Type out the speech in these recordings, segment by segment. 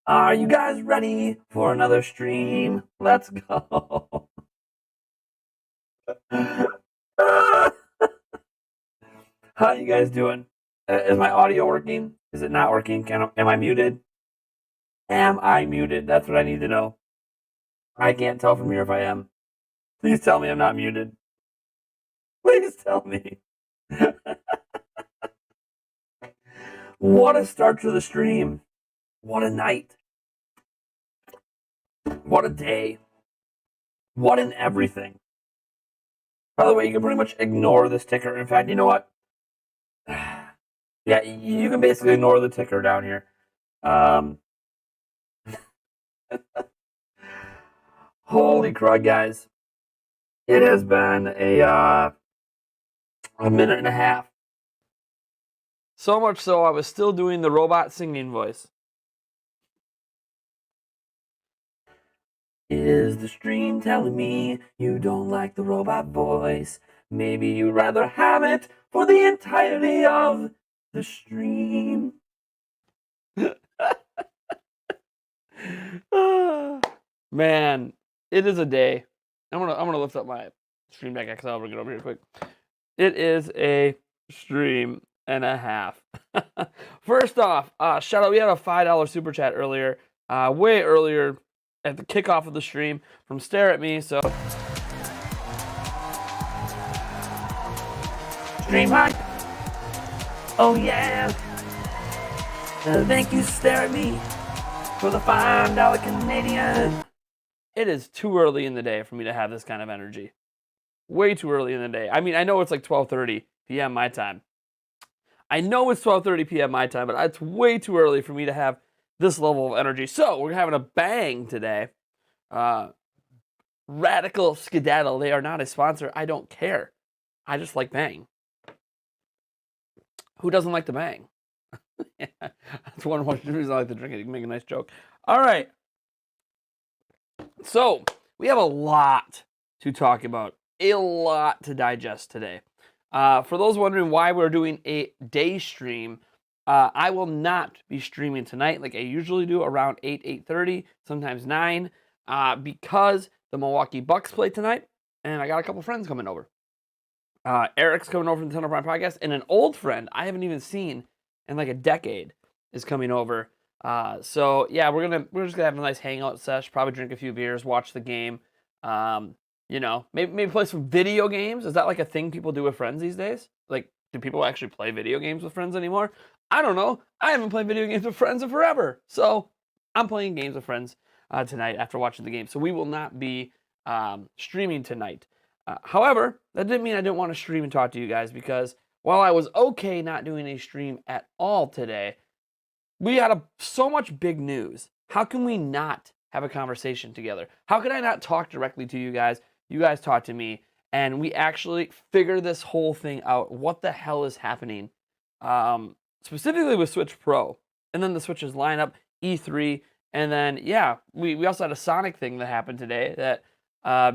Are you guys ready for another stream? Let's go. How you guys doing? Is my audio working? Is it not working? Am I muted? Am I muted? That's what I need to know. I can't tell from here if I am. Please tell me I'm not muted. Please tell me. What a start to the stream. What a night. What a day. What an everything. By the way, you can pretty much ignore this ticker. In fact, you know what? Yeah, you can basically ignore the ticker down here. Holy crud, guys. It has been a minute and a half. So much so, I was still doing the robot singing voice. Is the stream telling me you don't like the robot voice? Maybe you'd rather have it for the entirety of the stream. Man, it is a day. I'm gonna lift up my stream deck XL. I'll bring it over here quick. It is a stream and a half. First off, shout out. We had a $5 super chat earlier, way earlier at the kickoff of the stream from Stare at Me. So stream hype. Oh yeah. Thank you, Stare at Me, for the $5 Canadian. It is too early in the day for me to have this kind of energy. Way too early in the day. I mean, I know it's like 12:30 p.m. my time. I know it's 12:30 p.m. my time, but it's way too early for me to have this level of energy. So we're having a bang today. Radical Skedaddle. They are not a sponsor. I don't care. I just like bang. Who doesn't like to bang? That's one reason I like to drink it. You can make a nice joke. All right. So we have a lot to talk about. A lot to digest today. For those wondering why we're doing a day stream, I will not be streaming tonight like I usually do around 8:30, sometimes 9, because the Milwaukee Bucks play tonight, and I got a couple friends coming over. Eric's coming over from the Tunnel Prime Podcast, and an old friend I haven't even seen in like a decade is coming over. So yeah, we're just gonna have a nice hangout sesh, probably drink a few beers, watch the game. You know, maybe play some video games. Is that like a thing people do with friends these days? Like, do people actually play video games with friends anymore? I don't know. I haven't played video games with friends in forever. So I'm playing games with friends tonight after watching the game. So we will not be streaming tonight. However, that didn't mean I didn't want to stream and talk to you guys, because while I was okay not doing a stream at all today, we had so much big news. How can we not have a conversation together? How could I not talk directly to you guys? You guys talk to me, and we actually figure this whole thing out. What the hell is happening? Specifically with Switch Pro, and then the Switch's lineup, E3, and then, yeah, we also had a Sonic thing that happened today that,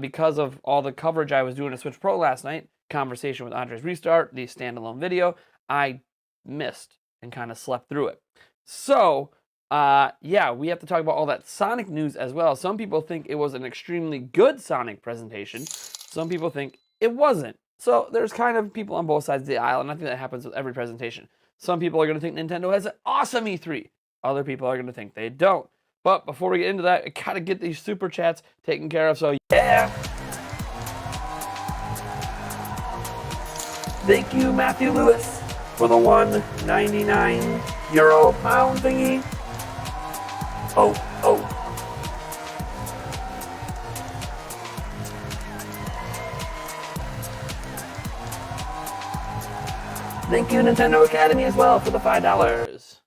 because of all the coverage I was doing at Switch Pro last night, conversation with Andre's Restart, the standalone video, I missed and kind of slept through it. So, yeah, we have to talk about all that Sonic news as well. Some people think it was an extremely good Sonic presentation. Some people think it wasn't. So there's kind of people on both sides of the aisle, and I think that happens with every presentation. Some people are going to think Nintendo has an awesome E3. Other people are going to think they don't. But before we get into that, I got to get these super chats taken care of. So yeah. Thank you, Matthew Lewis, for the €1.99 pound thingy. Oh. Thank you, Nintendo Academy, as well, for the $5.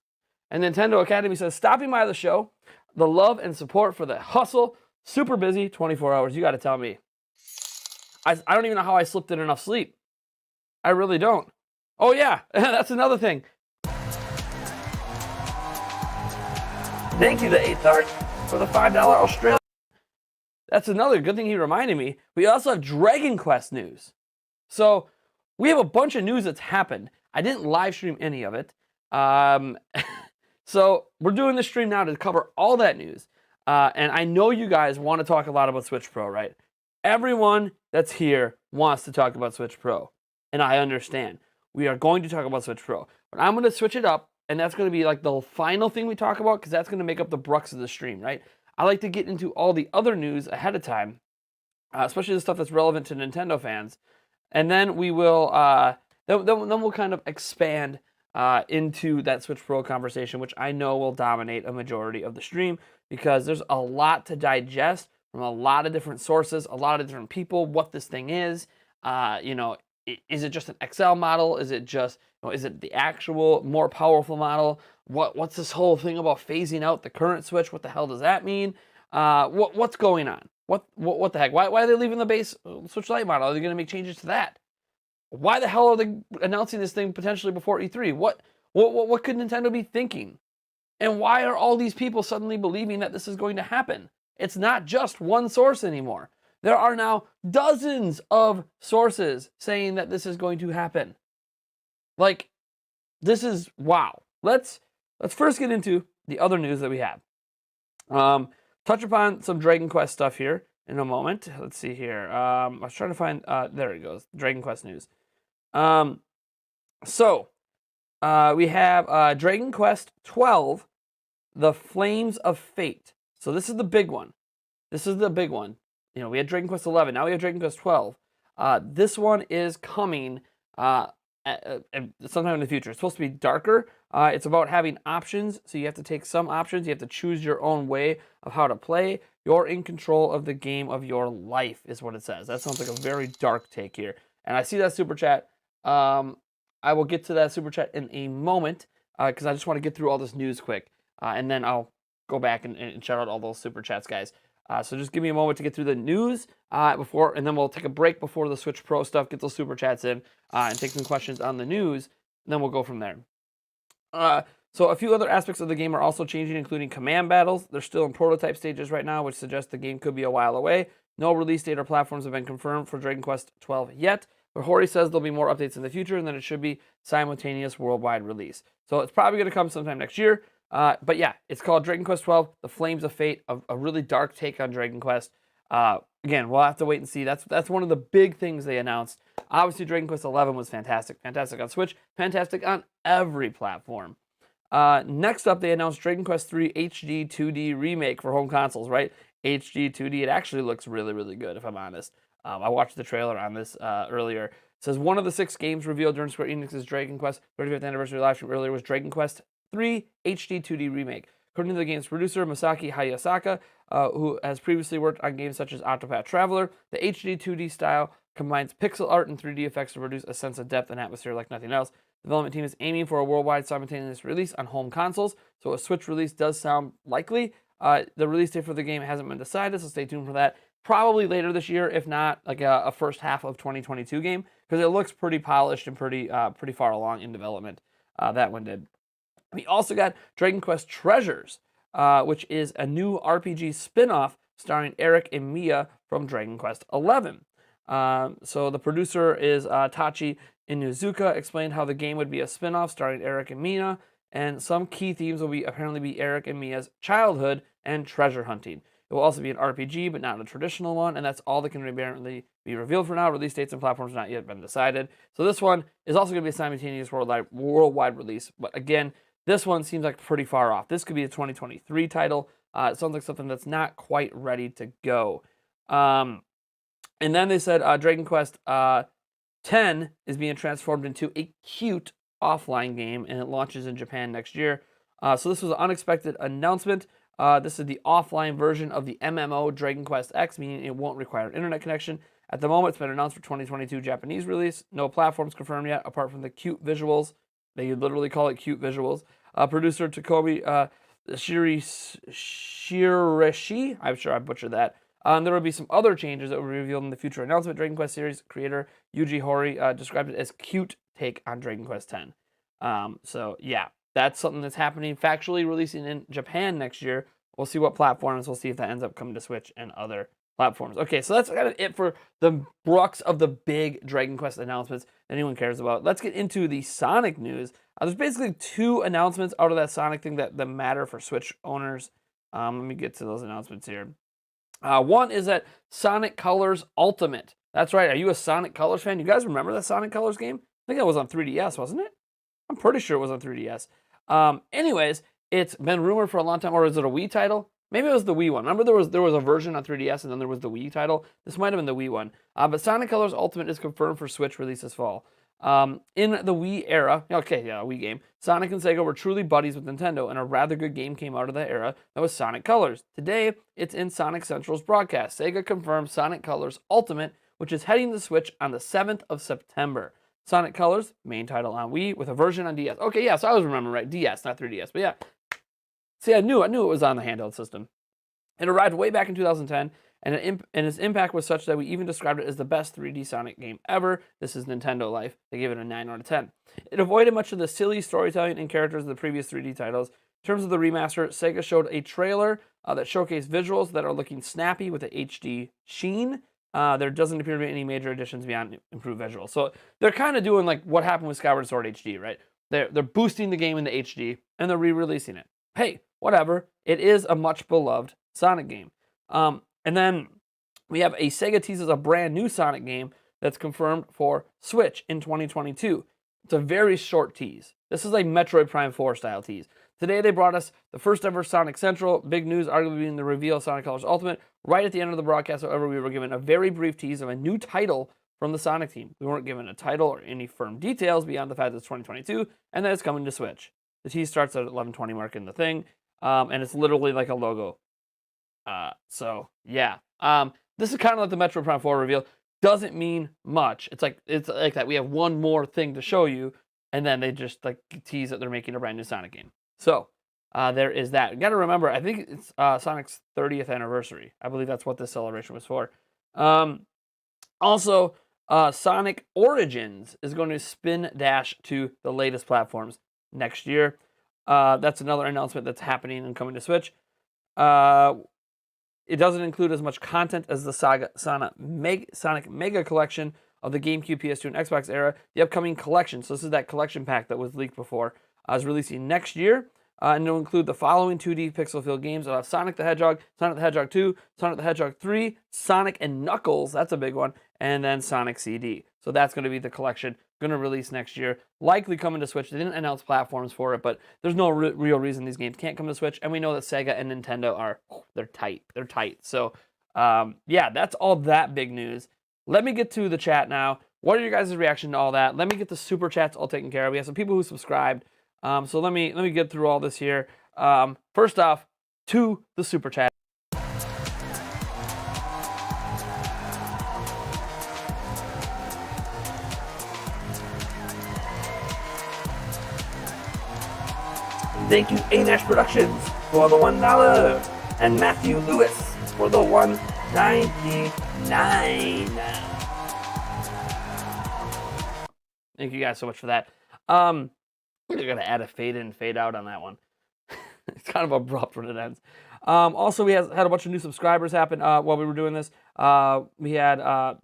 And Nintendo Academy says, stopping by the show, the love and support for the hustle, super busy, 24 hours. You got to tell me. I don't even know how I slipped in enough sleep. I really don't. Oh, yeah, that's another thing. Thank you to 8th Art for the $5 Australian. That's another good thing he reminded me. We also have Dragon Quest news. So we have a bunch of news that's happened. I didn't live stream any of it. So we're doing this stream now to cover all that news. And I know you guys want to talk a lot about Switch Pro, right? Everyone that's here wants to talk about Switch Pro. And I understand. We are going to talk about Switch Pro. But I'm going to switch it up. And that's going to be like the final thing we talk about, because that's going to make up the brux of the stream, right? I like to get into all the other news ahead of time, especially the stuff that's relevant to Nintendo fans. And then we will, then we'll kind of expand into that Switch Pro conversation, which I know will dominate a majority of the stream, because there's a lot to digest from a lot of different sources, a lot of different people, what this thing is. Is it just an XL model? Is it just, is it the actual more powerful model? What's this whole thing about phasing out the current Switch? What the hell does that mean? What's going on? What the heck? Why are they leaving the base Switch Lite model? Are they going to make changes to that? Why the hell are they announcing this thing potentially before E3? What could Nintendo be thinking? And why are all these people suddenly believing that this is going to happen? It's not just one source anymore. There are now dozens of sources saying that this is going to happen. Like, this is wow. Let's first get into the other news that we have. Touch upon some Dragon Quest stuff here in a moment. Let's see here. I was trying to find, there it goes, Dragon Quest news. We have Dragon Quest 12, The Flames of Fate. So this is the big one. We had Dragon Quest 11. Now we have Dragon Quest 12. This one is coming sometime in the future. It's supposed to be darker. It's about having options. So you have to take some options. You have to choose your own way of how to play. You're in control of the game of your life, is what it says. That sounds like a very dark take here. And I see that super chat. I will get to that super chat in a moment, because I just want to get through all this news quick. And then I'll go back and shout out all those super chats, guys. So just give me a moment to get through the news and then we'll take a break before the Switch Pro stuff, get those super chats in, and take some questions on the news, and then we'll go from there. So a few other aspects of the game are also changing, including command battles. They're still in prototype stages right now, which suggests the game could be a while away. No release date or platforms have been confirmed for Dragon Quest 12 yet, but Hori says there'll be more updates in the future, and then it should be simultaneous worldwide release. So it's probably going to come sometime next year. But yeah, it's called Dragon Quest 12, The Flames of Fate, a really dark take on Dragon Quest. Again, we'll have to wait and see. That's one of the big things they announced. Obviously, Dragon Quest 11 was fantastic. Fantastic on Switch, fantastic on every platform. Next up, they announced Dragon Quest 3 HD 2D Remake for home consoles, right? HD 2D, it actually looks really, really good, if I'm honest. I watched the trailer on this earlier. It says one of the 6 games revealed during Square Enix's Dragon Quest 35th anniversary live stream earlier was Dragon Quest 3 HD 2D Remake. According to the game's producer, Masaki Hayasaka, who has previously worked on games such as Octopath Traveler, the HD 2D style combines pixel art and 3D effects to produce a sense of depth and atmosphere like nothing else. The development team is aiming for a worldwide simultaneous release on home consoles, so a Switch release does sound likely. The release date for the game hasn't been decided, so stay tuned for that. Probably later this year, if not like a first half of 2022 game, because it looks pretty polished and pretty far along in development. That one did. We also got Dragon Quest Treasures, which is a new RPG spin-off starring Eric and Mia from Dragon Quest 11. So the producer is Tachi Inuzuka, explained how the game would be a spin-off starring Eric and Mia, and some key themes will apparently be Eric and Mia's childhood and treasure hunting. It will also be an RPG, but not a traditional one, and that's all that can apparently be revealed for now. Release dates and platforms have not yet been decided. So this one is also going to be a simultaneous worldwide release, but again, this one seems like pretty far off. This could be a 2023 title. It sounds like something that's not quite ready to go. And then they said Dragon Quest 10 is being transformed into a cute offline game, and it launches in Japan next year. So this was an unexpected announcement. This is the offline version of the MMO Dragon Quest X, meaning it won't require an internet connection. At the moment, it's been announced for 2022 Japanese release. No platforms confirmed yet, apart from the cute visuals. They literally call it cute visuals. Producer Takomi Shirishi, I'm sure I butchered that. There will be some other changes that will be revealed in the future announcement. Dragon Quest series creator Yuji Horii described it as cute take on Dragon Quest X. So yeah, that's something that's happening. Factually releasing in Japan next year. We'll see what platforms. We'll see if that ends up coming to Switch and other platforms. Okay, so that's kind of it for the brux of the big Dragon Quest announcements. anyone cares about. Let's get into the Sonic news. There's basically 2 announcements out of that Sonic thing that matter for Switch owners. Let me get to those announcements here. One is that Sonic Colors Ultimate. That's right. Are you a Sonic Colors fan? You guys remember that Sonic Colors game? I think that was on 3DS, wasn't it? I'm pretty sure it was on 3DS. Anyways, it's been rumored for a long time, or is it a Wii title? Maybe it was the Wii one. Remember there was a version on 3DS and then there was the Wii title? This might have been the Wii one. But Sonic Colors Ultimate is confirmed for Switch release this fall. In the Wii era, Wii game, Sonic and Sega were truly buddies with Nintendo, and a rather good game came out of that era that was Sonic Colors. Today, it's in Sonic Central's broadcast. Sega confirmed Sonic Colors Ultimate, which is heading to Switch on the 7th of September. Sonic Colors, main title on Wii, with a version on DS. Okay, yeah, so I was remembering right. DS, not 3DS, but yeah. See, I knew it was on the handheld system. It arrived way back in 2010, and its impact was such that we even described it as the best 3D Sonic game ever. This is Nintendo life. They gave it a 9 out of 10. It avoided much of the silly storytelling and characters of the previous 3D titles. In terms of the remaster, Sega showed a trailer that showcased visuals that are looking snappy with a HD sheen. There doesn't appear to be any major additions beyond improved visuals. So they're kind of doing like what happened with Skyward Sword HD, right? They're boosting the game into HD, and they're re-releasing it. Hey, whatever. It is a much beloved Sonic game. And then we have a Sega teases a brand new Sonic game that's confirmed for Switch in 2022. It's a very short tease. This is like Metroid Prime 4 style tease. Today they brought us the first ever Sonic Central. Big news, arguably being the reveal of Sonic Colors Ultimate. Right at the end of the broadcast, however, we were given a very brief tease of a new title from the Sonic team. We weren't given a title or any firm details beyond the fact that it's 2022 and that it's coming to Switch. The tease starts at 11:20 mark in the thing, and it's literally like a logo. So yeah, this is kind of like the Metroid Prime 4 reveal. Doesn't mean much. It's like that. We have one more thing to show you, and then they just like tease that they're making a brand new Sonic game. So there is that. You got to remember, I think it's Sonic's 30th anniversary. I believe that's what this celebration was for. Also, Sonic Origins is going to spin dash to the latest platforms next year. That's another announcement that's happening and coming to Switch. It doesn't include as much content as the Sonic Mega Collection of the GameCube, PS2, and Xbox era. The upcoming collection, so this is that collection pack that was leaked before, is releasing next year. And it'll include the following 2D pixel-filled games. It'll have Sonic the Hedgehog, Sonic the Hedgehog 2, Sonic the Hedgehog 3, Sonic and Knuckles, that's a big one, and then Sonic CD. So that's going to be the collection, going to release next year, likely coming to Switch. They didn't announce platforms for it, but there's no real reason these games can't come to Switch, and we know that Sega and Nintendo they're tight. They're tight. So, yeah, that's all that big news. Let me get to the chat now. What are your guys' reaction to all that? Let me get the super chats all taken care of. We have some people who subscribed. So let me get through all this here. First off, to the super chat. Thank you, A-Nash Productions, for the $1, and Matthew Lewis for the $1.99. Thank you guys so much for that. We're going to add a fade in and fade out on that one. It's kind of abrupt when it ends. Also, we had a bunch of new subscribers happen while we were doing this. We had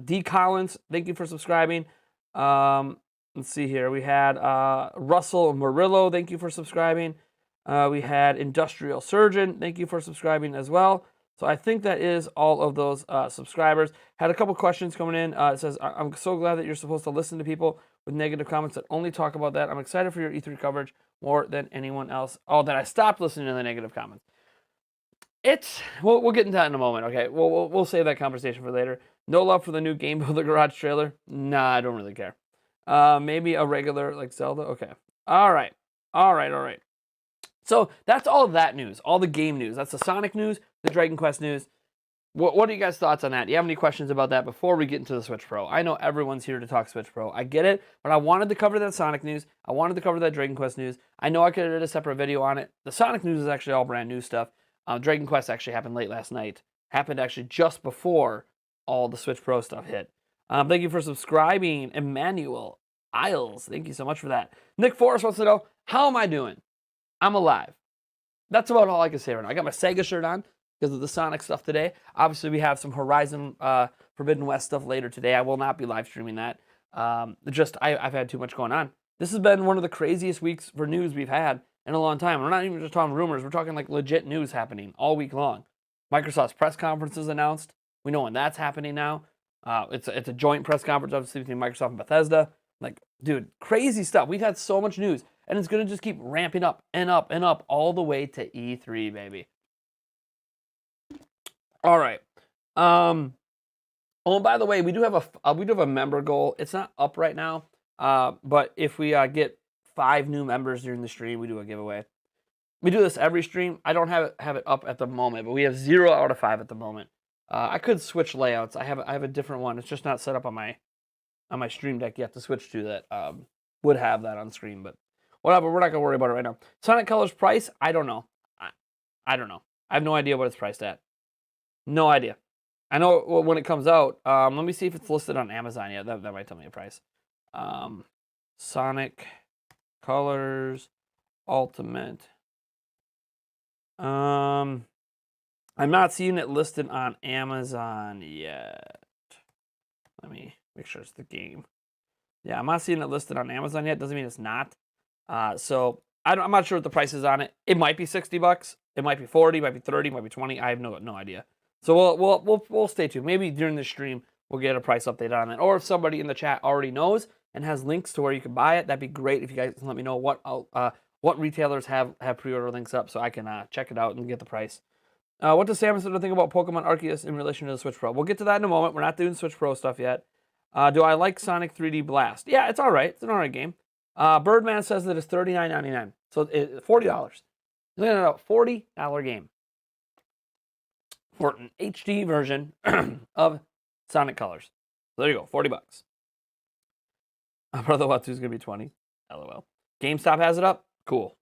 D. Collins. Thank you for subscribing. Let's see here. We had Russell Murillo. Thank you for subscribing. We had Industrial Surgeon. Thank you for subscribing as well. So I think that is all of those subscribers. Had a couple questions coming in. It says, I'm so glad that you're supposed to listen to people with negative comments that only talk about that. I'm excited for your E3 coverage more than anyone else. Oh, that I stopped listening to the negative comments. We'll get into that in a moment. Okay, we'll save that conversation for later. No love for the new Game Builder Garage trailer. Nah, I don't really care. Maybe a regular like Zelda. Okay. All right. So that's all of that news, all the game news. That's the Sonic news, the Dragon Quest news. What are you guys' thoughts on that? Do you have any questions about that before we get into the Switch Pro? I know everyone's here to talk Switch Pro. I get it, but I wanted to cover that Sonic news. I wanted to cover that Dragon Quest news. I know I could have did a separate video on it. The Sonic news is actually all brand new stuff. Dragon Quest actually happened late last night. Happened actually just before all the Switch Pro stuff hit. Thank you for subscribing, Emmanuel Isles. Thank you so much for that. Nick Forrest wants to know, how am I doing? I'm alive. That's about all I can say right now. I got my Sega shirt on because of the Sonic stuff today. Obviously, we have some Horizon Forbidden West stuff later today. I will not be live streaming that. I've had too much going on. This has been one of the craziest weeks for news we've had in a long time. We're not even just talking rumors. We're talking like legit news happening all week long. Microsoft's press conference is announced. We know when that's happening now. It's a joint press conference, obviously, between Microsoft and Bethesda. Like, dude, crazy stuff. We've had so much news, and it's going to just keep ramping up and up and up all the way to E3, baby. All right. Oh, and by the way, we do have a member goal. It's not up right now, but if we get 5 new members during the stream, we do a giveaway. We do this every stream. I don't have it up at the moment, but we have 0 out of 5 at the moment. I could switch layouts. I have a different one. It's just not set up on my stream deck yet to switch to that. Would have that on screen, but whatever. We're not gonna worry about it right now. Sonic Colors price? I don't know. I don't know. I have no idea what it's priced at. No idea. I know when it comes out. Let me see if it's listed on Amazon yet. That might tell me a price. Sonic Colors Ultimate. I'm not seeing it listed on Amazon yet. Let me make sure it's the game. Yeah, I'm not seeing it listed on Amazon yet. Doesn't mean it's not. So I'm not sure what the price is on it. It might be $60. It might be 40. It might be 30. It might be 20. I have no idea. So we'll stay tuned. Maybe during the stream we'll get a price update on it, or if somebody in the chat already knows and has links to where you can buy it, that'd be great. If you guys can let me know what retailers have pre-order links up, so I can check it out and get the price. What does Samus think about Pokemon Arceus in relation to the Switch Pro? We'll get to that in a moment. We're not doing Switch Pro stuff yet. Do I like Sonic 3D Blast? Yeah, it's all right. It's an all right game. Birdman says that it's $39.99, so it's $40. You're looking at a $40 game for an HD version of Sonic Colors. So there you go, $40. Breath of the Wild 2 is going to be $20. LOL. GameStop has it up? Cool.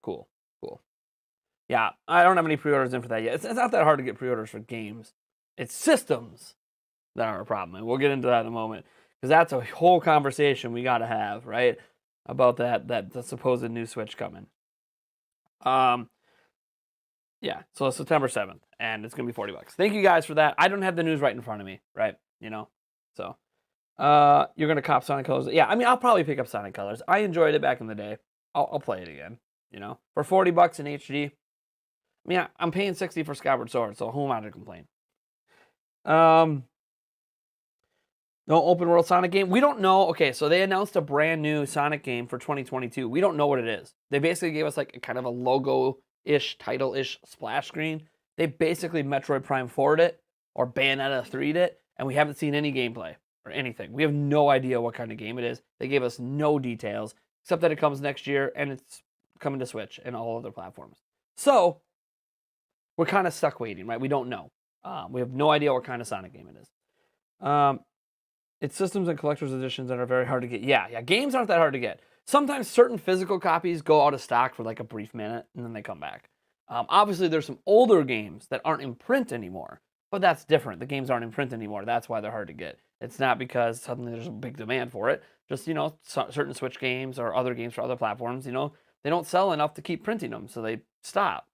Yeah, I don't have any pre-orders in for that yet. It's not that hard to get pre-orders for games. It's systems that are a problem. And we'll get into that in a moment, because that's a whole conversation we got to have, right? About the supposed new Switch coming. Yeah, so September 7th, and it's going to be $40. Thank you guys for that. I don't have the news right in front of me, right? So you're going to cop Sonic Colors. Yeah, I mean, I'll probably pick up Sonic Colors. I enjoyed it back in the day. I'll play it again, for $40 in HD. I mean, I'm paying $60 for Skyward Sword, so who am I to complain? No open world Sonic game. We don't know. Okay, so they announced a brand new Sonic game for 2022. We don't know what it is. They basically gave us like kind of a logo-ish, title-ish splash screen. They basically Metroid Prime 4'd it or Bayonetta 3'd it, and we haven't seen any gameplay or anything. We have no idea what kind of game it is. They gave us no details, except that it comes next year and it's coming to Switch and all other platforms. So we're kind of stuck waiting, right? We don't know. We have no idea what kind of Sonic game it is. It's systems and collector's editions that are very hard to get. Yeah, games aren't that hard to get. Sometimes certain physical copies go out of stock for like a brief minute and then they come back. Obviously, there's some older games that aren't in print anymore, but that's different. The games aren't in print anymore. That's why they're hard to get. It's not because suddenly there's a big demand for it. Just, certain Switch games or other games for other platforms, they don't sell enough to keep printing them, so they stop.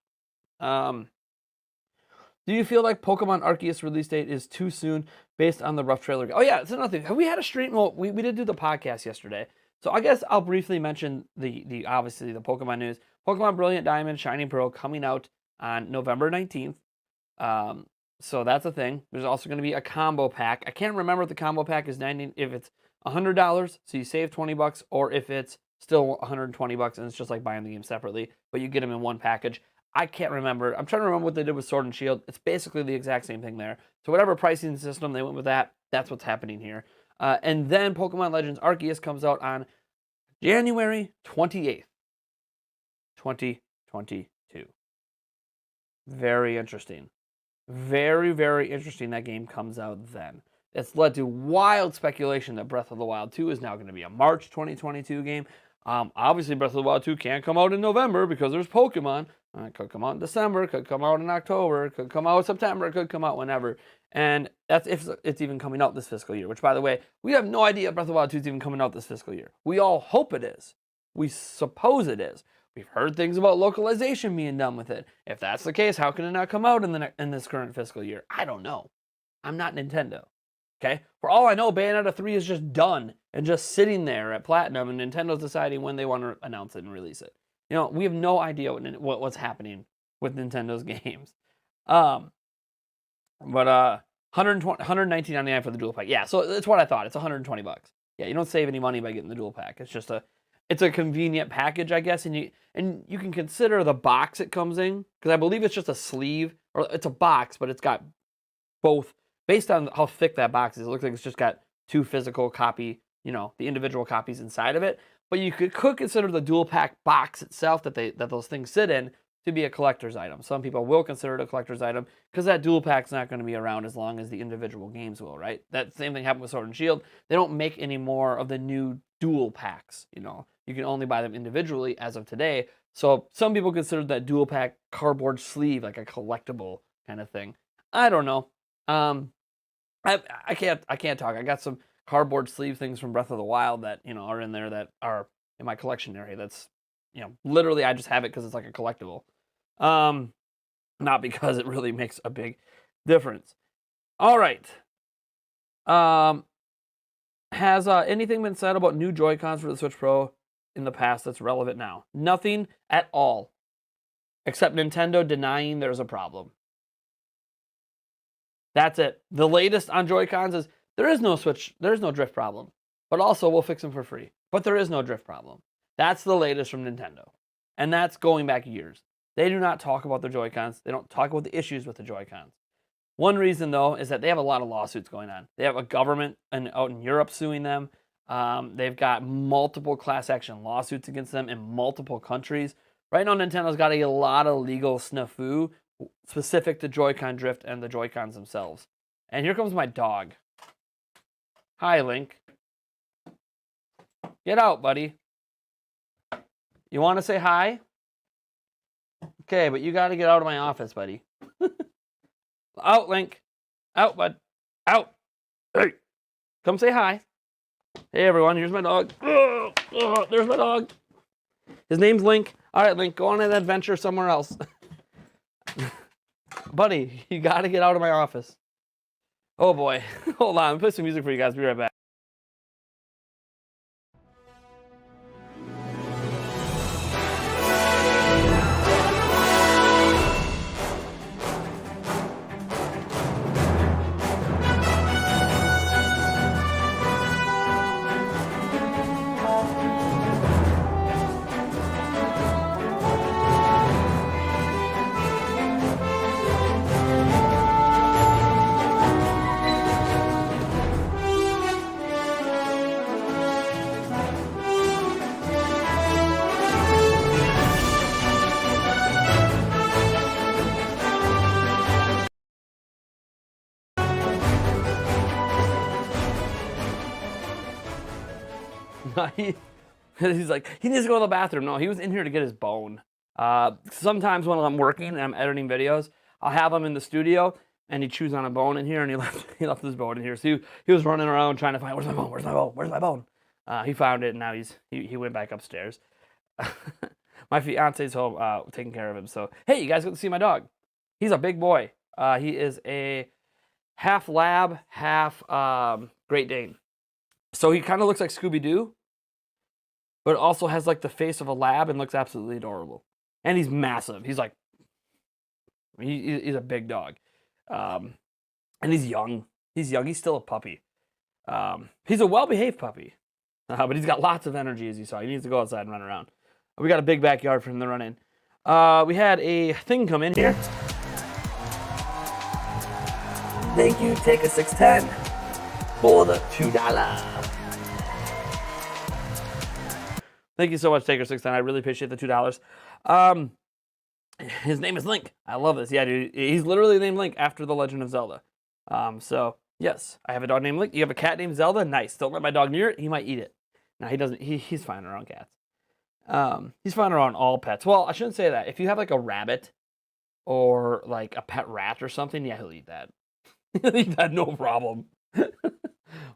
Do you feel like Pokemon Arceus release date is too soon based on the rough trailer? Oh yeah, it's another thing. Have we had a stream? Well, we did do the podcast yesterday. So I guess I'll briefly mention the obviously the Pokemon news. Pokemon Brilliant Diamond, Shining Pearl coming out on November 19th. So that's a thing. There's also going to be a combo pack. I can't remember if the combo pack is if it's $100, so you save $20, or if it's still $120 and it's just like buying the game separately, but you get them in one package. I can't remember. I'm trying to remember what they did with Sword and Shield. It's basically the exact same thing there. So whatever pricing system they went with that's what's happening here. And then Pokemon Legends Arceus comes out on January 28th, 2022. Very interesting. Very, very interesting that game comes out then. It's led to wild speculation that Breath of the Wild 2 is now going to be a March 2022 game. Obviously, Breath of the Wild 2 can't come out in November because there's Pokemon. It could come out in December, could come out in October, could come out in September, it could come out whenever. And that's if it's even coming out this fiscal year, which, by the way, we have no idea if Breath of the Wild 2 is even coming out this fiscal year. We all hope it is. We suppose it is. We've heard things about localization being done with it. If that's the case, how can it not come out in this current fiscal year? I don't know. I'm not Nintendo. Okay? For all I know, Bayonetta 3 is just done and just sitting there at Platinum, and Nintendo's deciding when they want to announce it and release it. You know, we have no idea what's happening with Nintendo's games. But 119.99 for the dual pack. Yeah, so it's what I thought. It's $120. Yeah, you don't save any money by getting the dual pack. It's just it's a convenient package, I guess, and you can consider the box it comes in, because I believe it's just a sleeve, or it's a box, but it's got both. Based on how thick that box is, it looks like it's just got 2 physical copy, you know, the individual copies inside of it. But you could consider the dual pack box itself that those things sit in to be a collector's item. Some people will consider it a collector's item because that dual pack's not going to be around as long as the individual games will, right? That same thing happened with Sword and Shield. They don't make any more of the new dual packs, you know. You can only buy them individually as of today. So some people consider that dual pack cardboard sleeve like a collectible kind of thing. I don't know. I can't talk. I got some cardboard sleeve things from Breath of the Wild that, you know, are in there that are in my collection area. That's, you know, literally I just have it because it's like a collectible. Not because it really makes a big difference. All right. Has anything been said about new Joy-Cons for the Switch Pro in the past that's relevant now? Nothing at all, except Nintendo denying there's a problem. That's it. The latest on Joy-Cons is there is no drift problem, but also we'll fix them for free. But there is no drift problem. That's the latest from Nintendo, and that's going back years. They do not talk about the Joy-Cons. They don't talk about the issues with the Joy-Cons. One reason, though, is that they have a lot of lawsuits going on. They have a government out in Europe suing them. They've got multiple class action lawsuits against them in multiple countries. Right now, Nintendo's got a lot of legal snafu specific to Joy-Con drift and the Joy-Cons themselves. And here comes my dog. Hi, Link. Get out, buddy. You want to say hi? Okay, but you got to get out of my office, buddy. Out, Link. Out, bud. Out. Hey. Come say hi. Hey, everyone. Here's my dog. There's my dog. His name's Link. All right, Link. Go on an adventure somewhere else. Buddy, you got to get out of my office. Oh, boy. Hold on. I'm put some music for you guys. Be right back. He's like, he needs to go to the bathroom. No, he was in here to get his bone. Sometimes when I'm working and I'm editing videos, I'll have him in the studio and he chews on a bone in here, and he left his bone in here. So he was running around trying to find, where's my bone? Where's my bone? Where's my bone? He found it, and now he went back upstairs. My fiance's home taking care of him. So hey, you guys got to see my dog. He's a big boy. He is a half lab, half Great Dane. So he kind of looks like Scooby-Doo, but also has like the face of a lab and looks absolutely adorable. And he's massive. He's like, he's a big dog. And he's young. He's young. He's still a puppy. He's a well-behaved puppy. But he's got lots of energy, as you saw. He needs to go outside and run around. We got a big backyard for him to run in. We had a thing come in here. Thank you. Take a 610 for the $2. Thank you so much, Taker 610. I really appreciate the $2. His name is Link. I love this. Yeah, dude, he's literally named Link after The Legend of Zelda. So yes, I have a dog named Link. You have a cat named Zelda. Nice. Don't let my dog near it. He might eat it. No, he doesn't. He's fine around cats. He's fine around all pets. Well, I shouldn't say that. If you have like a rabbit or like a pet rat or something, yeah, he'll eat that. He'll eat that, no problem.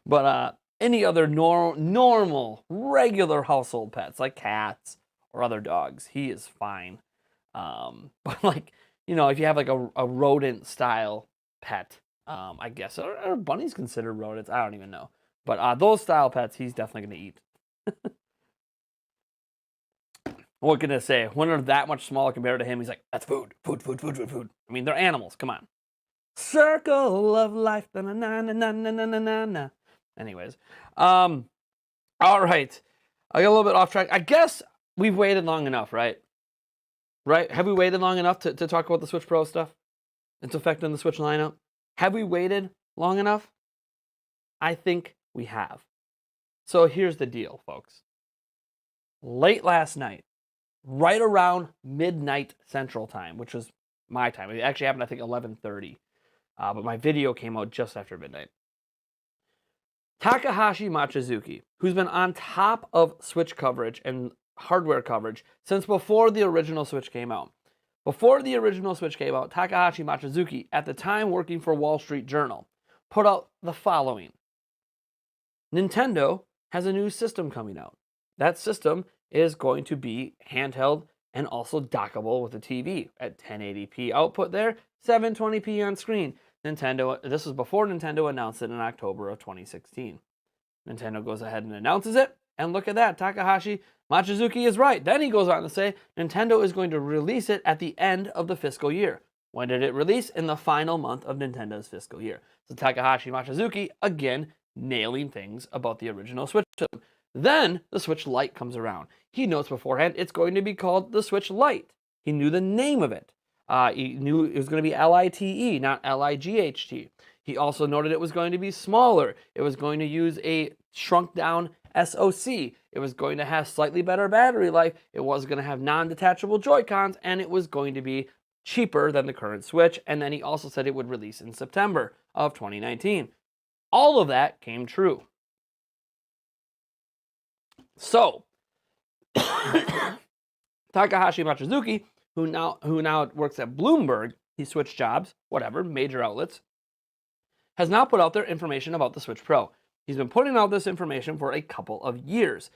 But any other normal, regular household pets like cats or other dogs, he is fine. But like, you know, if you have like a rodent style pet, I guess, are bunnies considered rodents? I don't even know. But those style pets, he's definitely going to eat. What can I say? When they're that much smaller compared to him, he's like, that's food, food, food, food, food, food. I mean, they're animals. Come on. Circle of life. Na, na, na, na, na, na, na, na. Anyways. All right. I got a little bit off track. I guess we've waited long enough, right? Right? Have we waited long enough to talk about the Switch Pro stuff? It's affecting the Switch lineup? Have we waited long enough? I think we have. So here's the deal, folks. Late last night, right around midnight Central Time, which was my time. It actually happened, I think, 11:30. But my video came out just after midnight. Takahashi Machizuki, who's been on top of Switch coverage and hardware coverage since before the original Switch came out. Before the original Switch came out, Takahashi Machizuki, at the time working for Wall Street Journal, put out the following. Nintendo has a new system coming out. That system is going to be handheld and also dockable with a TV at 1080p output there, 720p on screen. This was before Nintendo announced it in October of 2016. Nintendo goes ahead and announces it, and look at that, Takahashi Machizuki is right. Then he goes on to say Nintendo is going to release it at the end of the fiscal year. When did it release? In the final month of Nintendo's fiscal year. So Takahashi Machizuki, again, nailing things about the original Switch system. Then the Switch Lite comes around. He notes beforehand it's going to be called the Switch Lite. He knew the name of it. He knew it was going to be LITE, not LIGHT. He also noted it was going to be smaller. It was going to use a shrunk down SoC. It was going to have slightly better battery life. It was going to have non-detachable Joy-Cons, and it was going to be cheaper than the current Switch. And then he also said it would release in September of 2019. All of that came true. So, Takahashi Machizuki, who now works at Bloomberg, he switched jobs, whatever, major outlets, has now put out their information about the Switch Pro. He's been putting out this information for a couple of years.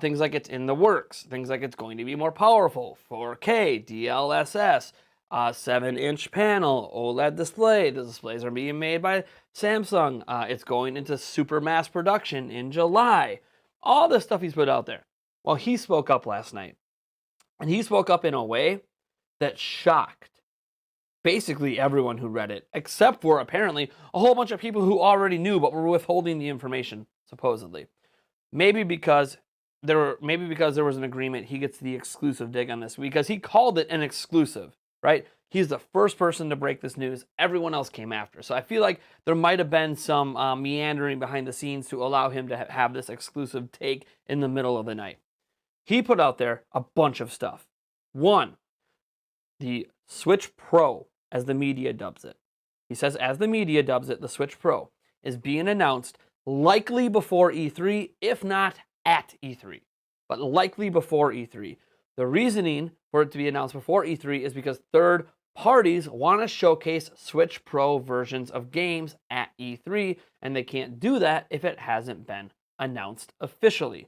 Things like it's in the works, things like it's going to be more powerful, 4K, DLSS, 7-inch panel, OLED display. The displays are being made by Samsung. It's going into super mass production in July. All this stuff he's put out there. Well, he spoke up last night. And he spoke up in a way that shocked basically everyone who read it, except for apparently a whole bunch of people who already knew but were withholding the information, supposedly. Maybe because there was an agreement, he gets the exclusive dig on this because he called it an exclusive, right? He's the first person to break this news. Everyone else came after. So I feel like there might have been some meandering behind the scenes to allow him to have this exclusive take in the middle of the night. He put out there a bunch of stuff. One, the Switch Pro, as the media dubs it. He says, as the media dubs it, the Switch Pro is being announced likely before E3, if not at E3, but likely before E3. The reasoning for it to be announced before E3 is because third parties want to showcase Switch Pro versions of games at E3, and they can't do that if it hasn't been announced officially.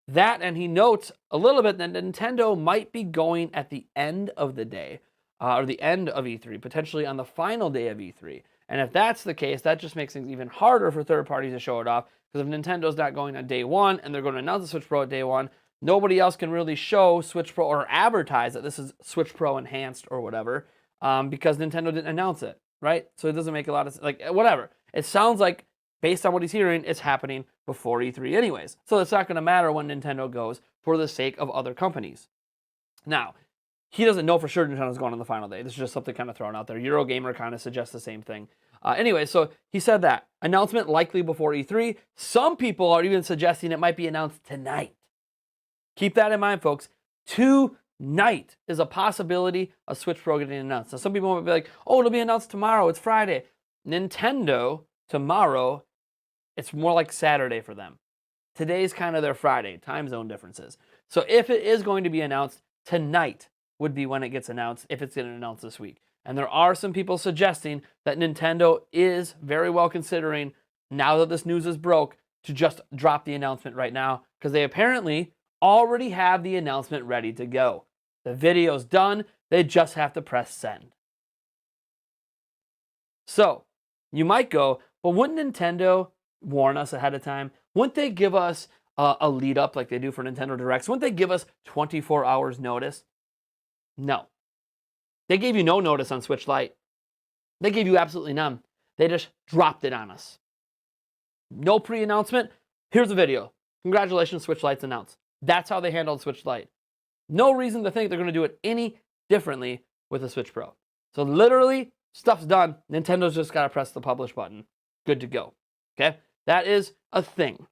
That, and he notes a little bit that Nintendo might be going at the end of the day, or the end of E3, potentially on the final day of E3. And if that's the case, that just makes things even harder for third parties to show it off, because if Nintendo's not going on day one, and they're going to announce the Switch Pro at day one, nobody else can really show Switch Pro or advertise that this is Switch Pro enhanced or whatever, because Nintendo didn't announce it, right? So it doesn't make a lot of sense, like, whatever. It sounds like, based on what he's hearing, it's happening before E3 anyways. So it's not going to matter when Nintendo goes for the sake of other companies. Now, he doesn't know for sure Nintendo's going on the final day. This is just something kind of thrown out there. Eurogamer kind of suggests the same thing. Anyway, so he said that. Announcement likely before E3. Some people are even suggesting it might be announced tonight. Keep that in mind, folks. Tonight is a possibility of Switch Pro getting announced. Now, some people might be like, oh, it'll be announced tomorrow. It's Friday. Nintendo, tomorrow, it's more like Saturday for them. Today's kind of their Friday, time zone differences. So if it is going to be announced, tonight would be when it gets announced, if it's getting announced this week. And there are some people suggesting that Nintendo is very well considering, now that this news is broke, to just drop the announcement right now, because they apparently already have the announcement ready to go. The video's done, they just have to press send. So, you might go, but wouldn't Nintendo warn us ahead of time? Wouldn't they give us a lead up like they do for Nintendo Directs? Wouldn't they give us 24 hours notice? No. They gave you no notice on Switch Lite. They gave you absolutely none. They just dropped it on us. No pre-announcement. Here's a video. Congratulations, Switch Lite's announced. That's how they handled Switch Lite. No reason to think they're going to do it any differently with the Switch Pro. So literally, stuff's done. Nintendo's just got to press the publish button. Good to go. Okay? That is a thing.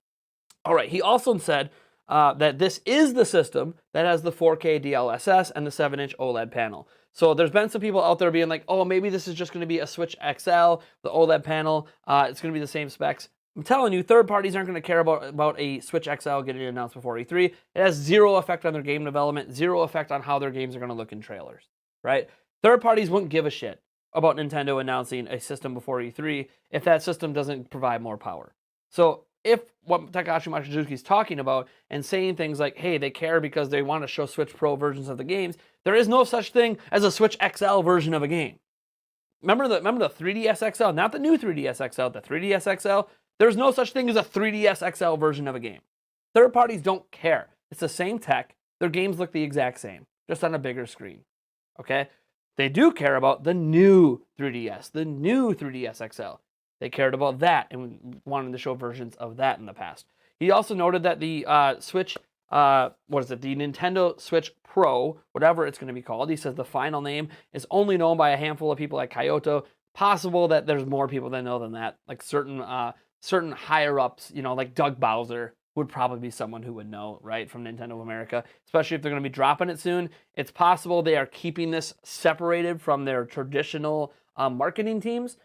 All right. He also said that this is the system that has the 4K DLSS and the 7-inch OLED panel. So there's been some people out there being like, oh, maybe this is just going to be a Switch XL, the OLED panel. It's going to be the same specs. I'm telling you, third parties aren't going to care about a Switch XL getting announced before E3. It has zero effect on their game development, zero effect on how their games are going to look in trailers, right? Third parties wouldn't give a shit about Nintendo announcing a system before E3 if that system doesn't provide more power. So if what Takashi Machizuki is talking about and saying things like, hey, they care because they want to show Switch Pro versions of the games, there is no such thing as a Switch XL version of a game. Remember the 3DS XL, not the new 3DS XL, the 3DS XL? There's no such thing as a 3DS XL version of a game. Third parties don't care. It's the same tech. Their games look the exact same, just on a bigger screen. Okay? They do care about the new 3DS, the new 3DS XL. They cared about that and wanted to show versions of that in the past. He also noted that the the Nintendo Switch Pro, whatever it's going to be called, he says the final name is only known by a handful of people at Kyoto. Possible that there's more people that know than that, like certain higher ups, like Doug Bowser would probably be someone who would know, right, from Nintendo of America, especially if they're going to be dropping it soon. It's possible they are keeping this separated from their traditional marketing teams.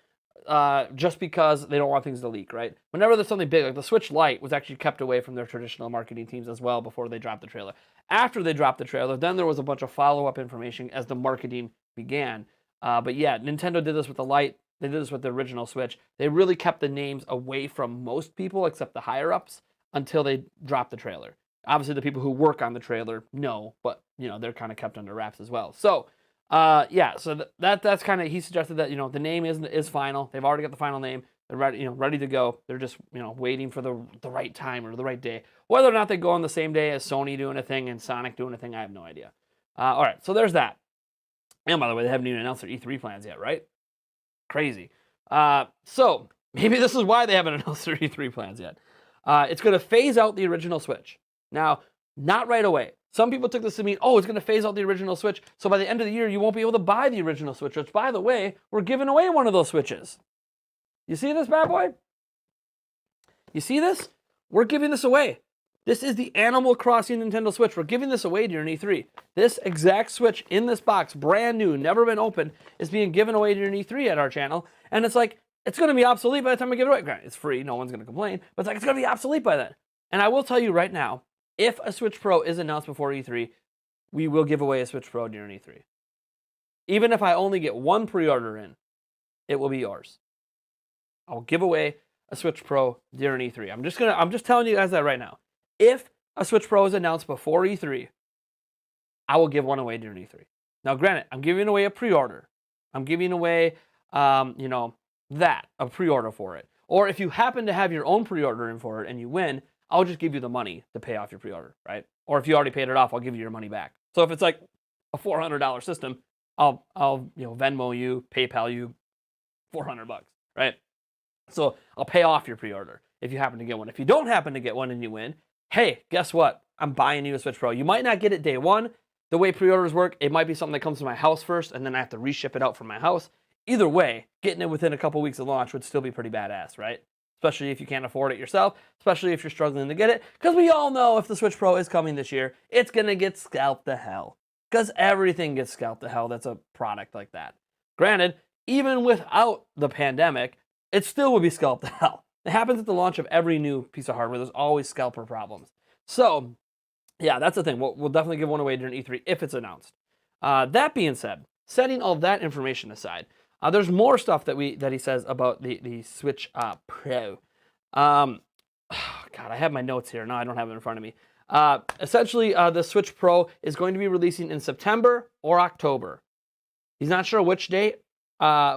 Just because they don't want things to leak, right? Whenever there's something big, like the Switch Lite was actually kept away from their traditional marketing teams as well before they dropped the trailer. After they dropped the trailer, then there was a bunch of follow-up information as the marketing began. But yeah, Nintendo did this with the Lite. They did this with the original Switch. They really kept the names away from most people except the higher-ups until they dropped the trailer. Obviously, the people who work on the trailer know, but, they're kind of kept under wraps as well. So, so that's kind of, he suggested that, the name is final. They've already got the final name. They're ready to go. They're just, waiting for the right time or the right day. Whether or not they go on the same day as Sony doing a thing and Sonic doing a thing, I have no idea. All right, so there's that. And by the way, they haven't even announced their E3 plans yet, right? Crazy. So maybe this is why they haven't announced their E3 plans yet. It's going to phase out the original Switch. Now, not right away. Some people took this to mean, it's going to phase out the original Switch, so by the end of the year, you won't be able to buy the original Switch, which, by the way, we're giving away one of those Switches. You see this bad boy? You see this? We're giving this away. This is the Animal Crossing Nintendo Switch. We're giving this away during E3. This exact Switch in this box, brand new, never been opened, is being given away during E3 at our channel, and it's like, it's going to be obsolete by the time we give it away. Granted, it's free, no one's going to complain, but it's going to be obsolete by then. And I will tell you right now, if a Switch Pro is announced before E3, we will give away a Switch Pro during E3. Even if I only get one pre-order in, it will be yours. I'll give away a Switch Pro during E3. I'm just telling you guys that right now. If a Switch Pro is announced before E3, I will give one away during E3. Now, granted, I'm giving away a pre-order. I'm giving away, a pre-order for it. Or if you happen to have your own pre-order in for it and you win, I'll just give you the money to pay off your pre-order, right? Or if you already paid it off, I'll give you your money back. So if it's like a $400 system, I'll Venmo you, PayPal you $400, right? So I'll pay off your pre-order if you happen to get one. If you don't happen to get one and you win, hey, guess what? I'm buying you a Switch Pro. You might not get it day one. The way pre-orders work, it might be something that comes to my house first, and then I have to reship it out from my house. Either way, getting it within a couple weeks of launch would still be pretty badass, right? Especially if you can't afford it yourself, especially if you're struggling to get it. Because we all know if the Switch Pro is coming this year, it's going to get scalped to hell. Because everything gets scalped to hell that's a product like that. Granted, even without the pandemic, it still would be scalped to hell. It happens at the launch of every new piece of hardware. There's always scalper problems. So, yeah, that's the thing. We'll definitely give one away during E3 if it's announced. That being said, setting all that information aside, there's more stuff that he says about the Switch Pro. God, I have my notes here. No, I don't have it in front of me. Essentially, the Switch Pro is going to be releasing in September or October. He's not sure which date,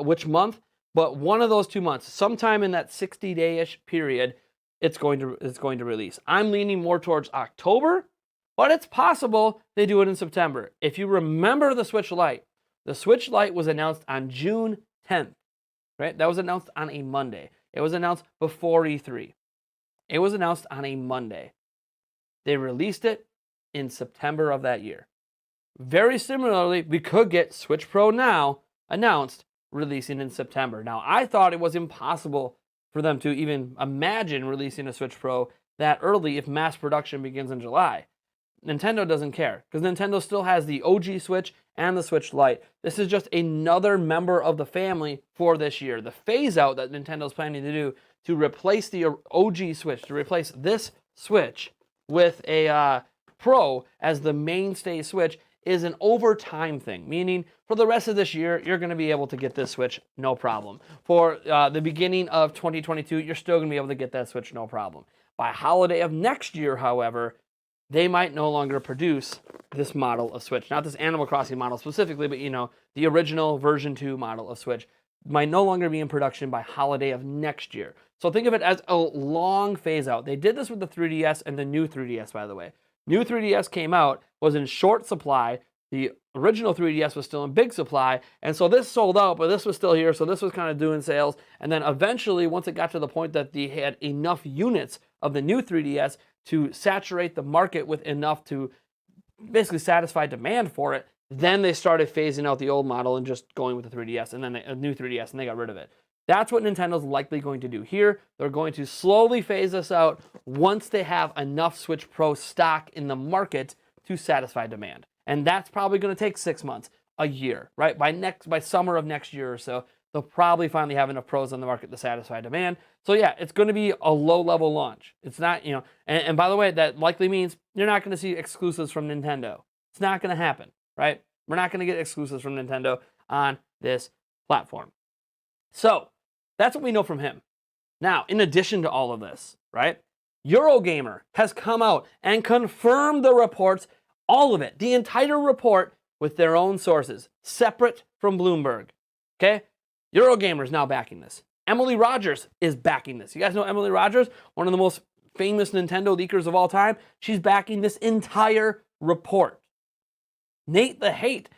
which month, but one of those 2 months, sometime in that 60-day-ish period, it's going to release. I'm leaning more towards October, but it's possible they do it in September. If you remember the Switch Lite was announced on June 10th, right? That was announced on a Monday. It was announced before E3. It was announced on a Monday. They released it in September of that year. Very similarly, we could get Switch Pro Now announced releasing in September. Now, I thought it was impossible for them to even imagine releasing a Switch Pro that early if mass production begins in July. Nintendo doesn't care because Nintendo still has the OG Switch and the Switch Lite. This is just another member of the family for this year. The phase out that Nintendo's planning to do to replace the OG Switch, to replace this Switch with a Pro as the mainstay Switch is an overtime thing, meaning for the rest of this year, you're going to be able to get this Switch no problem. For the beginning of 2022, you're still going to be able to get that Switch no problem. By holiday of next year, however, they might no longer produce this model of Switch. Not this Animal Crossing model specifically, but the original version 2 model of Switch might no longer be in production by holiday of next year. So think of it as a long phase out. They did this with the 3DS and the new 3DS, by the way. New 3DS came out, was in short supply. The original 3DS was still in big supply. And so this sold out, but this was still here. So this was kind of doing sales. And then eventually, once it got to the point that they had enough units of the new 3DS to saturate the market with enough to basically satisfy demand for it, then they started phasing out the old model and just going with the 3DS and then a new 3DS, and they got rid of it. That's what Nintendo's likely going to do here. They're going to slowly phase this out once they have enough Switch Pro stock in the market to satisfy demand. And that's probably going to take 6 months, a year, right? By summer of next year or so, they'll probably finally have enough Pros on the market to satisfy demand. So yeah, it's going to be a low-level launch. It's not, and by the way, that likely means you're not going to see exclusives from Nintendo. It's not going to happen, right? We're not going to get exclusives from Nintendo on this platform. So that's what we know from him. Now, in addition to all of this, right, Eurogamer has come out and confirmed the reports, all of it, the entire report with their own sources, separate from Bloomberg. Okay? Eurogamer is now backing this. Emily Rogers is backing this. You guys know Emily Rogers, one of the most famous Nintendo leakers of all time? She's backing this entire report. Nate the Hate,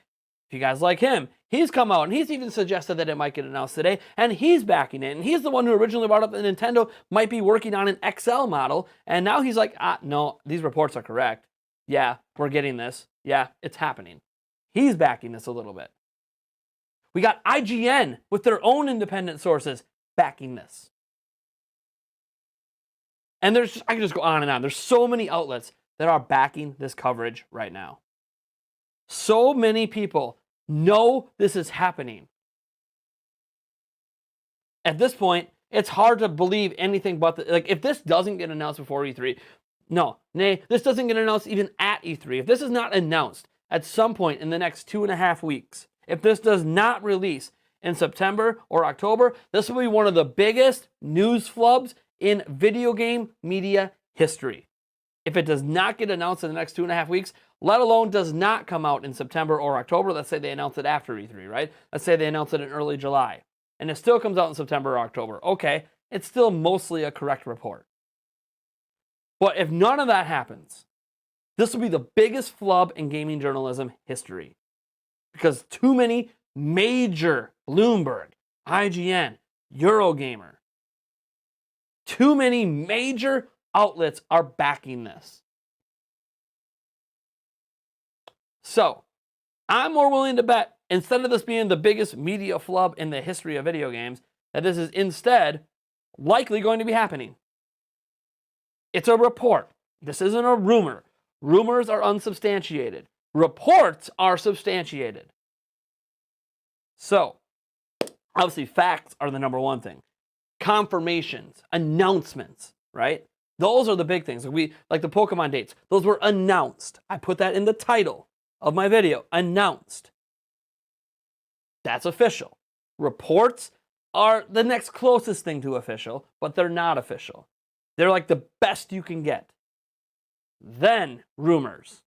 if you guys like him, he's come out and he's even suggested that it might get announced today, and he's backing it. And he's the one who originally brought up that Nintendo might be working on an XL model, and now he's like, no, these reports are correct. Yeah, we're getting this. Yeah, it's happening. He's backing this a little bit. We got IGN with their own independent sources backing this. And I can just go on and on. There's so many outlets that are backing this coverage right now. So many people know this is happening. At this point, it's hard to believe anything but if this doesn't get announced before E3, this doesn't get announced even at E3. If this is not announced at some point in the next 2.5 weeks, if this does not release in September or October, this will be one of the biggest news flubs in video game media history. If it does not get announced in the next 2.5 weeks, let alone does not come out in September or October, let's say they announce it after E3, right? Let's say they announce it in early July, and it still comes out in September or October. Okay, it's still mostly a correct report. But if none of that happens, this will be the biggest flub in gaming journalism history. Because too many major Bloomberg, IGN, Eurogamer, too many major outlets are backing this. So, I'm more willing to bet, instead of this being the biggest media flub in the history of video games, that this is instead likely going to be happening. It's a report. This isn't a rumor. Rumors are unsubstantiated. Reports are substantiated. So, obviously, facts are the number one thing. Confirmations, announcements, right? Those are the big things. Like the Pokemon dates. Those were announced. I put that in the title of my video. Announced. That's official. Reports are the next closest thing to official, but they're not official. They're like the best you can get. Then rumors.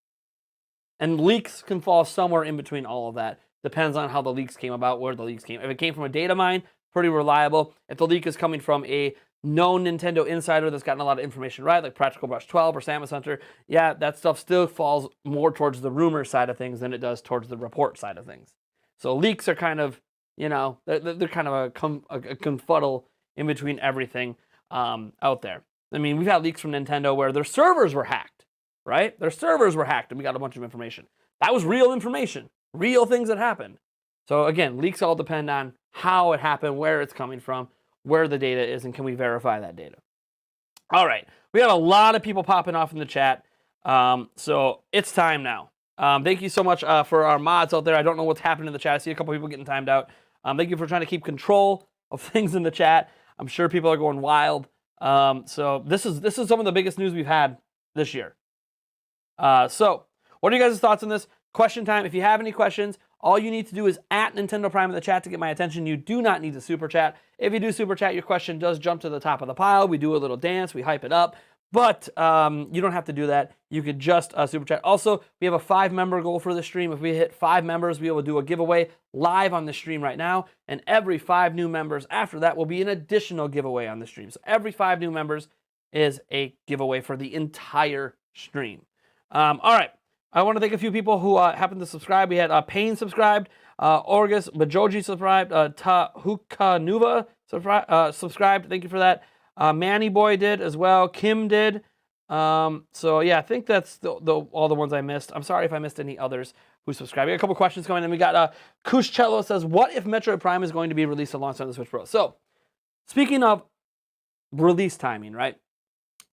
And leaks can fall somewhere in between all of that. Depends on how the leaks came about, where the leaks came. If it came from a data mine, pretty reliable. If the leak is coming from a known Nintendo insider that's gotten a lot of information right, like Practical Brush 12 or Samus Hunter, yeah, that stuff still falls more towards the rumor side of things than it does towards the report side of things. So leaks are kind of, they're kind of a confuddle in between everything out there. I mean, we've had leaks from Nintendo where their servers were hacked, right? Their servers were hacked and we got a bunch of information. That was real information, real things that happened. So again, leaks all depend on how it happened, where it's coming from, where the data is, and can we verify that data. All right, we got a lot of people popping off in the chat, so it's time now. Thank you so much for our mods out there. I don't know what's happening in the chat. I see a couple people getting timed out. Thank you for trying to keep control of things in the chat. I'm sure people are going wild. So this is some of the biggest news we've had this year. So what are you guys' thoughts on this? Question time. If you have any questions, all you need to do is at Nintendo Prime in the chat to get my attention. You do not need to super chat. If you do super chat, your question does jump to the top of the pile. We do a little dance. We hype it up. But you don't have to do that. You could just super chat. Also, we have a 5-member goal for the stream. If we hit 5 members, we will do a giveaway live on the stream right now. And every 5 new members after that will be an additional giveaway on the stream. So every 5 new members is a giveaway for the entire stream. All right. I want to thank a few people who happened to subscribe. We had Payne subscribed, Orgus Bajoji subscribed, Tahukanuva subscribed. Thank you for that. Manny Boy did as well. Kim did. So yeah, I think that's all the ones I missed. I'm sorry if I missed any others who subscribed. We got a couple questions coming in. We got Kushcello says, what if Metroid Prime is going to be released alongside the Switch Pro? So speaking of release timing, right?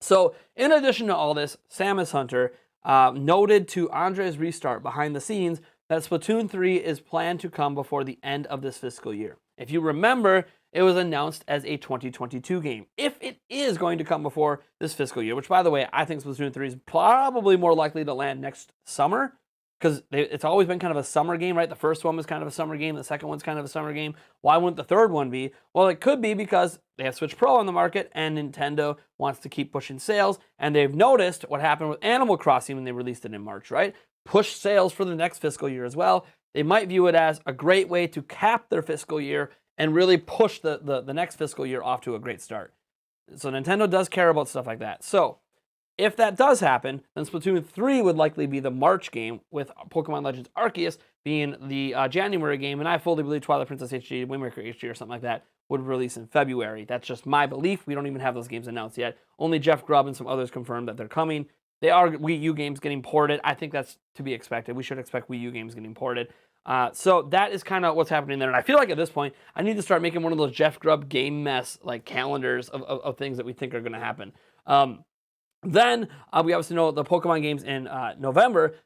So in addition to all this, Samus Hunter noted to Andre's Restart behind the scenes that Splatoon 3 is planned to come before the end of this fiscal year. If you remember, it was announced as a 2022 game. If it is going to come before this fiscal year, which by the way, I think Splatoon 3 is probably more likely to land next summer, because it's always been kind of a summer game, right? The first one was kind of a summer game. The second one's kind of a summer game. Why wouldn't the third one be? Well, it could be because they have Switch Pro on the market and Nintendo wants to keep pushing sales. And they've noticed what happened with Animal Crossing when they released it in March, right? Push sales for the next fiscal year as well. They might view it as a great way to cap their fiscal year and really push the next fiscal year off to a great start. So Nintendo does care about stuff like that. So if that does happen, then Splatoon 3 would likely be the March game, with Pokemon Legends Arceus being the January game, and I fully believe Twilight Princess HD, Wind Waker HD, or something like that would release in February. That's just my belief. We don't even have those games announced yet. Only Jeff Grubb and some others confirmed that they're coming. They are Wii U games getting ported. I think that's to be expected. We should expect Wii U games getting ported. So that is kind of what's happening there. And I feel like at this point, I need to start making one of those Jeff Grubb game mess like calendars of things that we think are going to happen. Then we obviously know the Pokemon games in November.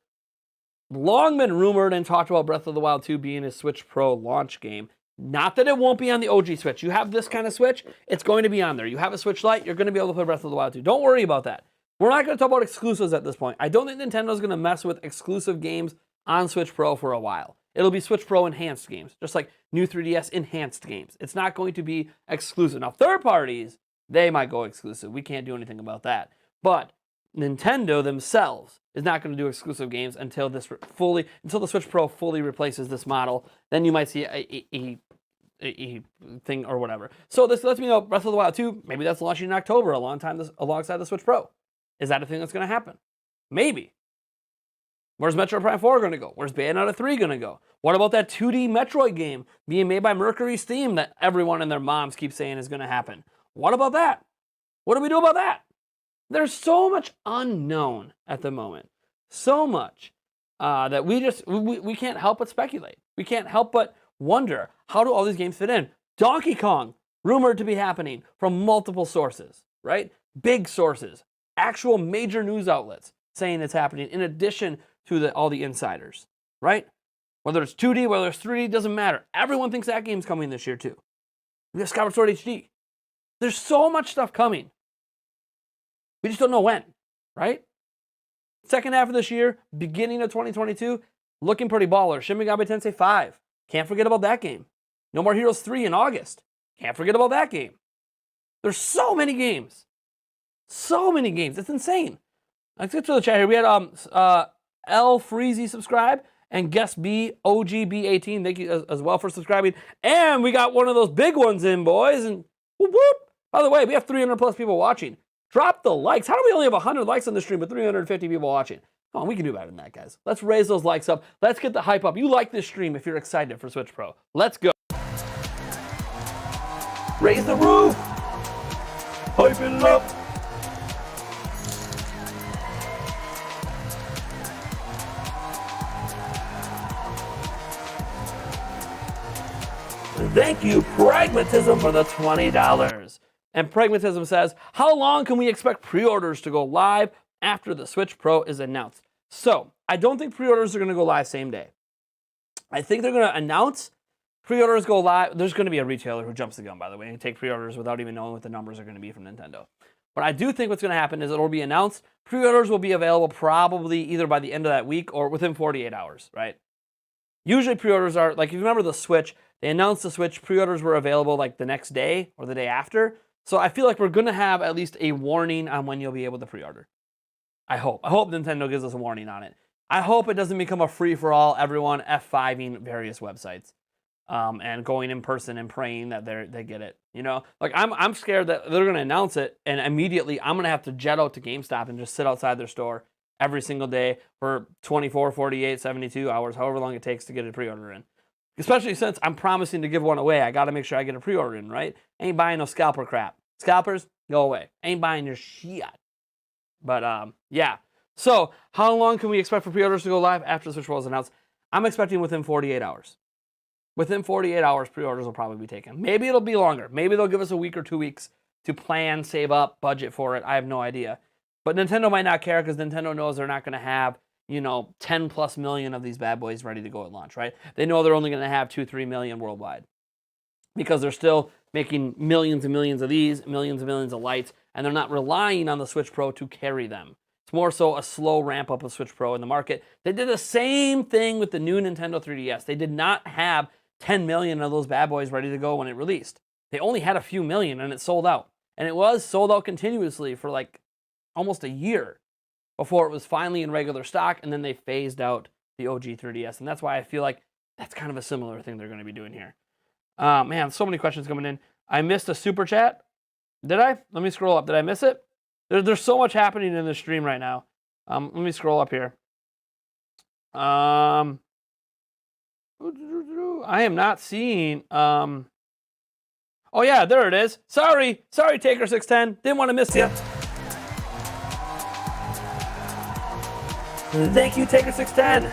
Long been rumored and talked about Breath of the Wild 2 being a Switch Pro launch game. Not that it won't be on the OG Switch. You have this kind of Switch, it's going to be on there. You have a Switch Lite, you're going to be able to play Breath of the Wild 2. Don't worry about that. We're not going to talk about exclusives at this point. I don't think Nintendo's going to mess with exclusive games on Switch Pro for a while. It'll be Switch Pro enhanced games, just like new 3DS enhanced games. It's not going to be exclusive. Now, third parties, they might go exclusive. We can't do anything about that. But Nintendo themselves is not going to do exclusive games until the Switch Pro fully replaces this model. Then you might see a thing or whatever. So this lets me know Breath of the Wild 2, maybe that's launching in October, alongside the Switch Pro. Is that a thing that's going to happen? Maybe. Where's Metroid Prime 4 going to go? Where's Bayonetta 3 going to go? What about that 2D Metroid game being made by Mercury Steam that everyone and their moms keep saying is going to happen? What about that? What do we do about that? There's so much unknown at the moment. So much that we can't help but speculate. We can't help but wonder, how do all these games fit in? Donkey Kong, rumored to be happening from multiple sources, right? Big sources, actual major news outlets saying it's happening in addition to all the insiders, right? Whether it's 2D, whether it's 3D, doesn't matter. Everyone thinks that game's coming this year too. We have Skyward Sword HD. There's so much stuff coming. We just don't know when, right? Second half of this year, beginning of 2022, looking pretty baller. Shin Megami Tensei 5. Can't forget about that game. No More Heroes 3 in August. Can't forget about that game. There's so many games. So many games. It's insane. Let's get to the chat here. We had L Freezy subscribe, And Guest B, OGB18, thank you as well for subscribing. And we got one of those big ones in, boys. And whoop, whoop. By the way, we have 300 plus people watching. Drop the likes. How do we only have 100 likes on the stream with 350 people watching? Come on, we can do better than that, guys. Let's raise those likes up. Let's get the hype up. You like this stream if you're excited for Switch Pro. Let's go. Raise the roof. Hype it up. Thank you, Pragmatism, for the $20. And Pragmatism says, how long can we expect pre-orders to go live after the Switch Pro is announced? So, I don't think pre-orders are going to go live same day. I think they're going to announce pre-orders go live. There's going to be a retailer who jumps the gun, by the way, and take pre-orders without even knowing what the numbers are going to be from Nintendo. But I do think what's going to happen is it'll be announced. Pre-orders will be available probably either by the end of that week or within 48 hours, right? Usually pre-orders are, like if you remember the Switch, they announced the Switch, pre-orders were available like the next day or the day after. So I feel like we're going to have at least a warning on when you'll be able to pre-order. I hope Nintendo gives us a warning on it. I hope it doesn't become a free-for-all, everyone F5ing various websites and going in person and praying that they get it. You know, like I'm scared that they're going to announce it and immediately I'm going to have to jet out to GameStop and just sit outside their store every single day for 24, 48, 72 hours, however long it takes to get a pre-order in. Especially since I'm promising to give one away. I got to make sure I get a pre-order in, right? Ain't buying no scalper crap. Scalpers, go away. Ain't buying your shit. But, yeah. So, how long can we expect for pre-orders to go live after the Switch Pro is announced? I'm expecting within 48 hours. Within 48 hours, pre-orders will probably be taken. Maybe it'll be longer. Maybe they'll give us a week or 2 weeks to plan, save up, budget for it. I have no idea. But Nintendo might not care because Nintendo knows they're not going to have 10 plus million of these bad boys ready to go at launch, right? They know they're only going to have 2-3 million worldwide because they're still making millions and millions of these, millions and millions of lights, and they're not relying on the Switch Pro to carry them. It's more so a slow ramp up of Switch Pro in the market. They did the same thing with the new Nintendo 3DS. They did not have 10 million of those bad boys ready to go when it released. They only had a few million and it sold out. And it was sold out continuously for like almost a year before it was finally in regular stock, and then they phased out the OG 3DS. And that's why I feel like that's kind of a similar thing they're going to be doing here. Man, so many questions coming in. I missed a super chat. Did I? Let me scroll up. Did I miss it? There's so much happening in the stream right now. Let me scroll up here. I am not seeing... Oh yeah, there it is. Sorry, Taker610. Didn't want to miss you. Thank you, Taker610,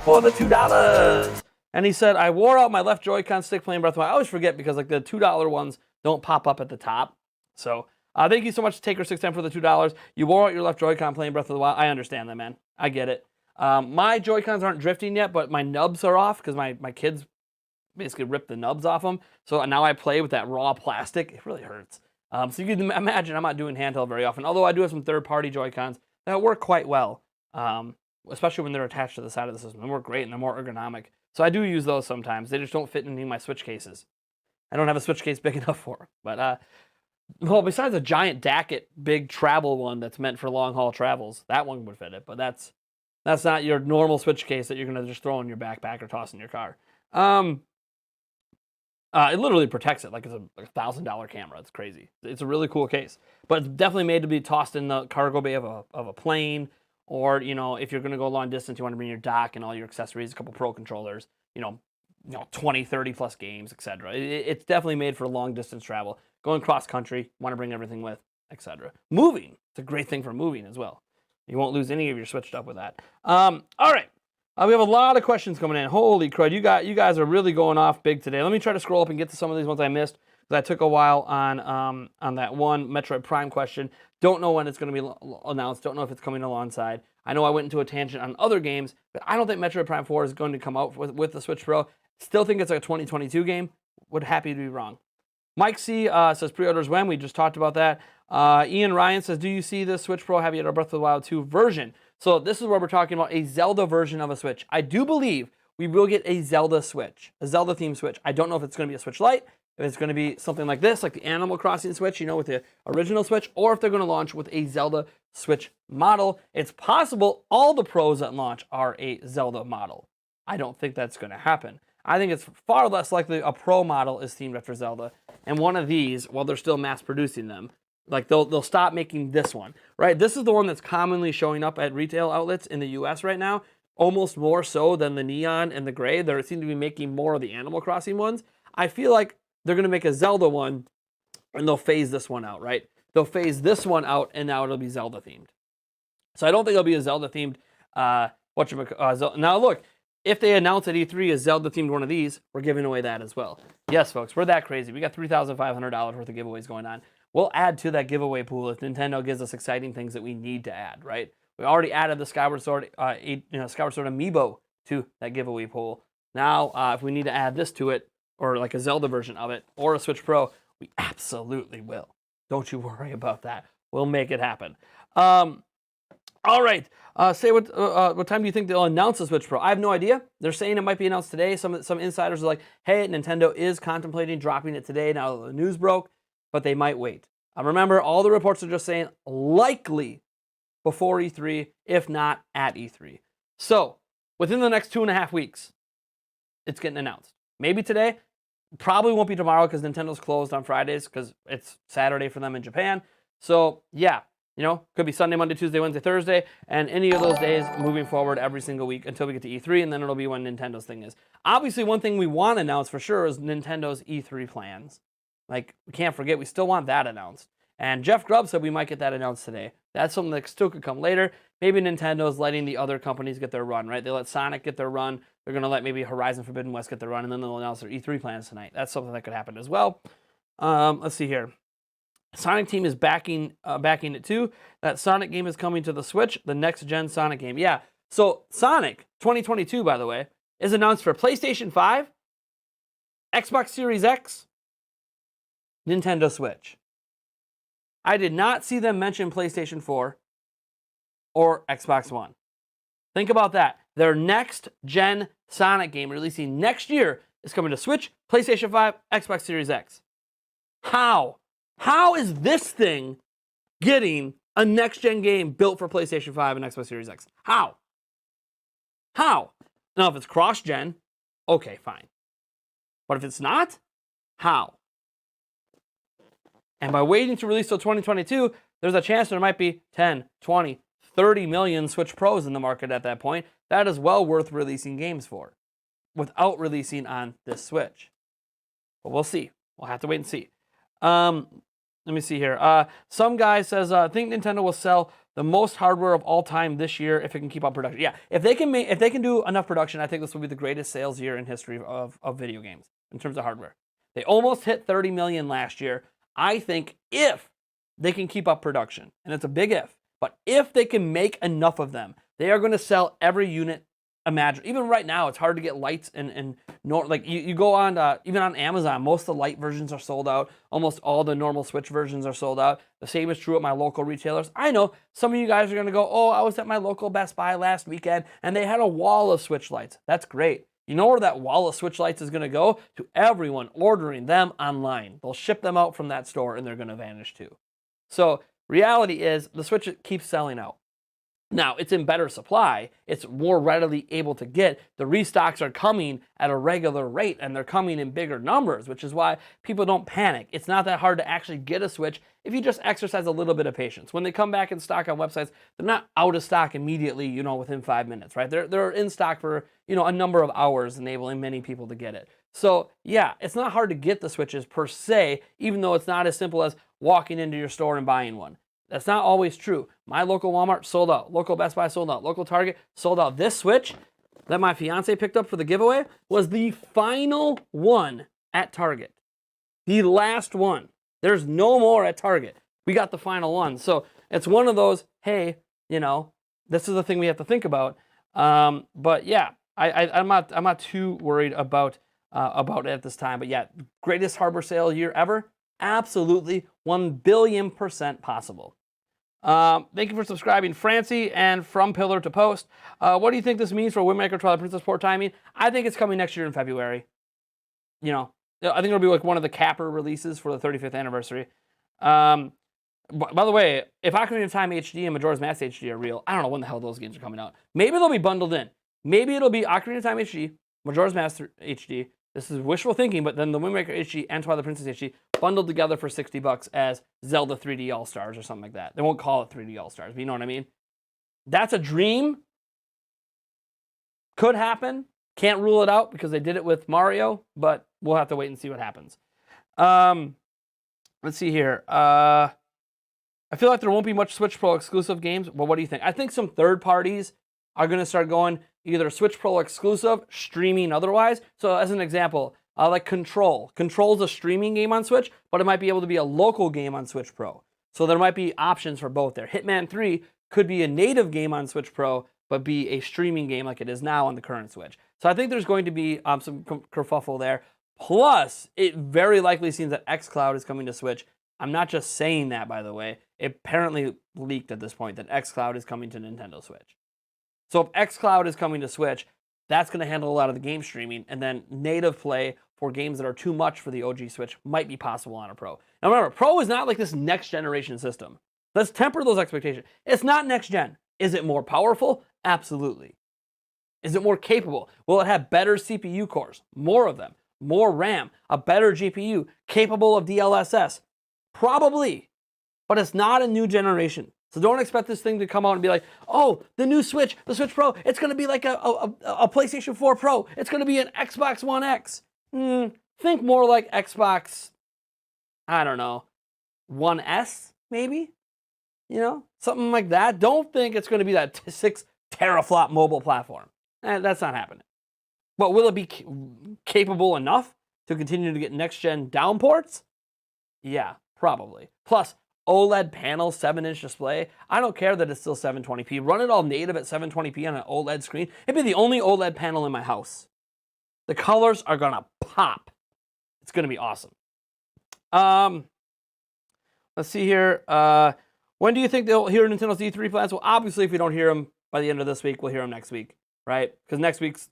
for the $2. And he said, I wore out my left Joy-Con stick playing Breath of the Wild. I always forget because like the $2 ones don't pop up at the top. So thank you so much, Taker610, for the $2. You wore out your left Joy-Con playing Breath of the Wild. I understand that, man. I get it. My Joy-Cons aren't drifting yet, but my nubs are off because my kids basically ripped the nubs off them. So now I play with that raw plastic. It really hurts. So you can imagine I'm not doing handheld very often, although I do have some third-party Joy-Cons that work quite well. Especially when they're attached to the side of the system. They work great and they're more ergonomic. So I do use those sometimes. They just don't fit in any of my Switch cases. I don't have a Switch case big enough for them. But, well, besides a giant Dacket big travel one that's meant for long haul travels, that one would fit it. But that's not your normal Switch case that you're going to just throw in your backpack or toss in your car. It literally protects it like it's a $1,000 camera. It's crazy. It's a really cool case. But it's definitely made to be tossed in the cargo bay of a plane. Or, if you're going to go a long distance, you want to bring your dock and all your accessories, a couple pro controllers, 20, 30 plus games, etc. It's definitely made for long distance travel. Going cross country, want to bring everything with, etc. Moving, it's a great thing for moving as well. You won't lose any of your Switch stuff with that. All right, we have a lot of questions coming in. Holy crud, you guys are really going off big today. Let me try to scroll up and get to some of these ones I missed. I took a while on that one Metroid Prime question. Don't know when it's going to be announced. Don't know if it's coming alongside. I know I went into a tangent on other games, but I don't think Metroid Prime 4 is going to come out with the Switch Pro. Still think it's like a 2022 game. Would happy to be wrong. Mike C says pre-orders when. We just talked about that. Ian Ryan says, do you see the Switch Pro have yet a Breath of the Wild 2 version? So this is where we're talking about a Zelda version of a Switch. I do believe we will get a Zelda Switch, a Zelda-themed Switch. I don't know if it's going to be a Switch Lite, if it's going to be something like this, like the Animal Crossing Switch, with the original Switch, or if they're going to launch with a Zelda Switch model. It's possible all the Pros at launch are a Zelda model. I don't think that's going to happen. I think it's far less likely a Pro model is themed after Zelda. And one of these, while they're still mass producing them, like they'll stop making this one, right? This is the one that's commonly showing up at retail outlets in the US right now, almost more so than the neon and the gray. They seem to be making more of the Animal Crossing ones. I feel like they're going to make a Zelda one and they'll phase this one out, right? They'll phase this one out and now it'll be Zelda themed. So I don't think it'll be a Zelda themed, now look, if they announce at E3 a Zelda themed one of these, we're giving away that as well. Yes, folks, we're that crazy. We got $3,500 worth of giveaways going on. We'll add to that giveaway pool if Nintendo gives us exciting things that we need to add, right? We already added the Skyward Sword, Skyward Sword Amiibo to that giveaway pool. Now, if we need to add this to it, or like a Zelda version of it, or a Switch Pro, we absolutely will. Don't you worry about that. We'll make it happen. All right. Say what time do you think they'll announce the Switch Pro? I have no idea. They're saying it might be announced today. Some insiders are like, hey, Nintendo is contemplating dropping it today now that the news broke, but they might wait. Remember, all the reports are just saying likely before E3, if not at E3. So within the next 2.5 weeks, it's getting announced. Maybe today. Probably won't be tomorrow because Nintendo's closed on Fridays because it's Saturday for them in Japan. So yeah. Could be Sunday, Monday, Tuesday, Wednesday, Thursday, and any of those days moving forward every single week until we get to E3, and then it'll be when Nintendo's thing is. Obviously, one thing we want to announce for sure is Nintendo's E3 plans. Like, we can't forget, we still want that announced. And Jeff Grubb said we might get that announced today. That's something that still could come later. Maybe Nintendo's letting the other companies get their run, right? They let Sonic get their run. They're going to let maybe Horizon Forbidden West get their run, and then they'll announce their E3 plans tonight. That's something that could happen as well. Let's see here. Sonic Team is backing it too. That Sonic game is coming to the Switch, the next-gen Sonic game. Yeah, so Sonic 2022, by the way, is announced for PlayStation 5, Xbox Series X, Nintendo Switch. I did not see them mention PlayStation 4 or Xbox One. Think about that. Their next-gen Sonic game releasing next year is coming to Switch, PlayStation 5, Xbox Series X. How? How is this thing getting a next-gen game built for PlayStation 5 and Xbox Series X? How? How? Now, if it's cross-gen, okay, fine. But if it's not, how? And by waiting to release till 2022, there's a chance there might be 10, 20, 30 million Switch Pros in the market at that point. That is well worth releasing games for without releasing on this Switch. But we'll see. We'll have to wait and see. Let me see here. Some guy says, I think Nintendo will sell the most hardware of all time this year if it can keep up production. Yeah, if they can do enough production, I think this will be the greatest sales year in history of video games in terms of hardware. They almost hit 30 million last year. I think if they can keep up production, and it's a big if, but if they can make enough of them, they are going to sell every unit imaginable. Even right now, it's hard to get lights and like you go on even on Amazon, most of the light versions are sold out. Almost all the normal Switch versions are sold out. The same is true at my local retailers. I know some of you guys are going to go, oh, I was at my local Best Buy last weekend and they had a wall of Switch lights. That's great. You know where that wall of Switch lights is going to go? To everyone ordering them online. They'll ship them out from that store and they're going to vanish too. So reality is the Switch keeps selling out. Now, it's in better supply. It's more readily able to get. The restocks are coming at a regular rate, and they're coming in bigger numbers, which is why people don't panic. It's not that hard to actually get a Switch if you just exercise a little bit of patience. When they come back in stock on websites, they're not out of stock immediately, within 5 minutes, right? They're in stock for, a number of hours, enabling many people to get it. So, yeah, it's not hard to get the Switches per se, even though it's not as simple as walking into your store and buying one. That's not always true. My local Walmart sold out. Local Best Buy sold out. Local Target sold out. This Switch that my fiance picked up for the giveaway was the final one at Target. The last one. There's no more at Target. We got the final one. So it's one of those, hey, this is the thing we have to think about. But yeah, I'm not too worried about it at this time. But yeah, greatest hardware sale year ever? Absolutely 1,000,000,000% possible. Thank you for subscribing, Francie, and From Pillar to Post. What do you think this means for Wind Waker Twilight Princess port timing? I think it's coming next year in February. I think it'll be like one of the capper releases for the 35th anniversary. By the way, if Ocarina of Time HD and Majora's Mask HD are real, I don't know when the hell those games are coming out. Maybe they'll be bundled in. Maybe it'll be Ocarina of Time HD, Majora's Mask HD. This is wishful thinking, but then the Wind Waker HD and Twilight Princess HD bundled together for $60 as Zelda 3D All Stars or something like that. They won't call it 3D All Stars, but you know what I mean? That's a dream. Could happen. Can't rule it out because they did it with Mario, but we'll have to wait and see what happens. Let's see here. I feel like there won't be much Switch Pro exclusive games. Well, what do you think? I think some third parties are going to start going either Switch Pro exclusive, streaming otherwise. So as an example, like Control. Control's a streaming game on Switch, but it might be able to be a local game on Switch Pro. So there might be options for both there. Hitman 3 could be a native game on Switch Pro, but be a streaming game like it is now on the current Switch. So I think there's going to be some kerfuffle there. Plus, it very likely seems that xCloud is coming to Switch. I'm not just saying that, by the way. It apparently leaked at this point that xCloud is coming to Nintendo Switch. So if xCloud is coming to Switch, that's going to handle a lot of the game streaming, and then native play for games that are too much for the OG Switch might be possible on a Pro. Now remember, Pro is not like this next generation system. Let's temper those expectations. It's not next gen. Is it more powerful? Absolutely. Is it more capable? Will it have better CPU cores? More of them. More RAM. A better GPU. Capable of DLSS? Probably. But it's not a new generation. So don't expect this thing to come out and be like, oh, the new Switch, the Switch Pro, it's going to be like a PlayStation 4 Pro. It's going to be an Xbox One X. Think more like Xbox, I don't know, One S, maybe? You know, something like that. Don't think it's going to be that 6 teraflop mobile platform. That's not happening. But will it be capable enough to continue to get next-gen downports? Yeah, probably. Plus, OLED panel, 7-inch display. I don't care that it's still 720p. Run it all native at 720p on an OLED screen. It'd be the only OLED panel in my house. The colors are going to pop. It's going to be awesome. Let's see here. When do you think they'll hear Nintendo's E3 plans? Well, obviously, if we don't hear them by the end of this week, we'll hear them next week, right? Because next week's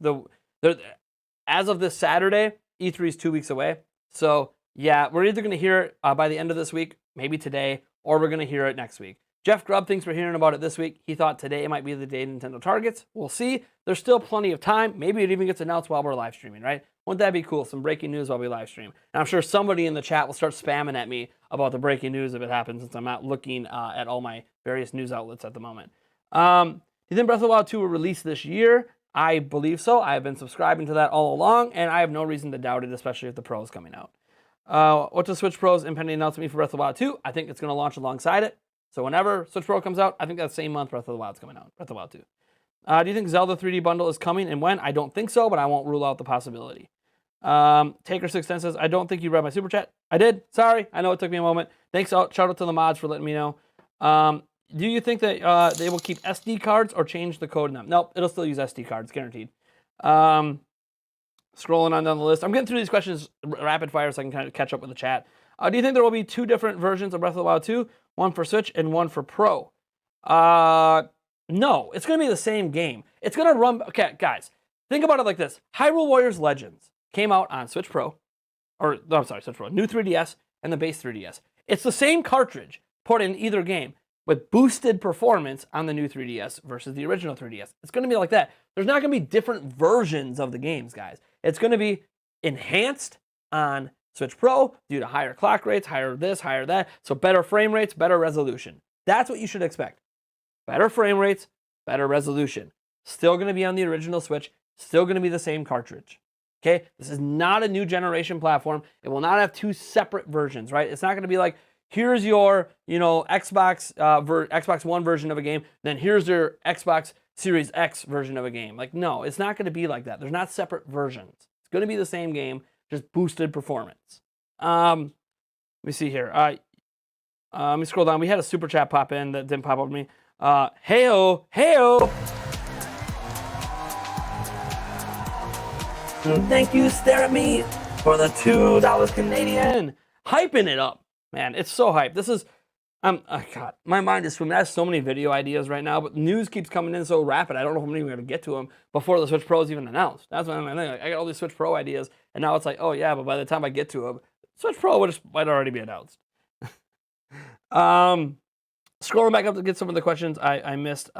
as of this Saturday, E3 is 2 weeks away. So, yeah, we're either going to hear it by the end of this week, maybe today, or we're going to hear it next week. Jeff Grubb thinks we're hearing about it this week. He thought today might be the day Nintendo targets. We'll see. There's still plenty of time. Maybe it even gets announced while we're live streaming, right? Wouldn't that be cool? Some breaking news while we live stream. And I'm sure somebody in the chat will start spamming at me about the breaking news if it happens, since I'm not looking at all my various news outlets at the moment. Do you think Breath of the Wild 2 will release this year? I believe so. I've been subscribing to that all along, and I have no reason to doubt it, especially if the Pro is coming out. What does Switch Pro's impending announcement for Breath of the Wild 2? I think it's going to launch alongside it. So whenever Switch Pro comes out, I think that same month Breath of the Wild's coming out. Breath of the Wild 2. Do you think Zelda 3D bundle is coming and when? I don't think so, but I won't rule out the possibility. Taker610 says, I don't think you read my super chat. I did. Sorry. I know it took me a moment. Thanks. Shout out to the mods for letting me know. Do you think that they will keep SD cards or change the code in them? Nope. It'll still use SD cards. Guaranteed. Scrolling on down the list. I'm getting through these questions rapid fire so I can kind of catch up with the chat. Do you think there will be 2 different versions of Breath of the Wild 2? One for Switch and one for Pro? No. It's going to be the same game. It's going to run... Okay, guys. Think about it like this. Hyrule Warriors Legends came out on Switch Pro. Switch Pro. New 3DS and the base 3DS. It's the same cartridge put in either game with boosted performance on the new 3DS versus the original 3DS. It's going to be like that. There's not going to be different versions of the games, guys. It's going to be enhanced on Switch Pro due to higher clock rates, higher this, higher that. So better frame rates, better resolution. That's what you should expect. Better frame rates, better resolution. Still going to be on the original Switch. Still going to be the same cartridge. Okay? This is not a new generation platform. It will not have 2 separate versions, right? It's not going to be like, here's your, Xbox One version of a game, then here's your Xbox Series X version of a game. Like, no, it's not going to be like that. There's not separate versions. It's going to be the same game, just boosted performance. Let me see here. Let me scroll down. We had a super chat pop in that didn't pop up to me. Heyo, heyo. Thank you, Stare at Me, for the $2 Canadian. Hyping it up. Man, it's so hyped. This is, God, my mind is swimming. I have so many video ideas right now, but news keeps coming in so rapid. I don't know if I'm even going to get to them before the Switch Pro is even announced. That's what I'm thinking. Like, I got all these Switch Pro ideas, and now it's like, oh yeah, but by the time I get to them, Switch Pro might already be announced. Scrolling back up to get some of the questions I missed.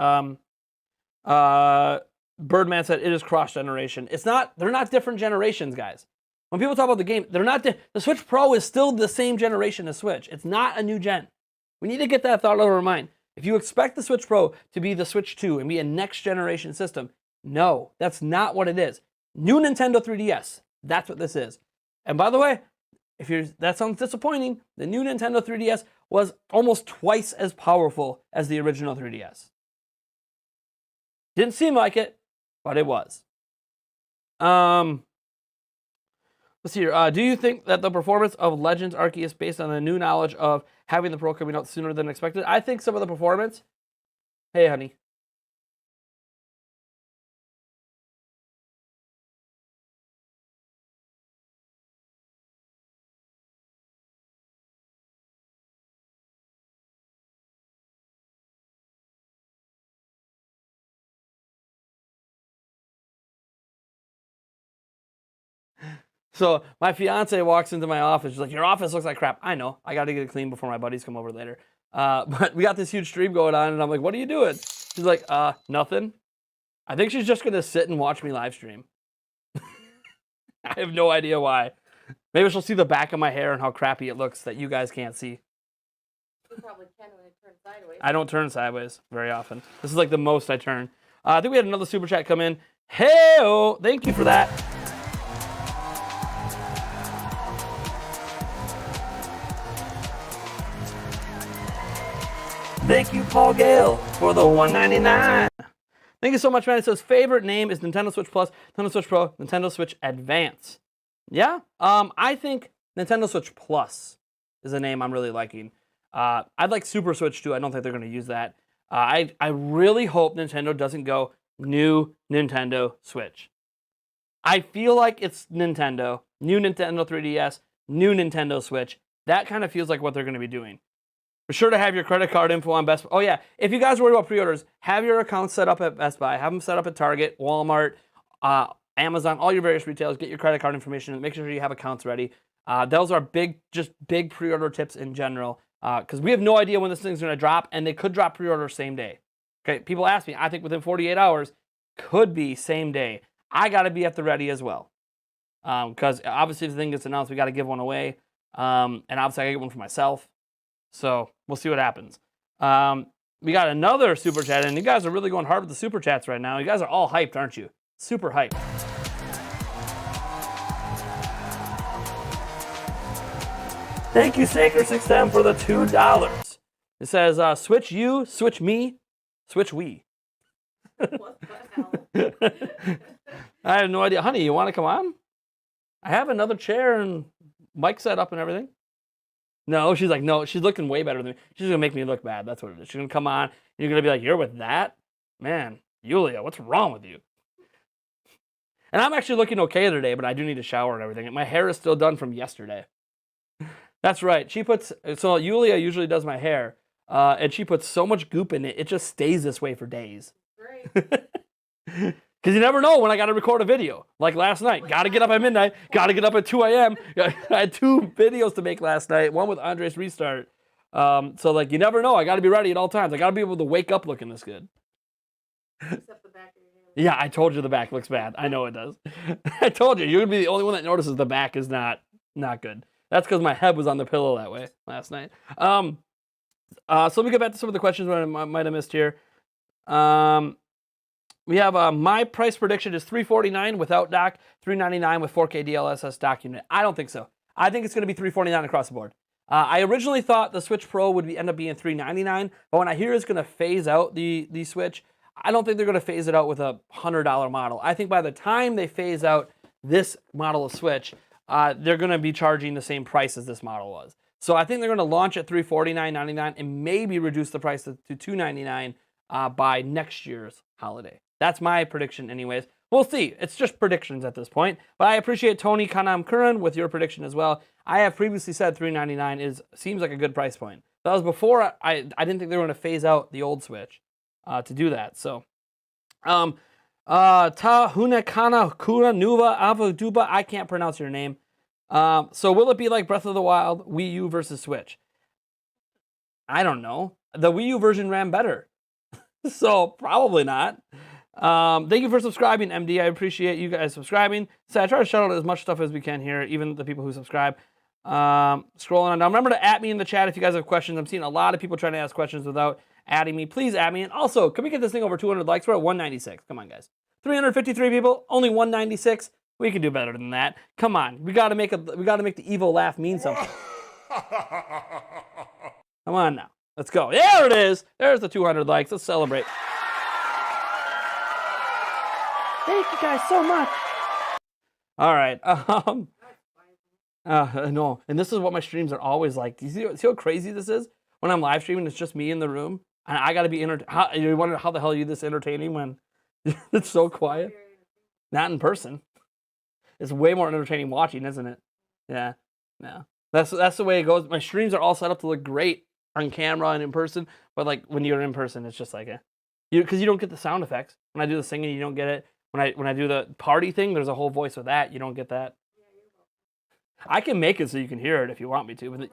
Birdman said it is cross generation. It's not. They're not different generations, guys. When people talk about the game, they're not. The Switch Pro is still the same generation as Switch. It's not a new gen. We need to get that thought out of our mind. If you expect the Switch Pro to be the Switch 2 and be a next generation system, no, that's not what it is. New Nintendo 3DS. That's what this is. And by the way, that sounds disappointing, the new Nintendo 3DS was almost twice as powerful as the original 3DS. Didn't seem like it, but it was. Let's see here. Do you think that the performance of Legends Arceus based on the new knowledge of having the Pro coming out sooner than expected? I think some of the performance. Hey, honey. So my fiance walks into my office. She's like, "Your office looks like crap." I know. I got to get it clean before my buddies come over later. But we got this huge stream going on, and I'm like, "What are you doing?" She's like, "Nothing." I think she's just gonna sit and watch me live stream. I have no idea why. Maybe she'll see the back of my hair and how crappy it looks that you guys can't see. You probably can when it turns sideways. I don't turn sideways very often. This is like the most I turn. I think we had another super chat come in. Hey-o! Thank you for that. Thank you, Paul Gale, for the $1.99. Thank you so much, man. It says favorite name is Nintendo Switch Plus, Nintendo Switch Pro, Nintendo Switch Advance. Yeah, I think Nintendo Switch Plus is a name I'm really liking. I'd like Super Switch too. I don't think they're going to use that. I really hope Nintendo doesn't go new Nintendo Switch. I feel like it's Nintendo, new Nintendo 3DS, new Nintendo Switch. That kind of feels like what they're going to be doing. Be sure to have your credit card info on Best Buy. Oh yeah, if you guys worry about pre-orders, have your accounts set up at Best Buy. Have them set up at Target, Walmart, Amazon, all your various retailers. Get your credit card information. Make sure you have accounts ready. Those are big pre-order tips in general. Because we have no idea when this thing's going to drop, and they could drop pre-order same day. Okay, people ask me. I think within 48 hours, could be same day. I got to be at the ready as well. Because obviously if the thing gets announced, we got to give one away. And obviously I got to get one for myself. So we'll see what happens. We got another super chat, and you guys are really going hard with the super chats right now. You guys are all hyped, aren't you? Super hyped. Thank you, Saker6M, for the $2. It says, switch you, switch me, switch we. What the hell? I have no idea. Honey, you want to come on? I have another chair and mic set up and everything. No, she's like, no, she's looking way better than me. She's going to make me look bad. That's what it is. She's going to come on, and you're going to be like, you're with that? Man, Yulia, what's wrong with you? And I'm actually looking okay today, but I do need to shower and everything. My hair is still done from yesterday. That's right. So Yulia usually does my hair, and she puts so much goop in it, it just stays this way for days. Great. Because you never know when I got to record a video. Like last night. Got to get up at midnight. Got to get up at 2 a.m. I had 2 videos to make last night. One with Andres Restart. So, like, you never know. I got to be ready at all times. I got to be able to wake up looking this good. Except the back of your hair. Yeah, I told you the back looks bad. I know it does. I told you. You're going to be the only one that notices the back is not good. That's because my head was on the pillow that way last night. So let me get back to some of the questions I might have missed here. We have my price prediction is $349 without dock, $399 with 4K DLSS dock unit. I don't think so. I think it's going to be $349 across the board. I originally thought the Switch Pro would end up being $399, but when I hear it's going to phase out the Switch, I don't think they're going to phase it out with a $100 model. I think by the time they phase out this model of Switch, they're going to be charging the same price as this model was. So I think they're going to launch at $349.99 and maybe reduce the price to $299 by next year's holiday. That's my prediction anyways. We'll see. It's just predictions at this point. But I appreciate Tony Kanam Curran with your prediction as well. I have previously said $399 seems like a good price point. That was before I didn't think they were going to phase out the old Switch to do that. So, Ta Hunakana Kura Nuva Avaduba. I can't pronounce your name. So will it be like Breath of the Wild, Wii U versus Switch? I don't know. The Wii U version ran better. So probably not. Thank you for subscribing, MD. I appreciate you guys subscribing. So I try to shout out as much stuff as we can here, even the people who subscribe. Scrolling on down. Remember to at me in the chat if you guys have questions. I'm seeing a lot of people trying to ask questions without adding me. Please add me. And also, can we get this thing over 200 likes? We're at 196. Come on, guys. 353 people, only 196. We can do better than that. Come on. We gotta make the evil laugh mean something. Come on now. Let's go. There it is. There's the 200 likes. Let's celebrate. Thank you guys so much. All right. No. And this is what my streams are always like. You see how crazy this is? When I'm live streaming, it's just me in the room, and I gotta be you wonder how the hell are you this entertaining when it's so quiet? Not in person. It's way more entertaining watching, isn't it? Yeah. Yeah. That's the way it goes. My streams are all set up to look great on camera and in person, but like when you're in person, it's just like because you don't get the sound effects. When I do the singing, you don't get it. When I do the party thing, there's a whole voice with that. You don't get that. I can make it so you can hear it if you want me to, but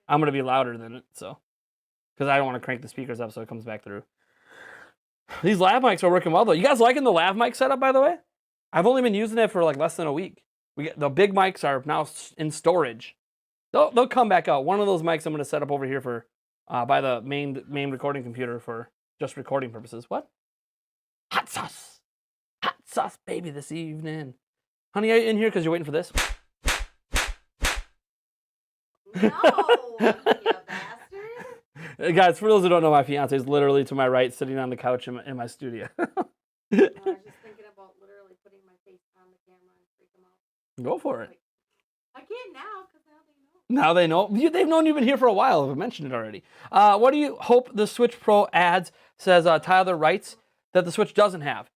I'm gonna be louder than it, so because I don't want to crank the speakers up so it comes back through. These lav mics are working well though. You guys liking the lav mic setup, by the way? I've only been using it for like less than a week. The big mics are now in storage. They'll come back out. One of those mics I'm gonna set up over here for by the main recording computer for just recording purposes. What? Hot sauce, baby, this evening. Honey, are you in here because you're waiting for this? No, you bastard. Guys, for those who don't know, my fiance is literally to my right, sitting on the couch in my studio. No, I was just thinking about literally putting my face on the camera and freak them out. Go for it. Like, I can't now because Now they know. They've known you've been here for a while. I've mentioned it already. What do you hope the Switch Pro adds, says Tyler writes, that the Switch doesn't have?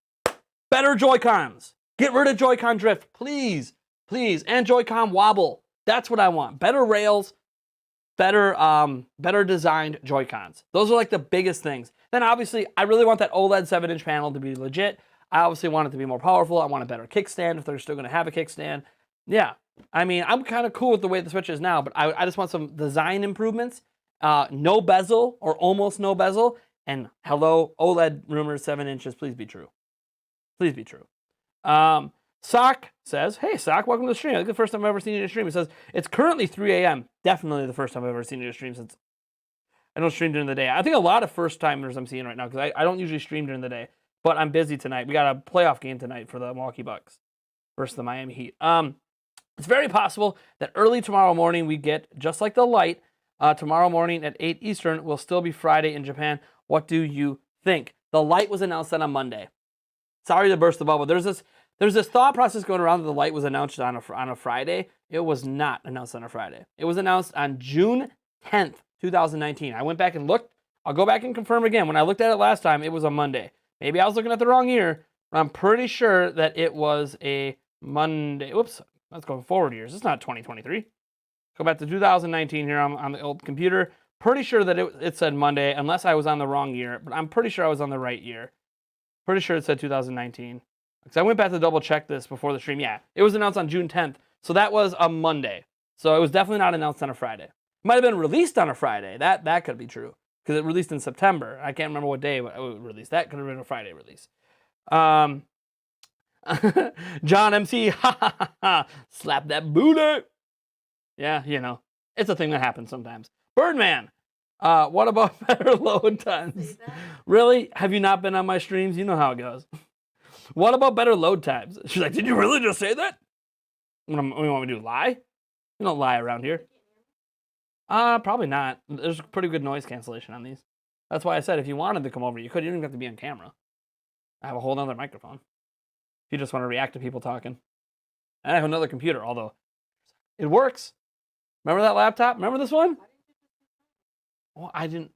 Better Joy-Cons. Get rid of Joy-Con drift, please. Please. And Joy-Con wobble. That's what I want. Better rails, better designed Joy-Cons. Those are like the biggest things. Then obviously, I really want that OLED 7-inch panel to be legit. I obviously want it to be more powerful. I want a better kickstand if they're still going to have a kickstand. Yeah. I mean, I'm kind of cool with the way the Switch is now, but I just want some design improvements. No bezel or almost no bezel. And hello, OLED rumors 7 inches. Please be true. Please be true. Sock says, hey, Sock, welcome to the stream. I think the first time I've ever seen you in a stream. It says, it's currently 3 a.m. Definitely the first time I've ever seen you in a stream since I don't stream during the day. I think a lot of first timers I'm seeing right now because I don't usually stream during the day, but I'm busy tonight. We got a playoff game tonight for the Milwaukee Bucks versus the Miami Heat. It's very possible that early tomorrow morning we get, just like the light, tomorrow morning at 8 Eastern will still be Friday in Japan. What do you think? The light was announced on Monday. Sorry to burst the bubble. There's this thought process going around that the light was announced on a Friday. It was not announced on a Friday. It was announced on June 10th, 2019. I went back and looked. I'll go back and confirm again. When I looked at it last time, it was a Monday. Maybe I was looking at the wrong year, but I'm pretty sure that it was a Monday. Whoops. Let's go forward years. It's not 2023. Go back to 2019 here on the old computer. Pretty sure that it said Monday, unless I was on the wrong year, but I'm pretty sure I was on the right year. Pretty sure it said 2019. Because I went back to double check this before the stream. Yeah, it was announced on June 10th. So that was a Monday. So it was definitely not announced on a Friday. It might have been released on a Friday. That could be true. Because it released in September. I can't remember what day it released. That could have been a Friday release. John MC, slap that booty. Yeah, you know, it's a thing that happens sometimes. Birdman, what about better load times? Really? Have you not been on my streams? You know how it goes. What about better load times? She's like, did you really just say that? What do you want me to do? Lie? You don't lie around here. Probably not. There's pretty good noise cancellation on these. That's why I said if you wanted to come over, you could. You don't even have to be on camera. I have a whole other microphone. If you just want to react to people talking. And I have another computer, although it works. Remember that laptop? Remember this one? Well, I didn't.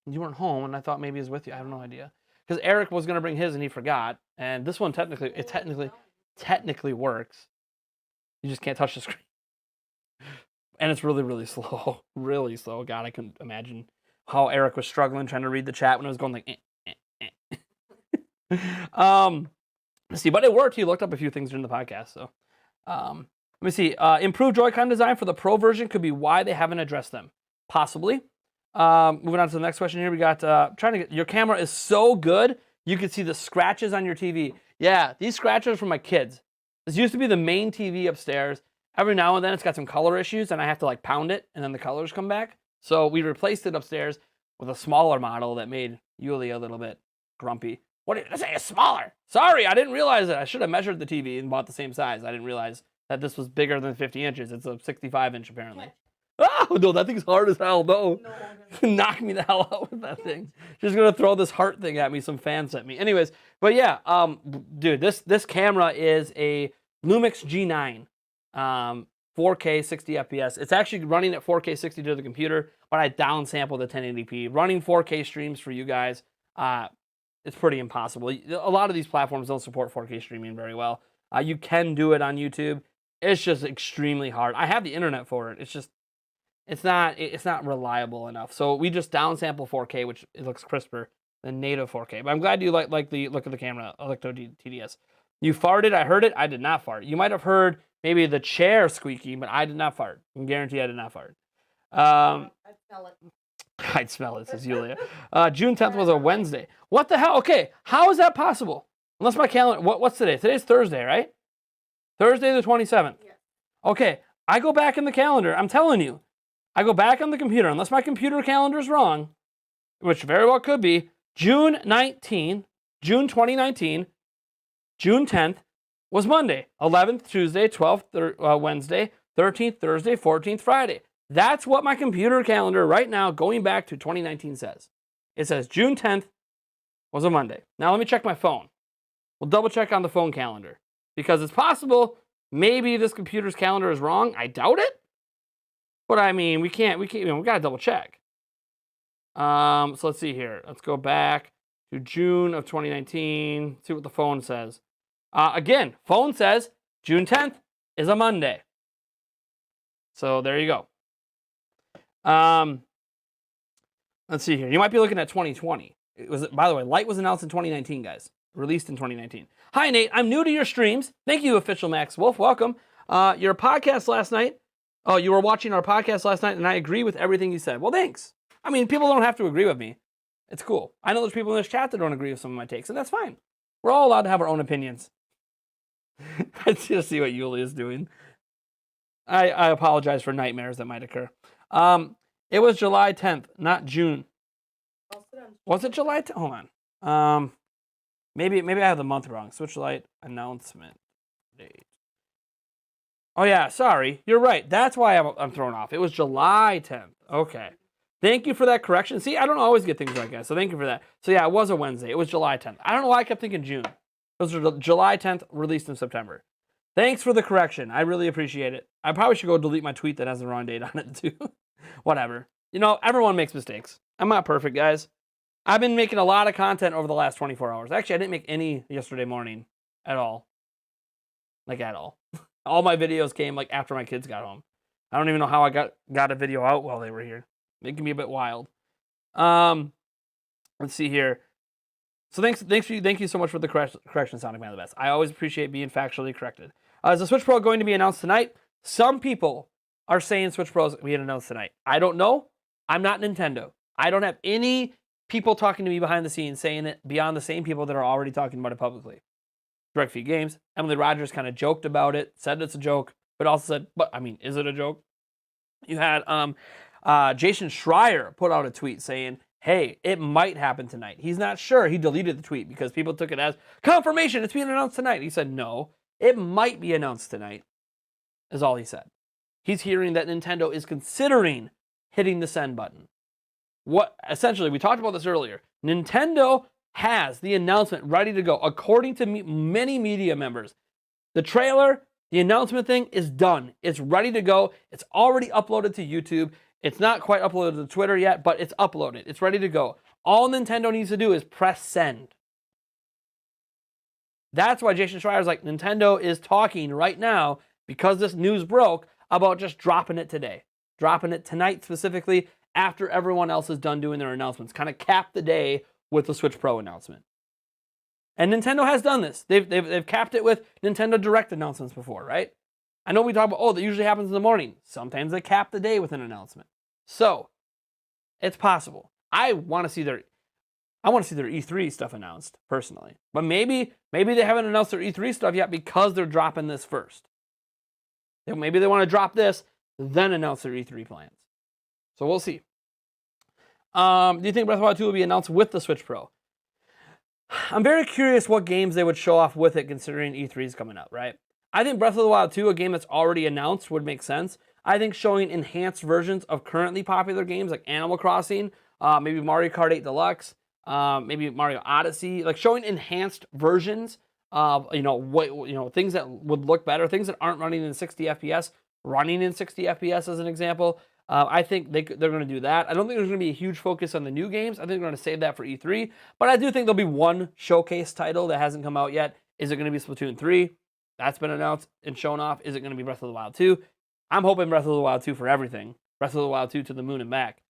You weren't home, and I thought maybe he was with you. I have no idea. Because Eric was going to bring his, and he forgot. And this one technically works. You just can't touch the screen. And it's really, really slow. Really slow. God, I can imagine how Eric was struggling trying to read the chat when it was going like, Let's see, but it worked. He looked up a few things during the podcast. So, let me see. Improved Joy-Con design for the Pro version could be why they haven't addressed them. Possibly. Moving on to the next question here. We got trying to get your camera is so good. you can see the scratches on your TV. Yeah, these scratches are from my kids. This used to be the main TV upstairs. Every now and then it's got some color issues and I have to like pound it and then the colors come back. So we replaced it upstairs with a smaller model that made Yuli a little bit grumpy. What did I say? It's smaller. Sorry, I didn't realize it. I should have measured the TV and bought the same size. I didn't realize that this was bigger than 50 inches. It's a 65-inch apparently. Oh, no, that thing's hard as hell. No. Knock me the hell out with that thing. She's going to throw this heart thing at me. Some fan sent me. Anyways, but yeah, dude, this camera is a Lumix G9. 4K 60 FPS. It's actually running at 4K 60 to the computer, but I downsampled the 1080p. Running 4K streams for you guys, it's pretty impossible. A lot of these platforms don't support 4K streaming very well. You can do it on YouTube. It's just extremely hard. I have the internet for it. It's not reliable enough. So we just downsample 4K, which it looks crisper than native 4K. But I'm glad you like the look of the camera, Electro TDS. You farted. I heard it. I did not fart. You might have heard maybe the chair squeaking, but I did not fart. I can guarantee I did not fart. I'd smell it. I'd smell it, says Julia. June 10th was a Wednesday. What the hell? Okay, how is that possible? Unless my calendar, what's today? Today's Thursday, right? Thursday the 27th. Yeah. Okay, I go back in the calendar. I'm telling you. I go back on the computer, unless my computer calendar is wrong, which very well could be. June 2019, June 10th was Monday. 11th, Tuesday, 12th, Wednesday, 13th, Thursday, 14th, Friday. That's what my computer calendar right now, going back to 2019, says. It says June 10th was a Monday. Now let me check my phone. We'll double check on the phone calendar because it's possible maybe this computer's calendar is wrong. I doubt it. But I mean, we gotta double check. So let's see here. Let's go back to June of 2019. See what the phone says. Again, phone says June 10th is a Monday. So there you go. Let's see here. You might be looking at 2020. By the way, Light was announced in 2019, guys. Released in 2019. Hi, Nate. I'm new to your streams. Thank you, Official Max Wolf. Welcome. Your podcast last night. Oh, you were watching our podcast last night, and I agree with everything you said. Well, thanks. I mean, people don't have to agree with me. It's cool. I know there's people in this chat that don't agree with some of my takes, and that's fine. We're all allowed to have our own opinions. I just see what Yuli is doing. I apologize for nightmares that might occur. It was July 10th, not June. Was it July 10th? Hold on. Maybe I have the month wrong. Switch light announcement date. Oh yeah, sorry. You're right. That's why I'm thrown off. It was July 10th. Okay. Thank you for that correction. See, I don't always get things right, guys. So thank you for that. So yeah, it was a Wednesday. It was July 10th. I don't know why I kept thinking June. It was July 10th, released in September. Thanks for the correction. I really appreciate it. I probably should go delete my tweet that has the wrong date on it too. Whatever. You know, everyone makes mistakes. I'm not perfect, guys. I've been making a lot of content over the last 24 hours. Actually, I didn't make any yesterday morning at all. Like at all. All my videos came like after my kids got home. I don't even know how I got a video out while they were here. Making me a bit wild. Let's see here. So thank you so much for the correction, Sonic Man the Best. I always appreciate being factually corrected. Is the Switch Pro going to be announced tonight? Some people are saying Switch Pro is being announced tonight. I don't know. I'm not Nintendo. I don't have any people talking to me behind the scenes saying it beyond the same people that are already talking about it publicly. Direct Feed Games. Emily Rogers kind of joked about it, said it's a joke, but also said, but I mean, is it a joke? You had Jason Schreier put out a tweet saying, hey, it might happen tonight. He's not sure. He deleted the tweet because people took it as confirmation. It's being announced tonight. He said, no, it might be announced tonight, is all he said. He's hearing that Nintendo is considering hitting the send button. What essentially, we talked about this earlier. Nintendo has the announcement ready to go. According to many media members, the trailer, the announcement thing is done. It's ready to go. It's already uploaded to YouTube. It's not quite uploaded to Twitter yet, but it's uploaded. It's ready to go. All Nintendo needs to do is press send. That's why Jason Schreier's like, Nintendo is talking right now, because this news broke, about just dropping it today. Dropping it tonight specifically, after everyone else is done doing their announcements. Kind of cap the day with the Switch Pro announcement. And Nintendo has done this. They've capped it with Nintendo Direct announcements before, right? I know we talk about, that usually happens in the morning. Sometimes they cap the day with an announcement. So, it's possible. I'm I want to see their E3 stuff announced, personally. But maybe they haven't announced their E3 stuff yet because they're dropping this first. Maybe they want to drop this, then announce their E3 plans. So we'll see. Do you think Breath of the Wild 2 will be announced with the Switch Pro? I'm very curious what games they would show off with it, considering E3 is coming up, right? I think Breath of the Wild 2, a game that's already announced, would make sense. I think showing enhanced versions of currently popular games like Animal Crossing, maybe Mario Kart 8 Deluxe, maybe Mario Odyssey, like showing enhanced versions of things that would look better, things that aren't running in 60 FPS, running in 60 FPS as an example. I think they're going to do that. I don't think there's going to be a huge focus on the new games. I think they're going to save that for E3. But I do think there'll be one showcase title that hasn't come out yet. Is it going to be Splatoon 3? That's been announced and shown off. Is it going to be Breath of the Wild 2? I'm hoping Breath of the Wild 2 for everything. Breath of the Wild 2 to the moon and back.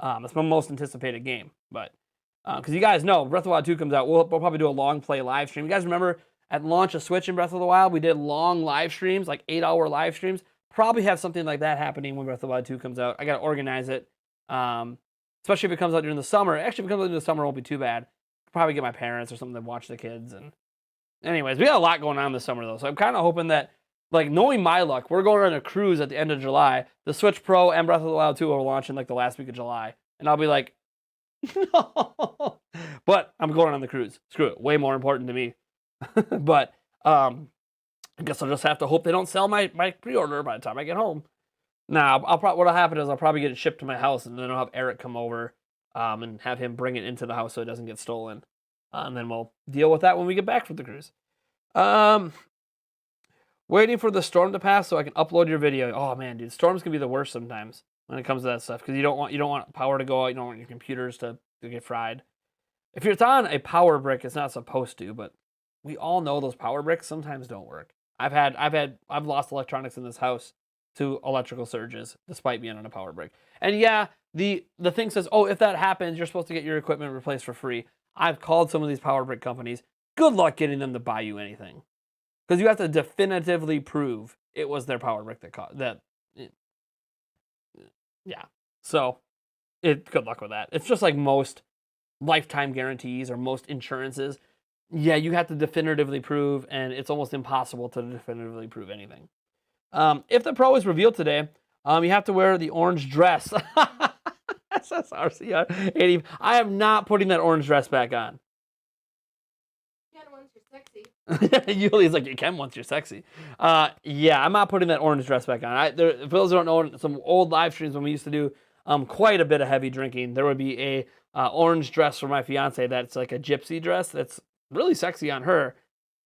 It's my most anticipated game. But because you guys know, Breath of the Wild 2 comes out, we'll probably do a long play live stream. You guys remember at launch of Switch in Breath of the Wild, we did long live streams, like 8-hour live streams. Probably have something like that happening when Breath of the Wild 2 comes out. I got to organize it, especially if it comes out during the summer. Actually, if it comes out during the summer, it won't be too bad. I'll probably get my parents or something to watch the kids. And anyways, we got a lot going on this summer, though. So I'm kind of hoping that, like, knowing my luck, we're going on a cruise at the end of July. The Switch Pro and Breath of the Wild 2 are launching, like, the last week of July. And I'll be like, no. But I'm going on the cruise. Screw it. Way more important to me. But, I guess I'll just have to hope they don't sell my pre-order by the time I get home. Nah, what'll happen is I'll probably get it shipped to my house, and then I'll have Eric come over and have him bring it into the house so it doesn't get stolen. And then we'll deal with that when we get back from the cruise. Waiting for the storm to pass so I can upload your video. Oh man, dude, storms can be the worst sometimes when it comes to that stuff because you don't want power to go out. You don't want your computers to get fried. If it's on a power brick, it's not supposed to, but we all know those power bricks sometimes don't work. I've lost electronics in this house to electrical surges despite being on a power brick. And yeah, the thing says, oh, if that happens, you're supposed to get your equipment replaced for free. I've called some of these power brick companies. Good luck getting them to buy you anything, because you have to definitively prove it was their power brick yeah. So, good luck with that. It's just like most lifetime guarantees or most insurances. Yeah, you have to definitively prove, and it's almost impossible to definitively prove anything. If the Pro is revealed today, you have to wear the orange dress. SSRC80. I am not putting that orange dress back on. You can once you're sexy. Yuli's like, you can once you're sexy. Yeah, I'm not putting that orange dress back on. For those who don't know, some old live streams when we used to do quite a bit of heavy drinking, there would be a orange dress for my fiance that's like a gypsy dress that's really sexy on her,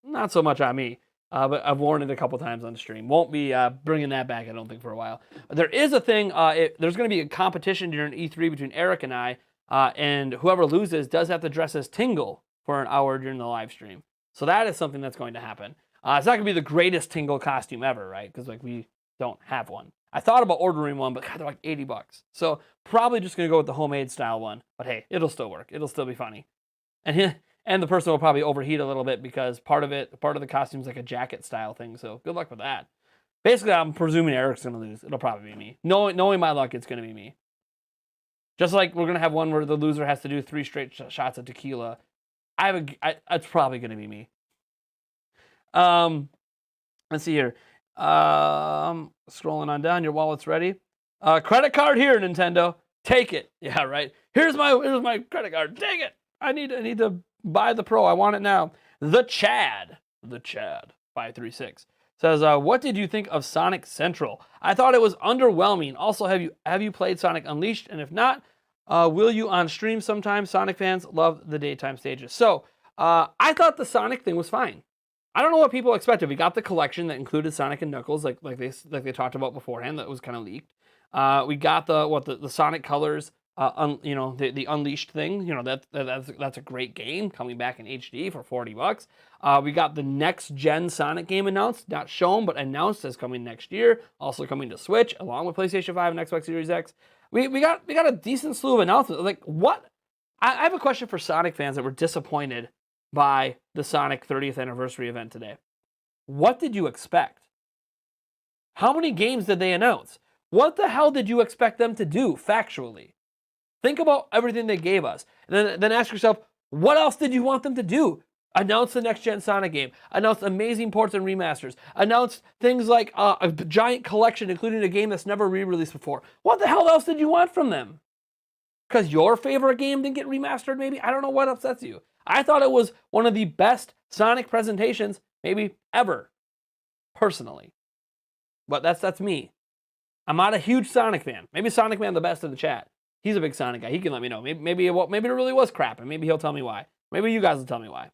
not so much on me, but I've worn it a couple times on the stream. Won't be bringing that back, I don't think, for a while. There is a thing, there's going to be a competition during E3 between Eric and I, and whoever loses does have to dress as Tingle for an hour during the live stream. So that is something that's going to happen. It's not going to be the greatest Tingle costume ever, right? Because like we don't have one. I thought about ordering one, but God, they're like $80. So probably just going to go with the homemade style one. But hey, it'll still work. It'll still be funny. And the person will probably overheat a little bit because part of the costume is like a jacket style thing. So good luck with that. Basically, I'm presuming Eric's going to lose. It'll probably be me. Knowing my luck, it's going to be me. Just like we're going to have one where the loser has to do 3 straight shots of tequila. It's probably going to be me. Let's see here. Scrolling on down. Your wallet's ready. Credit card here, Nintendo. Take it. Yeah, right. Here's my credit card. Take it. I need to buy the Pro. I want it now. The Chad 536 says, what did you think of Sonic Central? I thought it was underwhelming. Also, have you played Sonic Unleashed? And if not, will you on stream sometime? Sonic fans love the daytime stages. So I thought the Sonic thing was fine. I don't know what people expected. We got the collection that included Sonic and Knuckles, like they talked about beforehand. That was kind of leaked. We got the Sonic Colors. The Unleashed thing, that's a great game coming back in HD for $40. We got the next gen Sonic game announced, not shown but announced as coming next year, also coming to Switch along with PlayStation 5 and Xbox Series X. We got a decent slew of announcements. Like what? I have a question for Sonic fans that were disappointed by the Sonic 30th anniversary event today. What did you expect? How many games did they announce? What the hell did you expect them to do factually? Think about everything they gave us. And then ask yourself, What else did you want them to do? Announce the next-gen Sonic game. Announce amazing ports and remasters. Announce things like a giant collection, including a game that's never re-released before. What the hell else did you want from them? Because your favorite game didn't get remastered, maybe? I don't know what upsets you. I thought it was one of the best Sonic presentations, maybe ever, personally. But that's me. I'm not a huge Sonic fan. Maybe Sonic Man the best in the chat. He's a big Sonic guy. He can let me know. Maybe it really was crap, and maybe he'll tell me why. Maybe you guys will tell me why.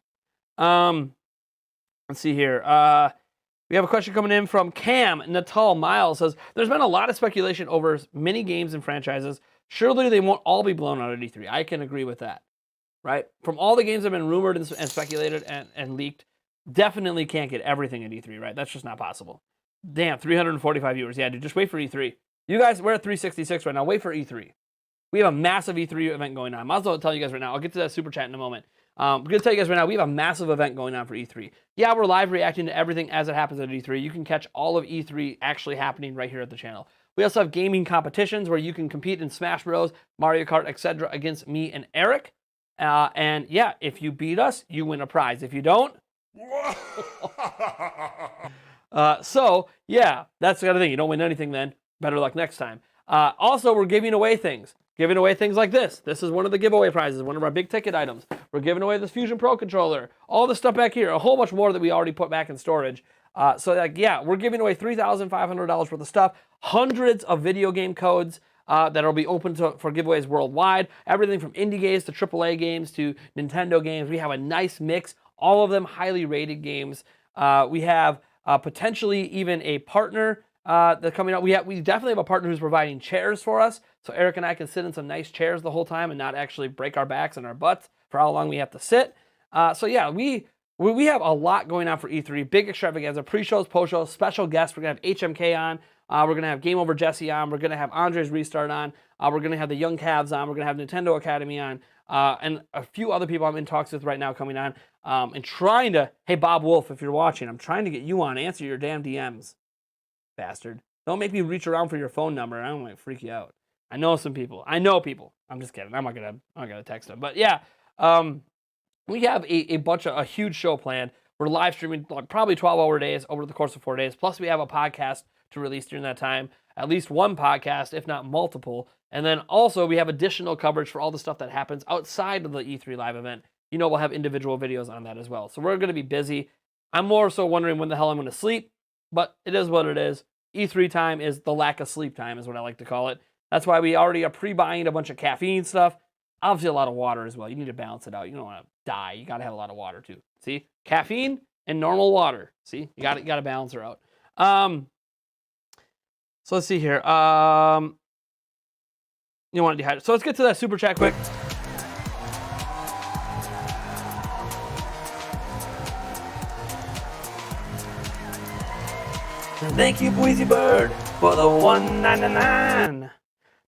Let's see here. We have a question coming in from Cam Natal Miles. Says, there's been a lot of speculation over many games and franchises. Surely they won't all be blown out at E3. I can agree with that, right? From all the games that have been rumored and speculated and leaked, definitely can't get everything at E3, right? That's just not possible. Damn, 345 viewers. Yeah, dude, just wait for E3. You guys, we're at 366 right now. Wait for E3. We have a massive E3 event going on. I might as well tell you guys right now. I'll get to that super chat in a moment. I'm going to tell you guys right now, we have a massive event going on for E3. Yeah, we're live reacting to everything as it happens at E3. You can catch all of E3 actually happening right here at the channel. We also have gaming competitions where you can compete in Smash Bros, Mario Kart, etc. against me and Eric. And yeah, if you beat us, you win a prize. If you don't... So, yeah, that's the kind of thing. You don't win anything then. Better luck next time. Also, we're giving away things. Giving away things like this. This is one of the giveaway prizes, one of our big ticket items. We're giving away this Fusion Pro controller, all the stuff back here, a whole bunch more that we already put back in storage. Yeah, we're giving away $3,500 worth of stuff, hundreds of video game codes that'll be open for giveaways worldwide. Everything from indie games to AAA games to Nintendo games. We have a nice mix, all of them highly rated games. We have potentially even a partner that's coming up. We definitely have a partner who's providing chairs for us, so Eric and I can sit in some nice chairs the whole time and not actually break our backs and our butts for how long we have to sit. So yeah, we have a lot going on for E3. Big extravaganza, pre-shows, post-shows, special guests. We're gonna have HMK on. We're gonna have Game Over Jesse on. We're gonna have Andre's Restart on. We're gonna have the Young Cavs on. We're gonna have Nintendo Academy on, and a few other people I'm in talks with right now coming on. And trying to, hey Bob Wolf, if you're watching, I'm trying to get you on. Answer your damn DMs. Bastard. Don't make me reach around for your phone number. I don't want to freak you out. I know some people. I know people. I'm just kidding. I'm not gonna text them. But yeah, we have a huge show planned. We're live streaming like probably 12-hour days over the course of 4 days. Plus we have a podcast to release during that time. At least one podcast, if not multiple. And then also we have additional coverage for all the stuff that happens outside of the E3 live event. You know, we'll have individual videos on that as well. So we're going to be busy. I'm more so wondering when the hell I'm going to sleep. But it is what it is. E3 time is the lack of sleep time is what I like to call it. That's why we already are pre-buying a bunch of caffeine stuff. Obviously a lot of water as well. You need to balance it out. You don't want to die. You got to have a lot of water too. See? Caffeine and normal water. See? You got to balance her out. So let's see here. You want to dehydrate. So let's get to that super chat quick. Thank you, Bweezy Bird, for the $1.99.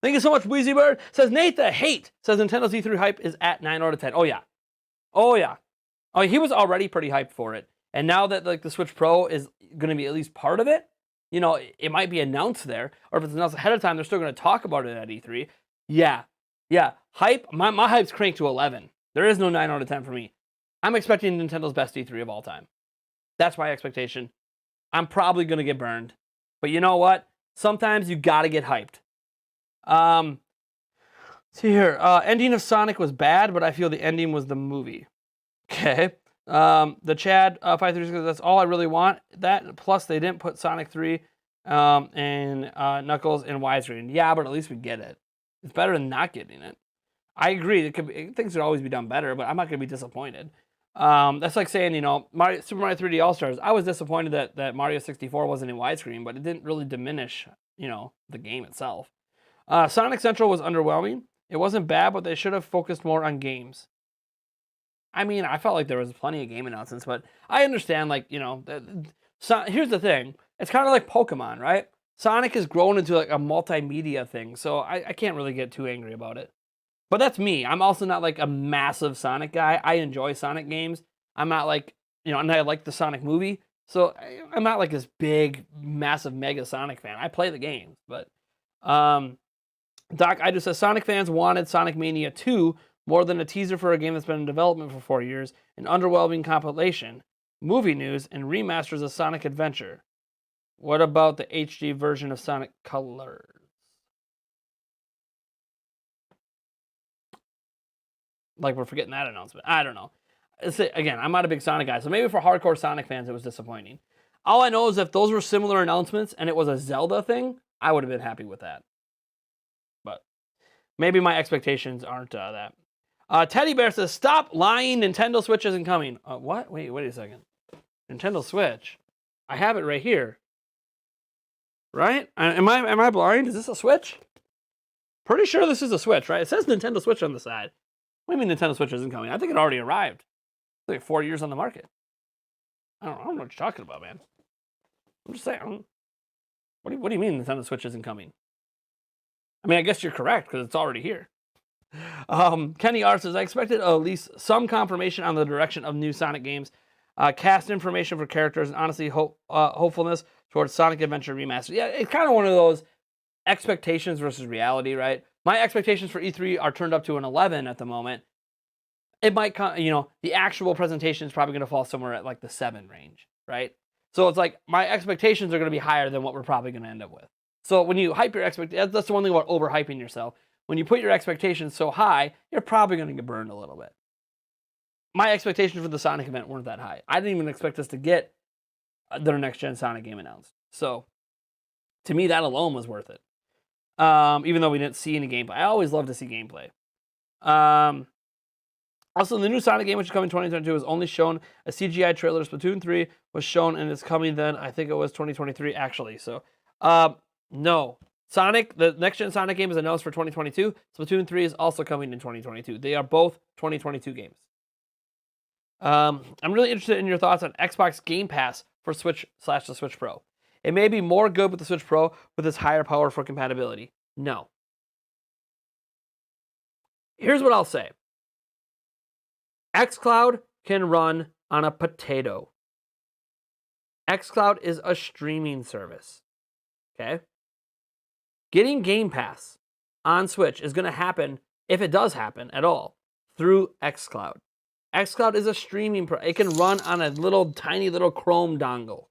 Thank you so much, Bweezy Bird. Says Nate the Hate. Says Nintendo's E3 hype is at 9 out of 10. Oh yeah. Oh yeah. Oh, he was already pretty hyped for it. And now that like the Switch Pro is going to be at least part of it, you know, it might be announced there. Or if it's announced ahead of time, they're still going to talk about it at E3. Yeah. Yeah. Hype. My hype's cranked to 11. There is no 9 out of 10 for me. I'm expecting Nintendo's best E3 of all time. That's my expectation. I'm probably going to get burned. But you know what? Sometimes you got to get hyped. See here. Ending of Sonic was bad, but I feel the ending was the movie. Okay. The Chad 536, that's all I really want. That, plus they didn't put Sonic 3 and Knuckles in widescreen. Yeah, but at least we get it. It's better than not getting it. I agree. Things could always be done better, but I'm not going to be disappointed. That's like saying, you know, Super Mario 3D All-Stars. I was disappointed that Mario 64 wasn't in widescreen, but it didn't really diminish, you know, the game itself. Sonic Central was underwhelming. It wasn't bad, but they should have focused more on games. I mean, I felt like there was plenty of game announcements, but I understand, like, you know, here's the thing. It's kind of like Pokemon, right? Sonic has grown into like a multimedia thing, so I can't really get too angry about it. But that's me. I'm also not like a massive Sonic guy. I enjoy Sonic games. I'm not like, you know, and I like the Sonic movie. So I'm not like this big, massive, mega Sonic fan. I play the games, but Doc, I just said Sonic fans wanted Sonic Mania 2 more than a teaser for a game that's been in development for 4 years, an underwhelming compilation, movie news, and remasters of Sonic Adventure. What about the HD version of Sonic Colors? Like we're forgetting that announcement. I don't know. Again, I'm not a big Sonic guy, so maybe for hardcore Sonic fans it was disappointing. All I know is if those were similar announcements and it was a Zelda thing, I would have been happy with that. But maybe my expectations aren't that. Teddy Bear says, "Stop lying. Nintendo Switch isn't coming." What? Wait a second. Nintendo Switch. I have it right here. Right? Am I blind? Is this a Switch? Pretty sure this is a Switch, right? It says Nintendo Switch on the side. What do you mean Nintendo Switch isn't coming? I think it already arrived. It's like 4 years on the market. I don't know what you're talking about, man. I'm just saying. What do you mean Nintendo Switch isn't coming? I mean, I guess you're correct because it's already here. Kenny R says, I expected at least some confirmation on the direction of new Sonic games, cast information for characters, and honestly, hopefulness towards Sonic Adventure Remastered. Yeah, it's kind of one of those expectations versus reality, right? My expectations for E3 are turned up to an 11 at the moment. It might, the actual presentation is probably going to fall somewhere at like the 7 range, right? So it's like my expectations are going to be higher than what we're probably going to end up with. So when you hype your expectations, that's the one thing about overhyping yourself. When you put your expectations so high, you're probably going to get burned a little bit. My expectations for the Sonic event weren't that high. I didn't even expect us to get their next-gen Sonic game announced. So to me, that alone was worth it. Even though we didn't see any gameplay. I always love to see gameplay. Also, the new Sonic game, which is coming in 2022, was only shown a CGI trailer. Splatoon 3 was shown and it's coming then. I think it was 2023, actually. So, no. Sonic, the next-gen Sonic game is announced for 2022. Splatoon 3 is also coming in 2022. They are both 2022 games. I'm really interested in your thoughts on Xbox Game Pass for Switch/the Switch Pro. It may be more good with the Switch Pro with its higher power for compatibility. No. Here's what I'll say. xCloud can run on a potato. xCloud is a streaming service. Okay? Getting Game Pass on Switch is going to happen, if it does happen at all, through xCloud. xCloud is a streaming it can run on a tiny little Chrome dongle.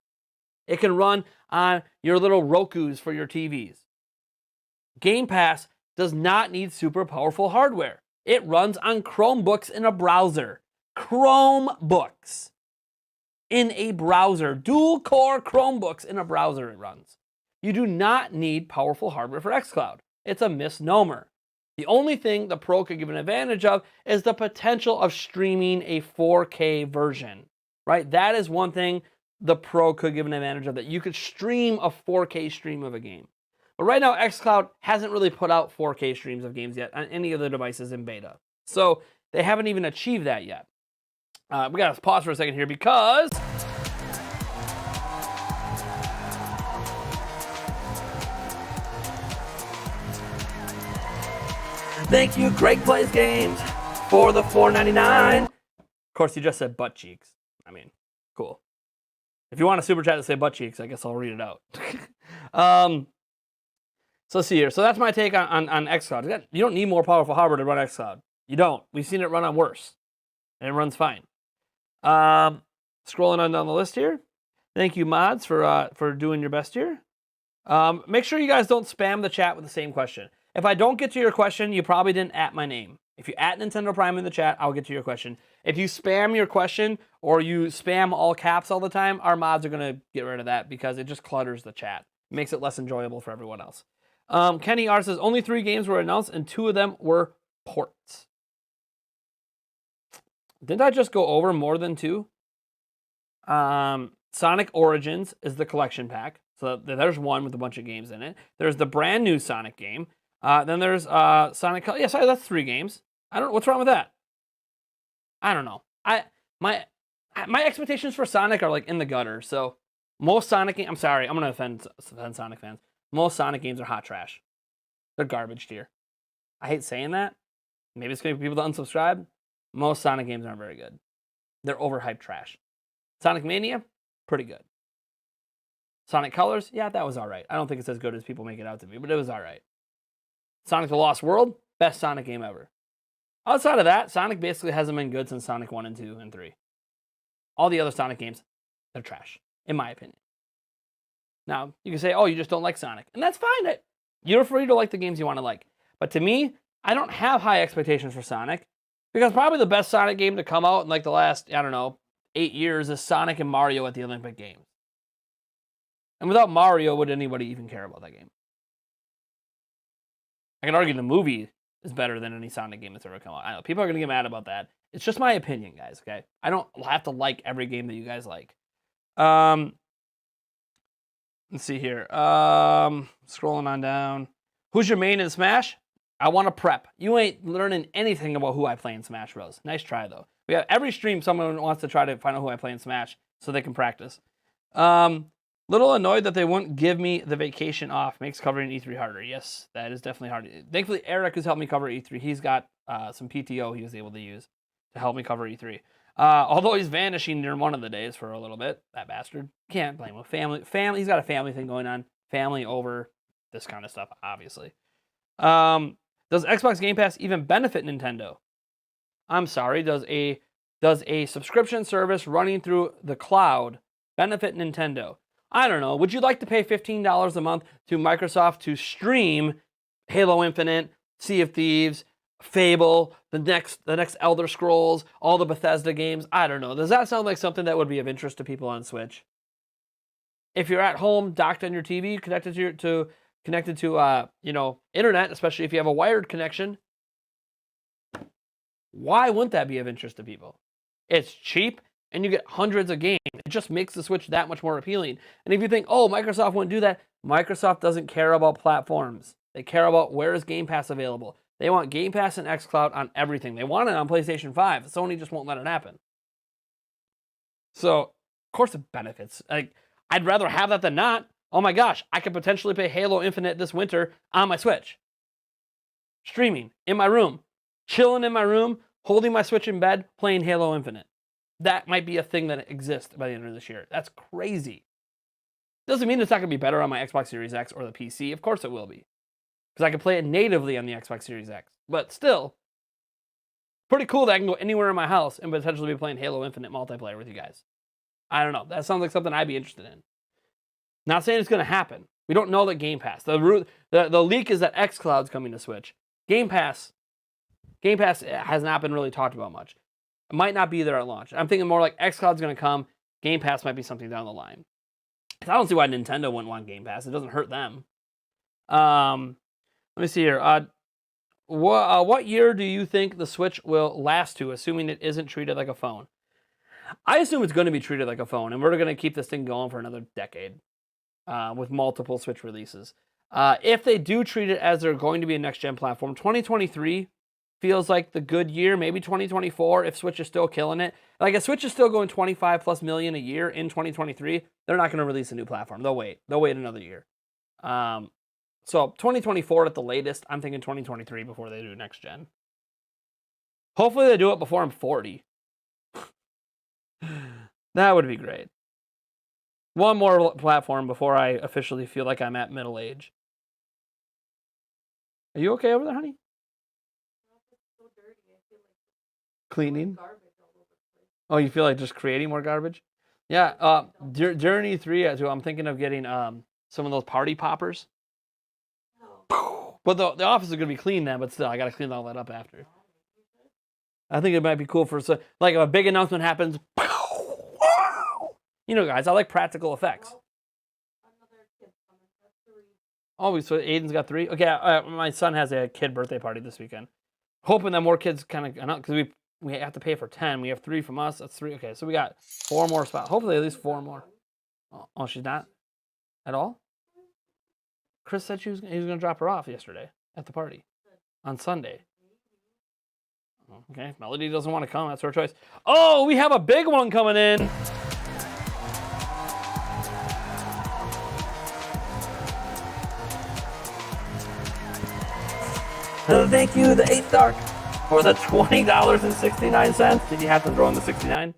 It can run on your little Rokus for your TVs. Game Pass does not need super powerful hardware. It runs on Chromebooks in a browser. Chromebooks in a browser. Dual-core Chromebooks in a browser it runs. You do not need powerful hardware for xCloud. It's a misnomer. The only thing the Pro could give an advantage of is the potential of streaming a 4K version, right? That is one thing the Pro could give an advantage of, that you could stream a 4K stream of a game. But right now, xCloud hasn't really put out 4K streams of games yet on any of the devices in beta. So they haven't even achieved that yet. We got to pause for a second here because thank you, Greg Plays Games, for the $4.99. Of course, he just said butt cheeks. I mean, cool. If you want a super chat to say butt cheeks, I guess I'll read it out. So let's see here. So that's my take on xCloud. You don't need more powerful hardware to run xCloud. You don't. We've seen it run on worse. And it runs fine. Scrolling on down the list here. Thank you, mods, for doing your best here. Make sure you guys don't spam the chat with the same question. If I don't get to your question, you probably didn't @ my name. If you @ Nintendo Prime in the chat, I'll get to your question. If you spam your question or you spam all caps all the time, our mods are going to get rid of that because it just clutters the chat. It makes it less enjoyable for everyone else. Kenny R says, only 3 games were announced and 2 of them were ports. Didn't I just go over more than 2? Sonic Origins is the collection pack. So there's one with a bunch of games in it. There's the brand new Sonic game. Then there's Sonic. Yeah, sorry, that's 3 games. I don't know what's wrong with that. I don't know. My expectations for Sonic are like in the gutter. So most Sonic games. I'm sorry, I'm gonna offend Sonic fans. Most Sonic games are hot trash. They're garbage tier. I hate saying that. Maybe it's gonna be people to unsubscribe. Most Sonic games aren't very good. They're overhyped trash. Sonic Mania, pretty good. Sonic Colors, yeah, that was all right. I don't think it's as good as people make it out to be, but it was all right. Sonic the Lost World, best Sonic game ever. Outside of that, Sonic basically hasn't been good since Sonic 1 and 2 and 3. All the other Sonic games, they're trash, in my opinion. Now, you can say, oh, you just don't like Sonic. And that's fine. You're free to like the games you want to like. But to me, I don't have high expectations for Sonic. Because probably the best Sonic game to come out in like the last, 8 years is Sonic and Mario at the Olympic Games. And without Mario, would anybody even care about that game? I can argue the movie is better than any Sonic game that's ever come out. I know people are going to get mad about that. It's just my opinion, guys, okay? I don't have to like every game that you guys like. Let's see here. Scrolling on down. Who's your main in Smash? I want to prep. You ain't learning anything about who I play in Smash Bros. Nice try, though. We have every stream someone wants to try to find out who I play in Smash so they can practice. Little annoyed that they wouldn't give me the vacation off. Makes covering E3 harder. Yes, that is definitely hard. Thankfully, Eric has helped me cover E3. He's got some PTO he was able to use to help me cover E3. Although he's vanishing during one of the days for a little bit. That bastard. Can't blame him. Family. He's got a family thing going on. Family over this kind of stuff, obviously. Does Xbox Game Pass even benefit Nintendo? I'm sorry. Does a subscription service running through the cloud benefit Nintendo? I don't know. Would you like to pay $15 a month to Microsoft to stream Halo Infinite, Sea of Thieves, Fable, the next Elder Scrolls, all the Bethesda games? I don't know. Does that sound like something that would be of interest to people on Switch? If you're at home, docked on your TV, connected to internet, especially if you have a wired connection, why wouldn't that be of interest to people? It's cheap and you get hundreds of games. It just makes the Switch that much more appealing. And if you think, oh, Microsoft wouldn't do that, Microsoft doesn't care about platforms. They care about where is Game Pass available. They want Game Pass and xCloud on everything. They want it on PlayStation 5. Sony just won't let it happen. So, of course it benefits. I'd rather have that than not. Oh my gosh, I could potentially play Halo Infinite this winter on my Switch. Streaming, in my room. Chilling in my room, holding my Switch in bed, playing Halo Infinite. That might be a thing that exists by the end of this year. That's crazy. Doesn't mean it's not going to be better on my Xbox Series X or the PC. Of course it will be. Because I can play it natively on the Xbox Series X. But still, pretty cool that I can go anywhere in my house and potentially be playing Halo Infinite multiplayer with you guys. I don't know. That sounds like something I'd be interested in. Not saying it's going to happen. We don't know that Game Pass. The leak is that xCloud's coming to Switch. Game Pass has not been really talked about much. It might not be there at launch. I'm thinking more like xCloud's going to come. Game Pass might be something down the line. I don't see why Nintendo wouldn't want Game Pass. It doesn't hurt them. Let me see here. What year do you think the Switch will last to, assuming it isn't treated like a phone? I assume it's going to be treated like a phone, and we're going to keep this thing going for another decade with multiple Switch releases. If they do treat it as they're going to be a next-gen platform, 2023 feels like the good year. Maybe 2024 if Switch is still killing it. Like if Switch is still going 25 plus million a year in 2023, they're not going to release a new platform. They'll wait another year. So 2024 at the latest. I'm thinking 2023 before they do next gen. Hopefully they do it before I'm 40. That would be great. One more platform before I officially feel like I'm at middle age. Are you okay over there, honey? Cleaning? Oh, you feel like just creating more garbage? Yeah, during E3, I'm thinking of getting some of those party poppers. But the office is going to be clean then, but still, I got to clean all that up after. I think it might be cool for, like, if a big announcement happens, you know, guys, I like practical effects. Oh, so Aiden's got 3? Okay, my son has a kid birthday party this weekend. Hoping that more kids kind of, because we have to pay for 10. We have 3 from us. That's 3. Okay, so we got 4 more spots. Hopefully at least 4 more. Oh, she's not? At all? Chris said he was going to drop her off yesterday at the party on Sunday. Okay, Melody doesn't want to come. That's her choice. Oh, we have a big one coming in. Thank you, the 8th Dark, for the $20.69. Did you have to throw in the 69?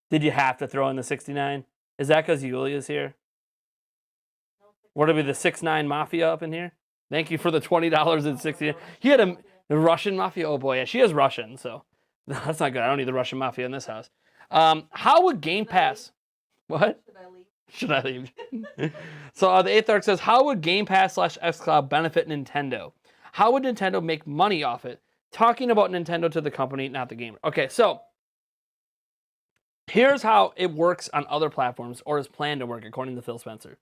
Did you have to throw in the 69? Is that because Yulia's here? What are we, the 6ix9ine Mafia up in here? Thank you for the $20.69. The Russian mafia. Oh boy, yeah, she is Russian, so that's not good. I don't need the Russian mafia in this house. How would Game Pass? What? Should I leave? Should I leave? So the Eighth Arc says, how would Game Pass / xCloud benefit Nintendo? How would Nintendo make money off it? Talking about Nintendo to the company, not the gamer. Okay, so here's how it works on other platforms, or is planned to work, according to Phil Spencer.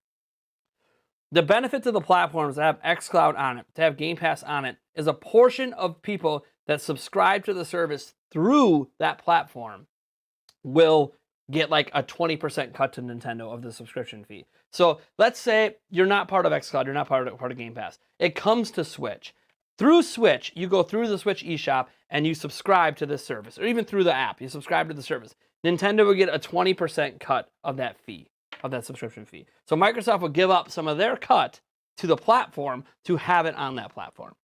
The benefit to the platforms to have xCloud on it, to have Game Pass on it, is a portion of people that subscribe to the service through that platform will get like a 20% cut to Nintendo of the subscription fee. So let's say you're not part of xCloud, you're not part of Game Pass. It comes to Switch. Through Switch, you go through the Switch eShop and you subscribe to this service, or even through the app, you subscribe to the service. Nintendo would get a 20% cut of that fee, of that subscription fee. So Microsoft would give up some of their cut to the platform to have it on that platform.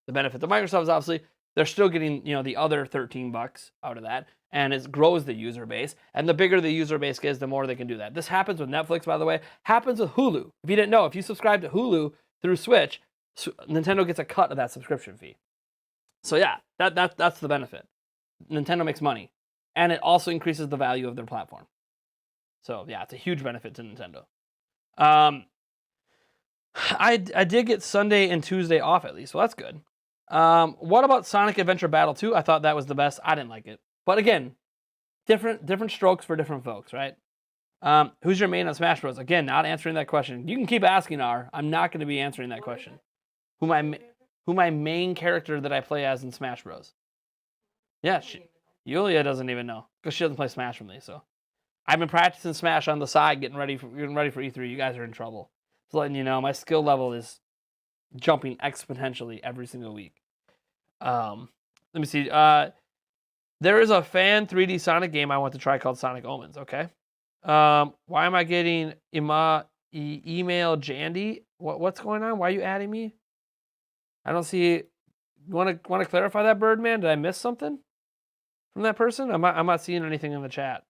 The benefit to Microsoft is obviously they're still getting, the other $13 out of that, and it grows the user base. And the bigger the user base gets, the more they can do that. This happens with Netflix, by the way. Happens with Hulu. If you didn't know, if you subscribe to Hulu through Switch, Nintendo gets a cut of that subscription fee. So yeah, that's the benefit. Nintendo makes money, and it also increases the value of their platform. So yeah, it's a huge benefit to Nintendo. I did get Sunday and Tuesday off at least, so that's good. What about Sonic Adventure Battle 2? I thought that was the best. I didn't like it. But again, different strokes for different folks, right? Who's your main on Smash Bros? Again, not answering that question. You can keep asking, R. I'm not going to be answering that question. Who my main character that I play as in Smash Bros? Yeah, Yulia doesn't even know because she doesn't play Smash with me. So I've been practicing Smash on the side, getting ready for E3. You guys are in trouble. Just letting you know, my skill level is jumping exponentially every single week. Let me see. There is a fan 3D Sonic game I want to try called Sonic Omens. Okay. Why am I getting email Jandy? What's going on? Why are you adding me? I don't see. You want to clarify that, Birdman? Did I miss something from that person? I'm not seeing anything in the chat.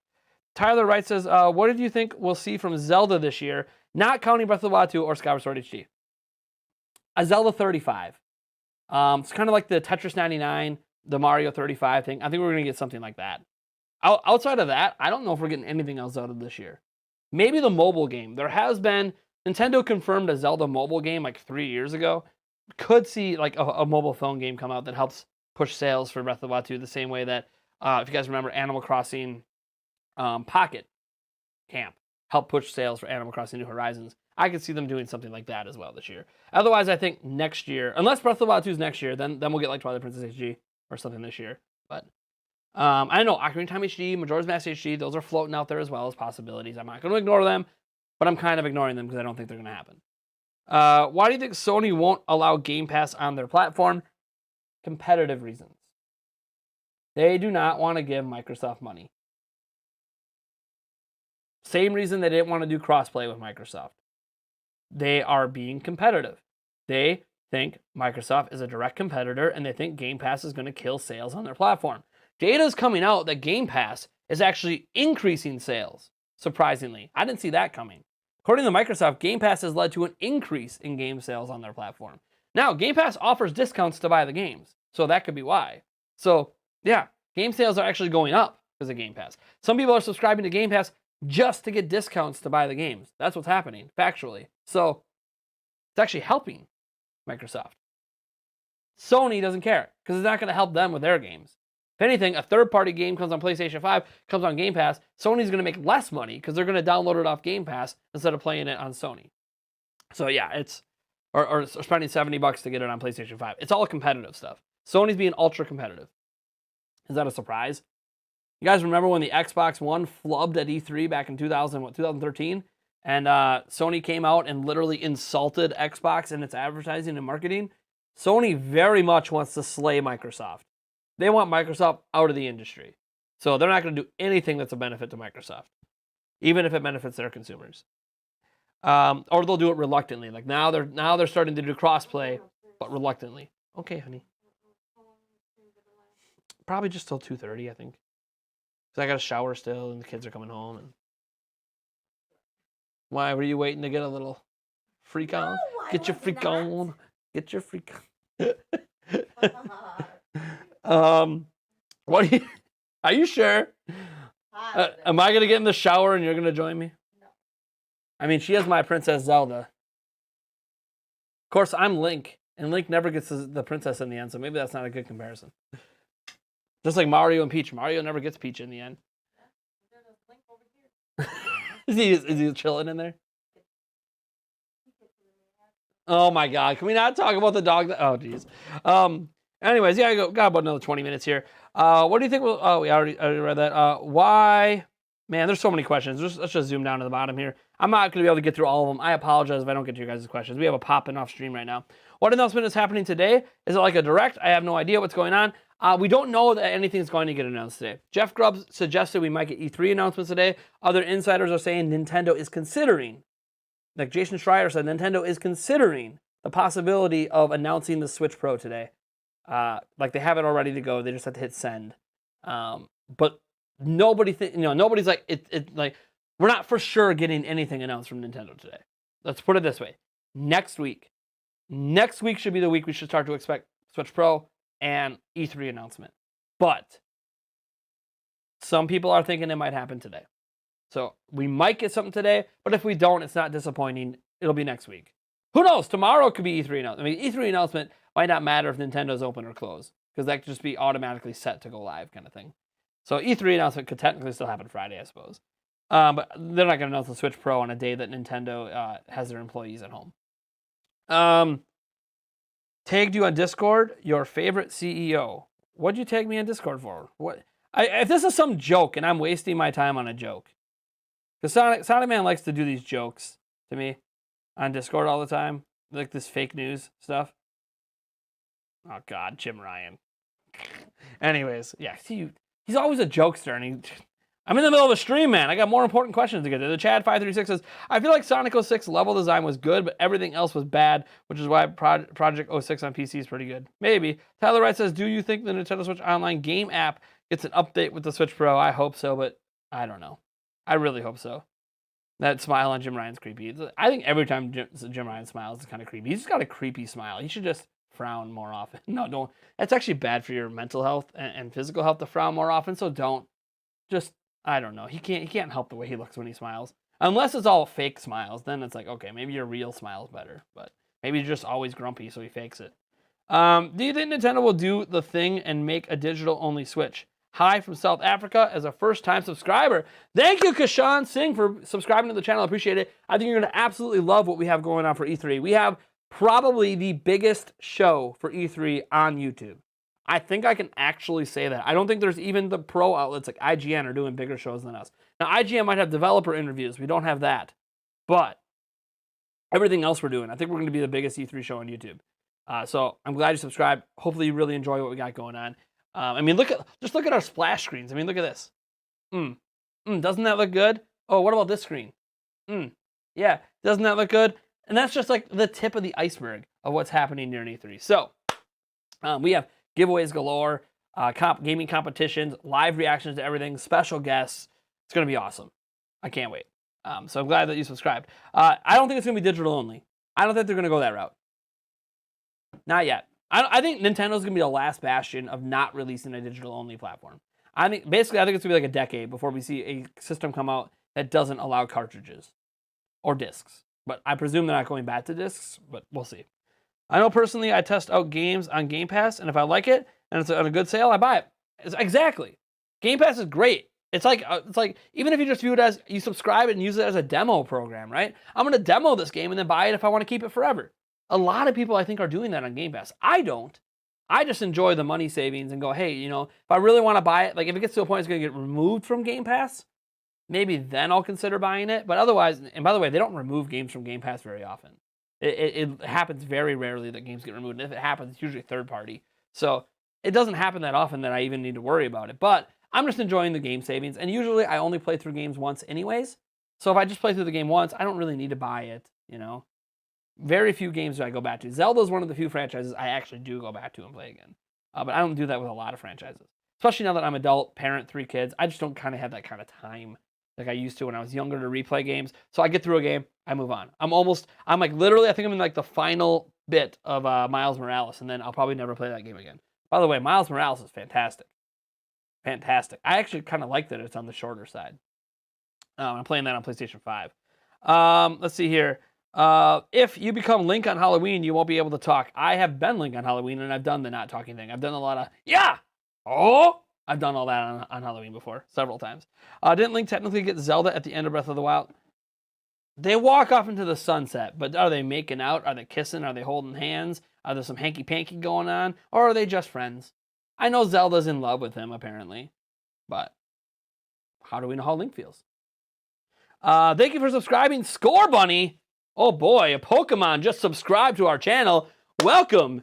Tyler Wright says, what did you think we'll see from Zelda this year, not counting Breath of the Wild 2 or Skyward Sword HD? A Zelda 35. It's kind of like the Tetris 99, the Mario 35 thing. I think we're going to get something like that. Outside of that, I don't know if we're getting anything else out of this year. Maybe the mobile game. There has been, Nintendo confirmed a Zelda mobile game like 3 years ago. Could see like a mobile phone game come out that helps push sales for Breath of the Wild 2 the same way that, if you guys remember, Animal Crossing Pocket Camp helped push sales for Animal Crossing New Horizons. I could see them doing something like that as well this year. Otherwise, I think next year, unless Breath of the Wild 2 is next year, then we'll get like Twilight Princess HD or something this year. But I know Ocarina of Time HD, Majora's Mask HD, those are floating out there as well as possibilities. I'm not going to ignore them, but I'm kind of ignoring them because I don't think they're going to happen. Why do you think Sony won't allow Game Pass on their platform? Competitive reasons. They do not want to give Microsoft money. Same reason they didn't want to do crossplay with Microsoft. They are being competitive. They think Microsoft is a direct competitor, and they think Game Pass is going to kill sales on their platform. Data is coming out that Game Pass is actually increasing sales, surprisingly. I didn't see that coming. According to Microsoft, Game Pass has led to an increase in game sales on their platform. Now, Game Pass offers discounts to buy the games, so that could be why. So, yeah, game sales are actually going up because of Game Pass. Some people are subscribing to Game Pass just to get discounts to buy the games. That's what's happening, factually. So, it's actually helping Microsoft. Sony doesn't care because it's not going to help them with their games. If anything, a third-party game comes on PlayStation 5, comes on Game Pass, Sony's going to make less money because they're going to download it off Game Pass instead of playing it on Sony. So yeah, it's or spending $70 to get it on PlayStation 5. It's all competitive stuff. Sony's being ultra competitive. Is that a surprise? You guys remember when the Xbox One flubbed at E3 back in 2013? And Sony came out and literally insulted Xbox in its advertising and marketing? Sony very much wants to slay Microsoft. They want Microsoft out of the industry. So they're not going to do anything that's a benefit to Microsoft, even if it benefits their consumers. Or they'll do it reluctantly. Like now they're starting to do crossplay, but reluctantly. Okay, honey. Probably just till 2:30, I think. Because I got a shower still, and the kids are coming home. And why were you waiting to get a little freak on? Get your freak on. Get your freak on. What do you, are you sure? Am I gonna get in the shower and you're gonna join me? No. I mean, she has my Princess Zelda. Of course, I'm Link, and Link never gets the princess in the end, so maybe that's not a good comparison. Just like Mario and Peach. Mario never gets Peach in the end. Is he chilling in there? Oh my God! Can we not talk about the dog? Oh jeez. Anyways, yeah, got about another 20 minutes here. What do you think? We already read that. Why? Man, there's so many questions. Let's just zoom down to the bottom here. I'm not going to be able to get through all of them. I apologize if I don't get to your guys' questions. We have a popping off stream right now. What announcement is happening today? Is it like a direct? I have no idea what's going on. We don't know that anything is going to get announced today. Jeff Grubb suggested we might get E3 announcements today. Other insiders are saying Nintendo is considering, like Jason Schreier said, Nintendo is considering the possibility of announcing the Switch Pro today. Like they have it all ready to go. They just have to hit send. But nobody's like like we're not for sure getting anything announced from Nintendo today. Let's put it this way. Next week should be the week we should start to expect Switch Pro and E3 announcement. But some people are thinking it might happen today. So we might get something today, but if we don't, it's not disappointing. It'll be next week. Who knows? Tomorrow could be E3 announcement. I mean, E3 announcement might not matter if Nintendo's open or closed, because that could just be automatically set to go live kind of thing. So E3 announcement could technically still happen Friday, I suppose. But they're not going to announce the Switch Pro on a day that Nintendo has their employees at home. Tagged you on Discord, your favorite CEO. What'd you tag me on Discord for? What? If this is some joke and I'm wasting my time on a joke, because Sonic Man likes to do these jokes to me on Discord all the time, like this fake news stuff. Oh God, Jim Ryan. Anyways, yeah, he's always a jokester, and I'm in the middle of a stream, man. I got more important questions to get to. The Chad536 says, I feel like Sonic 06 level design was good, but everything else was bad, which is why Project 06 on PC is pretty good. Maybe. Tyler Wright says, do you think the Nintendo Switch Online game app gets an update with the Switch Pro? I hope so, but I don't know. I really hope so. That smile on Jim Ryan's creepy. I think every time Jim Ryan smiles, it's kind of creepy. He's just got a creepy smile. He should just frown more often. No, don't. That's actually bad for your mental health and physical health to frown more often, so don't. Just, I don't know. He can't help the way he looks when he smiles. Unless it's all fake smiles, then it's like, okay, maybe your real smile's better. But maybe you're just always grumpy, so he fakes it. Do you think Nintendo will do the thing and make a digital-only Switch? Hi from South Africa as a first-time subscriber. Thank you, Kashan Singh, for subscribing to the channel. I appreciate it. I think you're going to absolutely love what we have going on for E3. We have probably the biggest show for E3 on YouTube. I think I can actually say that. I don't think there's even the pro outlets like IGN are doing bigger shows than us. Now, IGN might have developer interviews. We don't have that. But everything else we're doing, I think we're going to be the biggest E3 show on YouTube. So I'm glad you subscribed. Hopefully you really enjoy what we got going on. I mean, just look at our splash screens. I mean, look at this. Doesn't that look good? Oh, what about this screen? Yeah, doesn't that look good? And that's just like the tip of the iceberg of what's happening during E3. So we have giveaways galore, gaming competitions, live reactions to everything, special guests. It's going to be awesome. I can't wait. So I'm glad that you subscribed. I don't think it's going to be digital only. I don't think they're going to go that route. Not yet. I think Nintendo's going to be the last bastion of not releasing a digital-only platform. I think it's going to be like a decade before we see a system come out that doesn't allow cartridges or discs. But I presume they're not going back to discs, but we'll see. I know personally I test out games on Game Pass, and if I like it and it's on a good sale, I buy it. Exactly. Game Pass is great. It's like even if you just view it as you subscribe and use it as a demo program, right? I'm going to demo this game and then buy it if I want to keep it forever. A lot of people, I think, are doing that on Game Pass. I don't. I just enjoy the money savings and go, hey, if I really want to buy it, like if it gets to a point it's going to get removed from Game Pass, maybe then I'll consider buying it. But otherwise, and by the way, they don't remove games from Game Pass very often. It happens very rarely that games get removed. And if it happens, it's usually third party. So it doesn't happen that often that I even need to worry about it. But I'm just enjoying the game savings. And usually I only play through games once anyways. So if I just play through the game once, I don't really need to buy it, Very few games do I go back to. Zelda is one of the few franchises I actually do go back to and play again. But I don't do that with a lot of franchises. Especially now that I'm adult, parent, 3 kids. I just don't kind of have that kind of time like I used to when I was younger to replay games. So I get through a game, I move on. I'm like literally, I think I'm in like the final bit of Miles Morales, and then I'll probably never play that game again. By the way, Miles Morales is fantastic. Fantastic. I actually kind of like that it's on the shorter side. I'm playing that on PlayStation 5. Let's see here. If you become Link on Halloween, you won't be able to talk. I have been Link on Halloween, and I've done the not talking thing. I've done a lot of, yeah! Oh! I've done all that on Halloween before, several times. Didn't Link technically get Zelda at the end of Breath of the Wild? They walk off into the sunset, but are they making out? Are they kissing? Are they holding hands? Are there some hanky-panky going on? Or are they just friends? I know Zelda's in love with him, apparently. But how do we know how Link feels? Thank you for subscribing, Score Bunny. Oh boy, a Pokemon just subscribed to our channel. Welcome.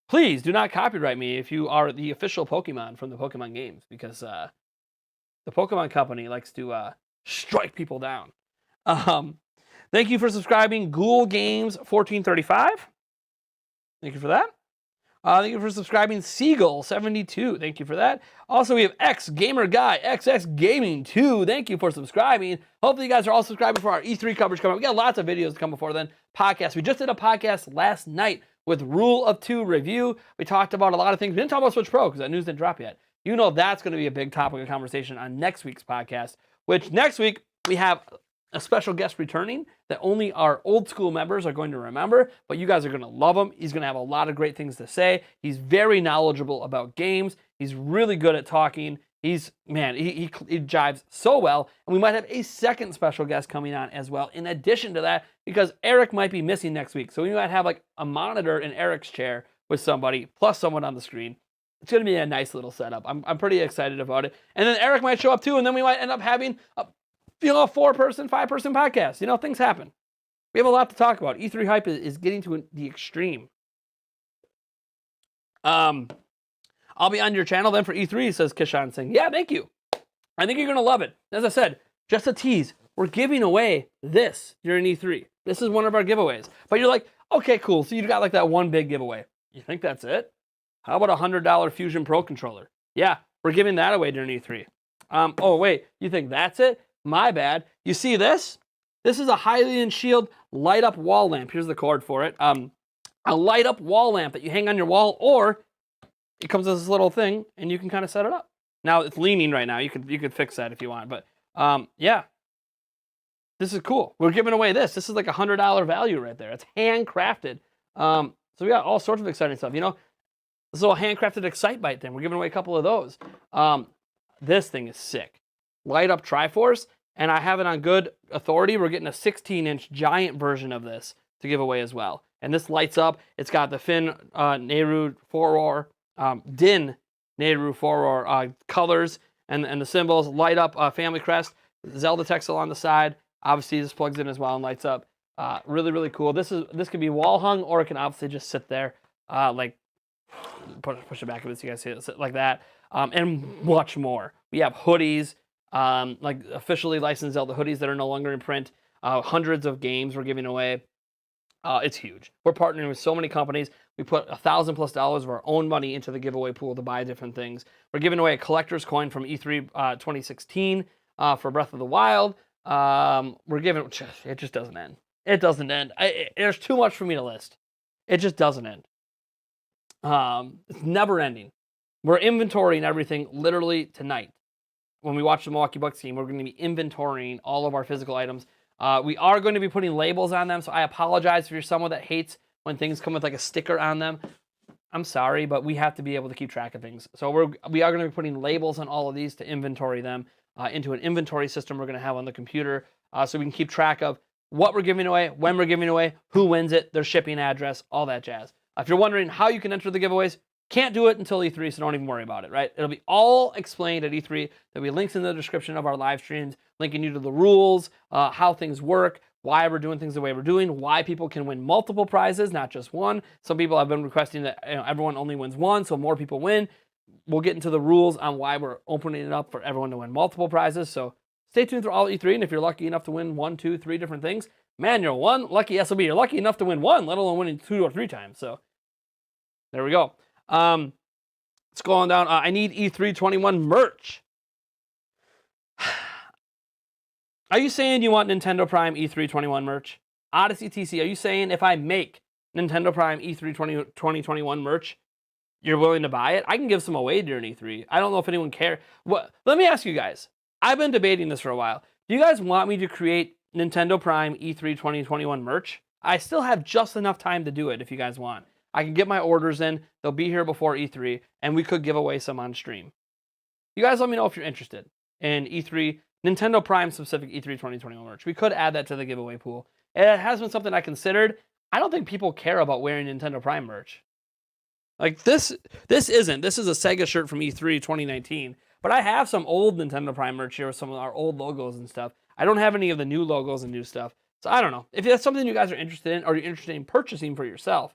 Please do not copyright me if you are the official Pokemon from the Pokemon games, because the Pokemon Company likes to strike people down. Thank you for subscribing, Ghoul Games 1435. Thank you for that. Thank you for subscribing, Seagull72. Thank you for that. Also, we have X Gamer Guy, XX Gaming 2. Thank you for subscribing. Hopefully, you guys are all subscribing for our E3 coverage coming up. We got lots of videos to come before then. Podcasts. We just did a podcast last night with Rule of Two review. We talked about a lot of things. We didn't talk about Switch Pro because that news didn't drop yet. You know that's going to be a big topic of conversation on next week's podcast, which next week we have a special guest returning that only our old school members are going to remember, but you guys are going to love him. He's going to have a lot of great things to say. He's very knowledgeable about games. He's really good at talking. He's, man, he jives so well. And we might have a second special guest coming on as well, in addition to that, because Eric might be missing next week. So we might have like a monitor in Eric's chair with somebody, plus someone on the screen. It's going to be a nice little setup. I'm pretty excited about it. And then Eric might show up too, and then we might end up having a 4-person, 5-person podcast. Things happen. We have a lot to talk about. E3 hype is getting to the extreme. I'll be on your channel then for E3, says Kishan Singh. Yeah, thank you. I think you're going to love it. As I said, just a tease. We're giving away this during E3. This is one of our giveaways. But you're like, okay, cool. So you got like that one big giveaway. You think that's it? How about a $100 Fusion Pro controller? Yeah, we're giving that away during E3. Oh, wait, you think that's it? My bad. You see this? This is a Hylian Shield light-up wall lamp. Here's the cord for it. A light-up wall lamp that you hang on your wall, or it comes with this little thing, and you can kind of set it up. Now, it's leaning right now. You could fix that if you want, but yeah. This is cool. We're giving away this. This is like a $100 value right there. It's handcrafted. So we got all sorts of exciting stuff. This little handcrafted Excitebike thing. We're giving away a couple of those. This thing is sick. Light-up Triforce. And I have it on good authority. We're getting a 16-inch giant version of this to give away as well. And this lights up. It's got the Finn Nehru Furor, Din Nehru Furor colors and the symbols. Light up family crest. Zelda text on the side. Obviously, this plugs in as well and lights up. Really, really cool. This can be wall hung, or it can obviously just sit there, like push it back a bit so you guys see it, sit like that. And much more. We have hoodies. Like officially licensed Zelda hoodies that are no longer in print. Hundreds of games we're giving away. It's huge. We're partnering with so many companies. We put $1,000+ of our own money into the giveaway pool to buy different things. We're giving away a collector's coin from E3 2016 for Breath of the Wild. We're giving, it just doesn't end. It doesn't end. There's too much for me to list. It just doesn't end. It's never ending. We're inventorying everything literally tonight. When we watch the Milwaukee Bucks game, we're going to be inventorying all of our physical items. We are going to be putting labels on them, so I apologize if you're someone that hates when things come with like a sticker on them. I'm sorry, but we have to be able to keep track of things. So we are going to be putting labels on all of these to inventory them into an inventory system we're going to have on the computer, so we can keep track of what we're giving away, when we're giving away, who wins it, their shipping address, all that jazz. If you're wondering how you can enter the giveaways, can't do it until E3, so don't even worry about it, right? It'll be all explained at E3. There'll be links in the description of our live streams, linking you to the rules, how things work, why we're doing things the way we're doing, why people can win multiple prizes, not just one. Some people have been requesting that everyone only wins one, so more people win. We'll get into the rules on why we're opening it up for everyone to win multiple prizes. So stay tuned for all E3, and if you're lucky enough to win 1, 2, 3 different things, man, you're one lucky SOB. You're lucky enough to win one, let alone winning 2 or 3 times. So there we go. Scrolling down, I need E3 21 merch. Are you saying you want Nintendo Prime E3 21 merch? Odyssey TC, are you saying if I make Nintendo Prime E3 2021 merch, you're willing to buy it. I can give some away during E3. I don't know if anyone cares. What? Let me ask you guys. I've been debating this for a while. Do you guys want me to create Nintendo Prime E3 2021 merch? I still have just enough time to do it if you guys want. I can get my orders in. They'll be here before E3, and we could give away some on stream. You guys let me know if you're interested in E3, Nintendo Prime specific E3 2021 merch. We could add that to the giveaway pool. It has been something I considered. I don't think people care about wearing Nintendo Prime merch. Like this isn't. This is a Sega shirt from E3 2019. But I have some old Nintendo Prime merch here with some of our old logos and stuff. I don't have any of the new logos and new stuff. So I don't know. If that's something you guys are interested in or you're interested in purchasing for yourself,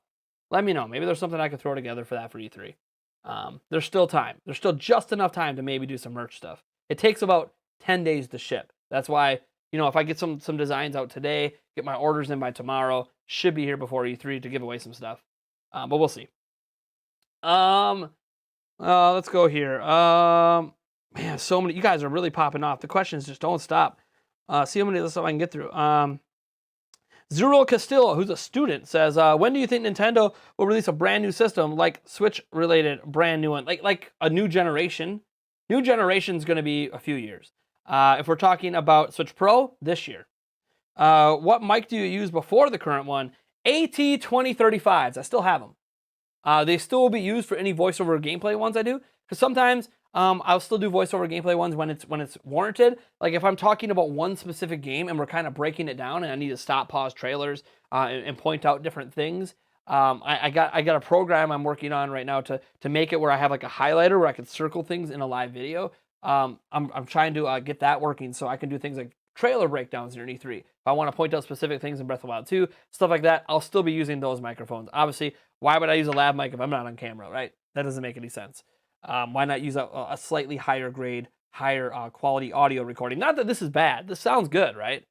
let me know. Maybe there's something I could throw together for that for E3. There's still time. There's still just enough time to maybe do some merch stuff. It takes about 10 days to ship. That's why, if I get some designs out today, get my orders in by tomorrow, should be here before E3 to give away some stuff. But we'll see. Let's go here. Man, so many. You guys are really popping off. The questions just don't stop. See how many of this stuff I can get through. Zero Castillo, who's a student, says, when do you think Nintendo will release a brand new system, like Switch-related brand new one, like a new generation? New generation's going to be a few years. If we're talking about Switch Pro, this year. What mic do you use before the current one? AT2035s. I still have them. They still will be used for any voiceover gameplay ones I do, because sometimes I'll still do voiceover gameplay ones when it's warranted. Like if I'm talking about one specific game and we're kind of breaking it down, and I need to stop, pause trailers, and point out different things. I got a program I'm working on right now to make it where I have like a highlighter where I can circle things in a live video. I'm trying to get that working so I can do things like trailer breakdowns during E3. If I want to point out specific things in Breath of the Wild 2, stuff like that, I'll still be using those microphones. Obviously, why would I use a lav mic if I'm not on camera, right? That doesn't make any sense. Why not use a slightly higher grade, higher quality audio recording? Not that this is bad. This sounds good, right?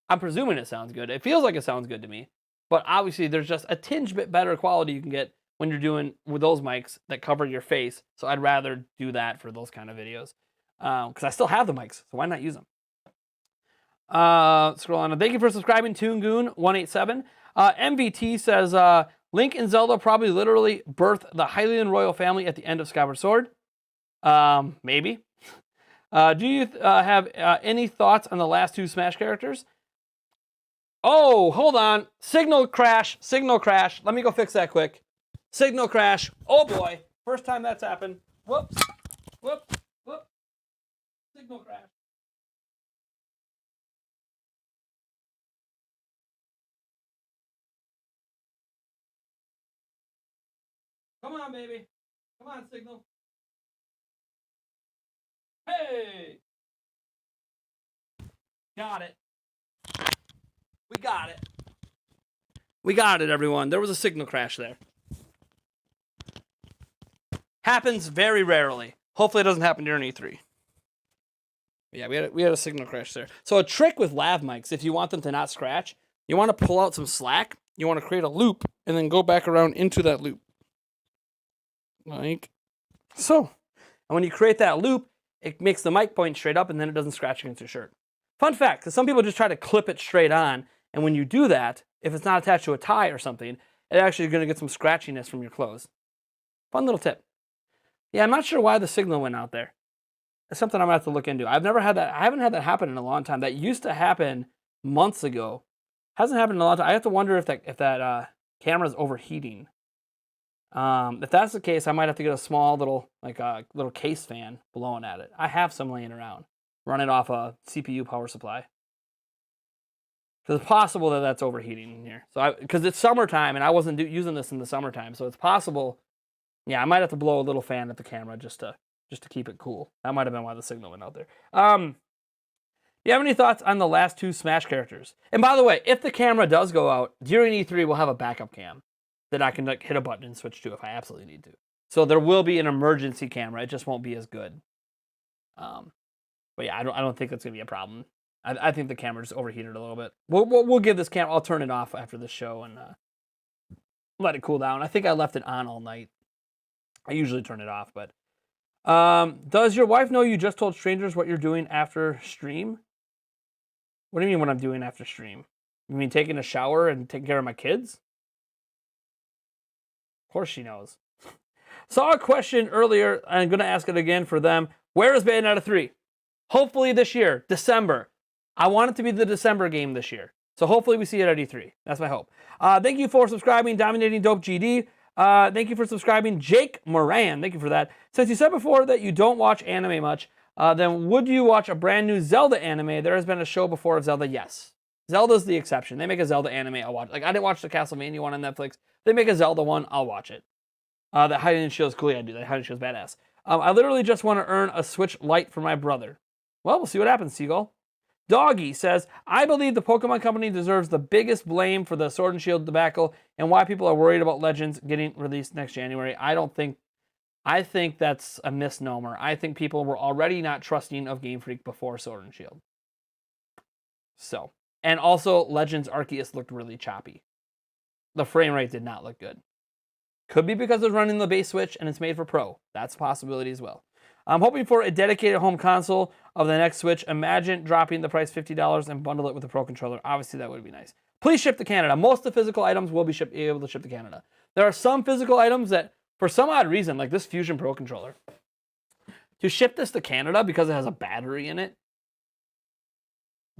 I'm presuming it sounds good. It feels like it sounds good to me. But obviously, there's just a tinge bit better quality you can get when you're doing with those mics that cover your face. So I'd rather do that for those kind of videos. Because I still have the mics, so why not use them? Scroll on. Thank you for subscribing, ToonGoon187. MVT says, Link and Zelda probably literally birthed the Hylian royal family at the end of Skyward Sword. Maybe. Do you have any thoughts on the last two Smash characters? Oh, hold on. Signal crash. Let me go fix that quick. Signal crash. Oh boy. First time that's happened. Whoops. Signal crash. Come on, baby. Come on, Signal. Hey! Got it. We got it, everyone. There was a signal crash there. Happens very rarely. Hopefully it doesn't happen during E3. Yeah, we had a signal crash there. So a trick with lav mics, if you want them to not scratch, you want to pull out some slack, you want to create a loop, and then go back around into that loop. Like so. And when you create that loop, it makes the mic point straight up, and then it doesn't scratch against your shirt. Fun fact, because some people just try to clip it straight on, and when you do that, if it's not attached to a tie or something, it actually is going to get some scratchiness from your clothes. Fun little tip. Yeah, I'm not sure why the signal went out there. It's something I'm going to have to look into. I've never had that. I haven't had that happen in a long time. That used to happen months ago. Hasn't happened in a long time. I have to wonder if that camera's overheating. If that's the case, I might have to get a small little little case fan blowing at it. I have some laying around. Run it off a CPU power supply. Because it's possible that that's overheating in here. So because it's summertime and I wasn't using this in the summertime, so it's possible. Yeah, I might have to blow a little fan at the camera just to keep it cool. That might have been why the signal went out there. Do you have any thoughts on the last two Smash characters? And by the way, if the camera does go out during E3, we'll have a backup cam that I can hit a button and switch to if I absolutely need to. So there will be an emergency camera. It just won't be as good. But yeah, I don't think that's gonna be a problem. I think the camera just overheated a little bit. We'll give this camera. I'll turn it off after the show and let it cool down. I think I left it on all night. I usually turn it off, but does your wife know you just told strangers what you're doing after stream? What do you mean what I'm doing after stream? You mean taking a shower and taking care of my kids? course she knows. Saw a question earlier. I'm going to ask it again for them. Where is Bayonetta 3? Hopefully this year, December. I want it to be the December game this year. So hopefully we see it at E3. That's my hope. Thank you for subscribing, Dominating Dope GD. Thank you for subscribing, Jake Moran. Thank you for that. Since you said before that you don't watch anime much, then would you watch a brand new Zelda anime? There has been a show before of Zelda. Yes. Zelda's the exception. They make a Zelda anime, I'll watch. Like, I didn't watch the Castlevania one on Netflix. They make a Zelda one, I'll watch it. That Hiding Shield's cool. Yeah, I do. That Hiding Shield's badass. I literally just want to earn a Switch Lite for my brother. Well, we'll see what happens, Seagull. Doggy says, I believe the Pokemon Company deserves the biggest blame for the Sword and Shield debacle and why people are worried about Legends getting released next January. I think that's a misnomer. I think people were already not trusting of Game Freak before Sword and Shield. So, and also Legends Arceus looked really choppy. The frame rate did not look good. Could be because it's running the base Switch and it's made for Pro. That's a possibility as well. I'm hoping for a dedicated home console of the next Switch. Imagine dropping the price $50 and bundle it with a Pro controller. Obviously, that would be nice. Please ship to Canada. Most of the physical items will be able to ship to Canada. There are some physical items that, for some odd reason, like this Fusion Pro controller, to ship this to Canada because it has a battery in it,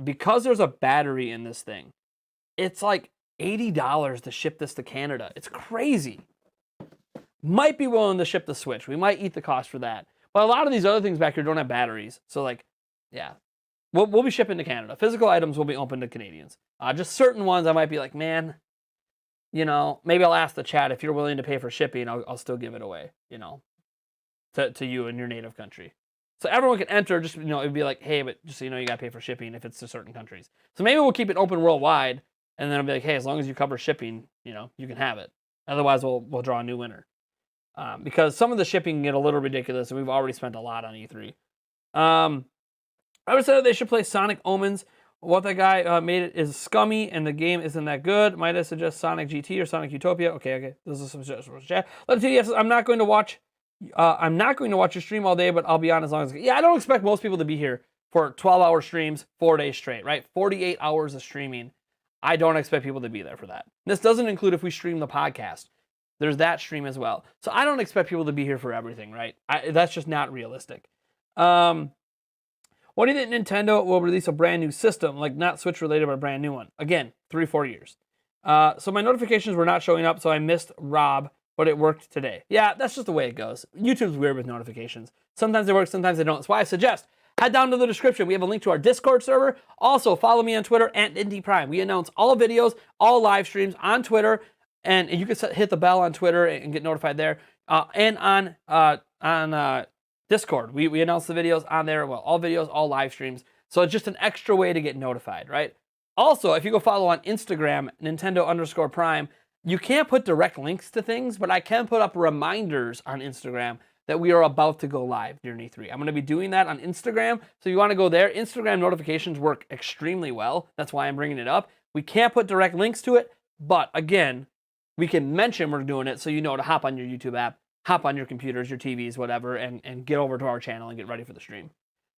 because there's a battery in this thing, it's like $80 to ship this to Canada. It's crazy. Might be willing to ship the Switch. We might eat the cost for that. But a lot of these other things back here don't have batteries. So, like, yeah. We'll be shipping to Canada. Physical items will be open to Canadians. Just certain ones I might be like, man, you know, maybe I'll ask the chat if you're willing to pay for shipping, I'll still give it away, you know, to you in your native country. So everyone can enter, just, you know, it'd be like, hey, but just so you know, you got to pay for shipping if it's to certain countries. So maybe we'll keep it open worldwide, and then I'll be like, hey, as long as you cover shipping, you know, you can have it. Otherwise, we'll draw a new winner. Because some of the shipping can get a little ridiculous, and we've already spent a lot on E3. I would say that they should play Sonic Omens. What that guy made it is scummy, and the game isn't that good. Might I suggest Sonic GT or Sonic Utopia? Okay. Those are some suggestions. Let me tell you, I'm not going to watch your stream all day, but I'll be on as long as. Yeah, I don't expect most people to be here for 12-hour streams, 4 days straight, right? 48 hours of streaming. I don't expect people to be there for that. This doesn't include if we stream the podcast. There's that stream as well. So I don't expect people to be here for everything, right? That's just not realistic. What do you think Nintendo will release a brand new system, like not Switch related, but a brand new one? Again, 3-4 years. So my notifications were not showing up, so I missed Rob, but it worked today. Yeah, that's just the way it goes. YouTube's weird with notifications. Sometimes they work, sometimes they don't. That's why I suggest head down to the description. We have a link to our Discord server. Also, follow me on Twitter at Indy Prime. We announce all videos, all live streams on Twitter. And you can hit the bell on Twitter and get notified there. And on Discord, we announce the videos on there. Well, all videos, all live streams. So it's just an extra way to get notified, right? Also, if you go follow on Instagram, Nintendo_Prime, you can't put direct links to things, but I can put up reminders on Instagram that we are about to go live during E3. I'm going to be doing that on Instagram. So if you want to go there, Instagram notifications work extremely well. That's why I'm bringing it up. We can't put direct links to it, but again, we can mention we're doing it so you know to hop on your YouTube app, hop on your computers, your TVs, whatever, and get over to our channel and get ready for the stream.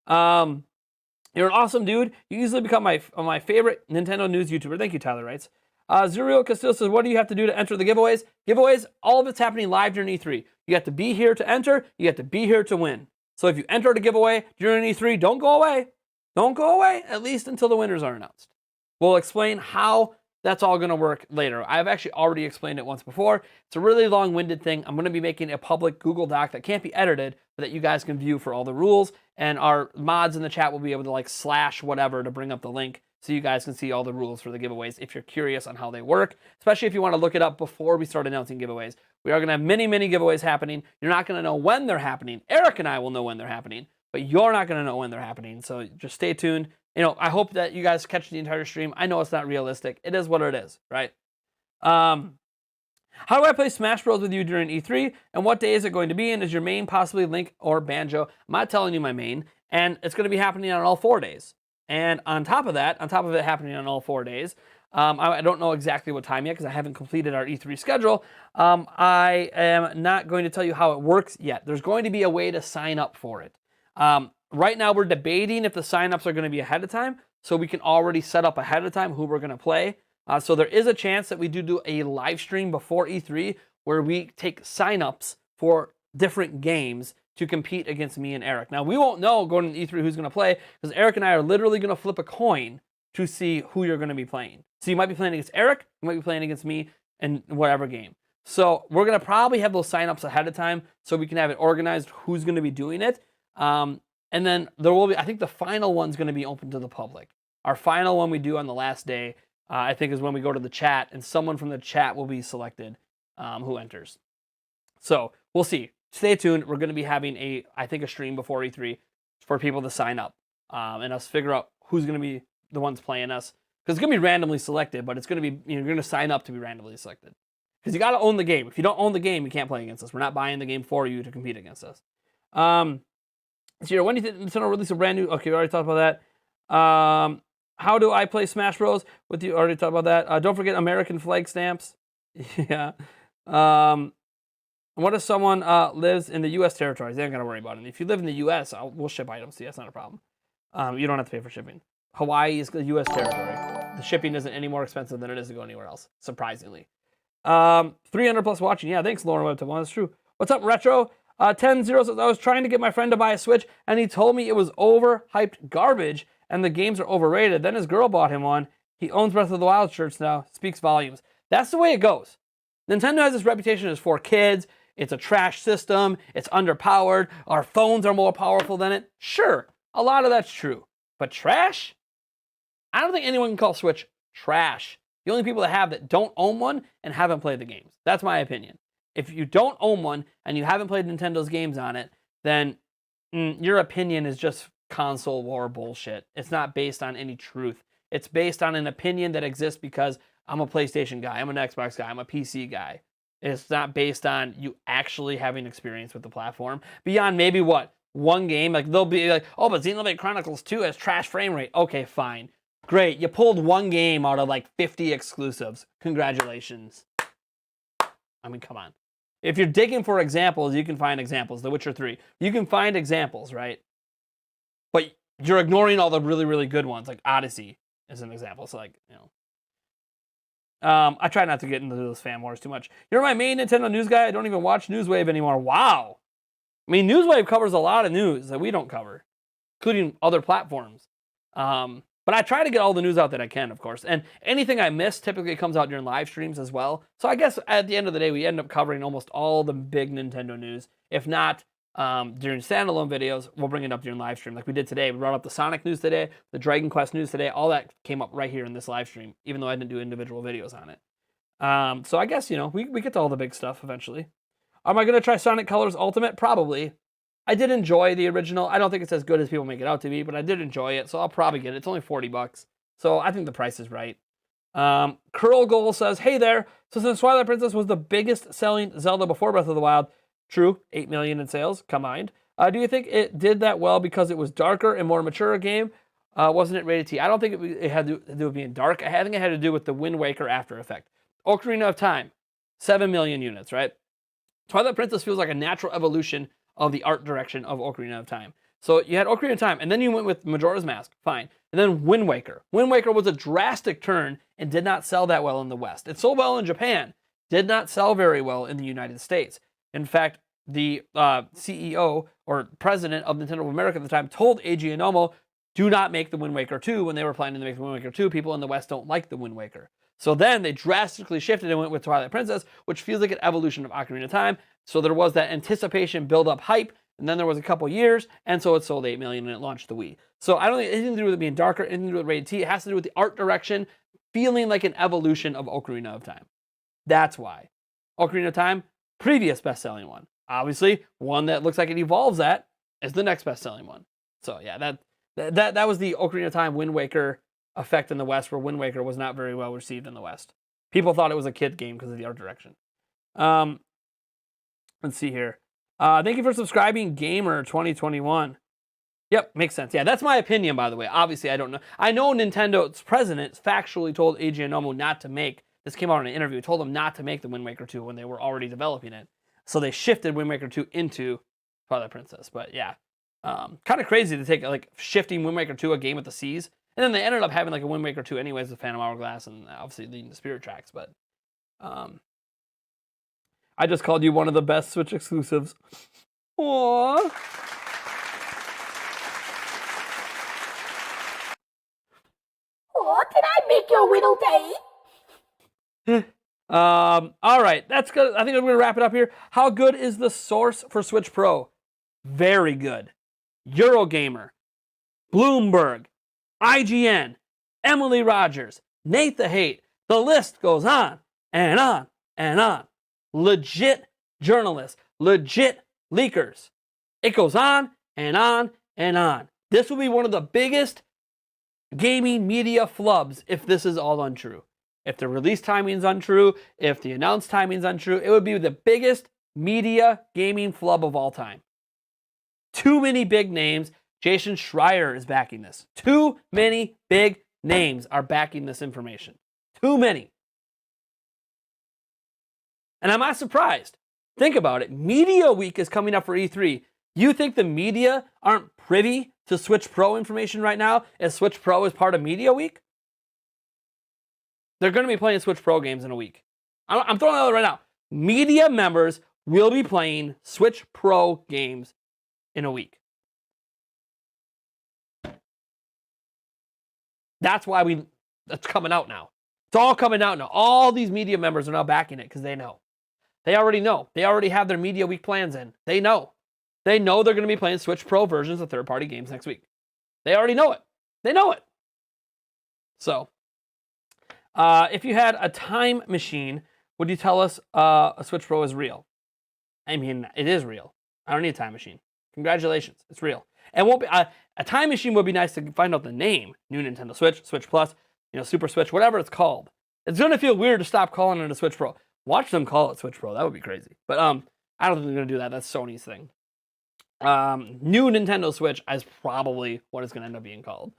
You're an awesome dude. You easily become my favorite Nintendo news YouTuber. Thank you, Tyler writes. Zuriel Castillo says, what do you have to do to enter the giveaways? Giveaways, all of it's happening live during E3. You have to be here to enter. You have to be here to win. So if you enter the giveaway during E3, don't go away. Don't go away, at least until the winners are announced. We'll explain how that's all going to work later. I've actually already explained it once before. It's a really long-winded thing. I'm going to be making a public Google Doc that can't be edited, but that you guys can view for all the rules. And our mods in the chat will be able to like slash whatever to bring up the link so you guys can see all the rules for the giveaways if you're curious on how they work, especially if you want to look it up before we start announcing giveaways. We are going to have many, many giveaways happening. You're not going to know when they're happening. Eric and I will know when they're happening, but you're not going to know when they're happening. So just stay tuned. You know, I hope that you guys catch the entire stream. I know it's not realistic. It is what it is, right? How do I play Smash Bros. With you during E3? And what day is it going to be? And is your main possibly Link or Banjo? I'm not telling you my main. And it's going to be happening on all 4 days. And on top of that, on top of it happening on all 4 days, I don't know exactly what time yet because I haven't completed our E3 schedule. I am not going to tell you how it works yet. There's going to be a way to sign up for it. Right now, we're debating if the signups are going to be ahead of time, so we can already set up ahead of time who we're going to play. So there is a chance that we do a live stream before E3 where we take signups for different games to compete against me and Eric. Now, we won't know going to E3 who's going to play, because Eric and I are literally going to flip a coin to see who you're going to be playing. So you might be playing against Eric, you might be playing against me in whatever game. So we're going to probably have those signups ahead of time so we can have it organized who's going to be doing it. And then there will be, I think the final one's going to be open to the public. Our final one we do on the last day, I think, is when we go to the chat, and someone from the chat will be selected who enters. So we'll see. Stay tuned. We're going to be having a stream before E3 for people to sign up and us figure out who's going to be the ones playing us. Because it's going to be randomly selected, but it's going to be, you're going to sign up to be randomly selected. Because you got to own the game. If you don't own the game, you can't play against us. We're not buying the game for you to compete against us. So when do you think Nintendo release a brand new? Okay, we already talked about that. How do I play Smash Bros? With you, already talked about that. Don't forget American flag stamps. Yeah. What if someone lives in the U.S. territories? They ain't got to worry about it. If you live in the U.S., we'll ship items to you. That's not a problem. You don't have to pay for shipping. Hawaii is the U.S. territory. The shipping isn't any more expensive than it is to go anywhere else, surprisingly. 300 plus watching. Yeah, thanks, Lauren Webb. That's true. What's up, Retro? 10-0 says, I was trying to get my friend to buy a Switch, and he told me it was overhyped garbage, and the games are overrated. Then his girl bought him one. He owns Breath of the Wild shirts now. Speaks volumes. That's the way it goes. Nintendo has this reputation as for kids. It's a trash system. It's underpowered. Our phones are more powerful than it. Sure, a lot of that's true. But trash? I don't think anyone can call Switch trash. The only people that don't own one and haven't played the games. That's my opinion. If you don't own one and you haven't played Nintendo's games on it, then your opinion is just console war bullshit. It's not based on any truth. It's based on an opinion that exists because I'm a PlayStation guy, I'm an Xbox guy, I'm a PC guy. It's not based on you actually having experience with the platform. Beyond maybe one game, like they'll be like, oh, but Xenoblade Chronicles 2 has trash frame rate. Okay, fine. Great, you pulled one game out of like 50 exclusives. Congratulations. I mean, come on. If you're digging for examples, you can find examples. The Witcher 3. You can find examples, right? But you're ignoring all the really, really good ones, like Odyssey is an example. So, like, I try not to get into those fan wars too much. You're my main Nintendo news guy. I don't even watch Newswave anymore. Wow. I mean, Newswave covers a lot of news that we don't cover, including other platforms. But I try to get all the news out that I can, of course. And anything I miss typically comes out during live streams as well. So I guess at the end of the day, we end up covering almost all the big Nintendo news. If not during standalone videos, we'll bring it up during live stream like we did today. We brought up the Sonic news today, the Dragon Quest news today. All that came up right here in this live stream, even though I didn't do individual videos on it. So I guess, we get to all the big stuff eventually. Am I going to try Sonic Colors Ultimate? Probably. I did enjoy the original. I don't think it's as good as people make it out to be, but I did enjoy it, so I'll probably get it. It's only $40, so I think the price is right. Curl Goal says, hey there. So since Twilight Princess was the biggest selling Zelda before Breath of the Wild, true, 8 million in sales combined. Do you think it did that well because it was darker and more mature a game? Wasn't it rated T? I don't think it had to do with being dark. I think it had to do with the Wind Waker after effect. Ocarina of Time, 7 million units, right? Twilight Princess feels like a natural evolution of the art direction of Ocarina of Time. So you had Ocarina of Time, and then you went with Majora's Mask, fine. And then Wind Waker. Wind Waker was a drastic turn and did not sell that well in the West. It sold well in Japan, did not sell very well in the United States. In fact, the CEO or president of Nintendo of America at the time told Eiji Inomo, do not make the Wind Waker 2 when they were planning to make the Wind Waker 2. People in the West don't like the Wind Waker. So then they drastically shifted and went with Twilight Princess, which feels like an evolution of Ocarina of Time. So there was that anticipation, build-up, hype, and then there was a couple years, and so it sold 8 million and it launched the Wii. So I don't think anything to do with it being darker, anything to do with rated T. It has to do with the art direction, feeling like an evolution of Ocarina of Time. That's why. Ocarina of Time, previous best-selling one. Obviously, one that looks like it evolves at is the next best-selling one. So yeah, that was the Ocarina of Time Wind Waker effect in the West, where Wind Waker was not very well received in the West. People thought it was a kid game because of the art direction. Let's see here. Thank you for subscribing, Gamer 2021. Yep, makes sense. Yeah, that's my opinion, by the way. Obviously, I don't know. I know Nintendo's president factually told Eiji Inomo not to make, this came out in an interview, told him not to make the Wind Waker 2 when they were already developing it. So they shifted Wind Waker 2 into Twilight Princess. But yeah, kind of crazy to take like shifting Wind Waker 2, a game with the seas. And then they ended up having like a Wind Waker 2 anyways with Phantom Hourglass and obviously leading the Spirit Tracks. But I just called you one of the best Switch exclusives. Aww. Oh, can I make your whittle day? All right, that's good. I think I'm gonna wrap it up here. How good is the source for Switch Pro? Very good. Eurogamer, Bloomberg, IGN, Emily Rogers, Nate the Hate. The list goes on and on and on. Legit journalists, legit leakers. It goes on and on and on. This will be one of the biggest gaming media flubs if this is all untrue. If the release timing is untrue, if the announced timing is untrue, it would be the biggest media gaming flub of all time. Too many big names. Jason Schreier is backing this. Too many big names are backing this information. Too many. And I'm not surprised. Think about it. Media Week is coming up for E3. You think the media aren't privy to Switch Pro information right now as Switch Pro is part of Media Week? They're going to be playing Switch Pro games in a week. I'm throwing that out right now. Media members will be playing Switch Pro games in a week. That's why that's coming out now. It's all coming out now. All these media members are now backing it because they know. They already know. They already have their Media Week plans in. They know. They know they're going to be playing Switch Pro versions of third-party games next week. They already know it. They know it. So, if you had a time machine, would you tell us a Switch Pro is real? I mean, it is real. I don't need a time machine. Congratulations. It's real. And won't be a time machine would be nice to find out the name. New Nintendo Switch, Switch Plus, Super Switch, whatever it's called. It's going to feel weird to stop calling it a Switch Pro. Watch them call it Switch Pro. That would be crazy. But I don't think they're going to do that. That's Sony's thing. New Nintendo Switch is probably what it's going to end up being called.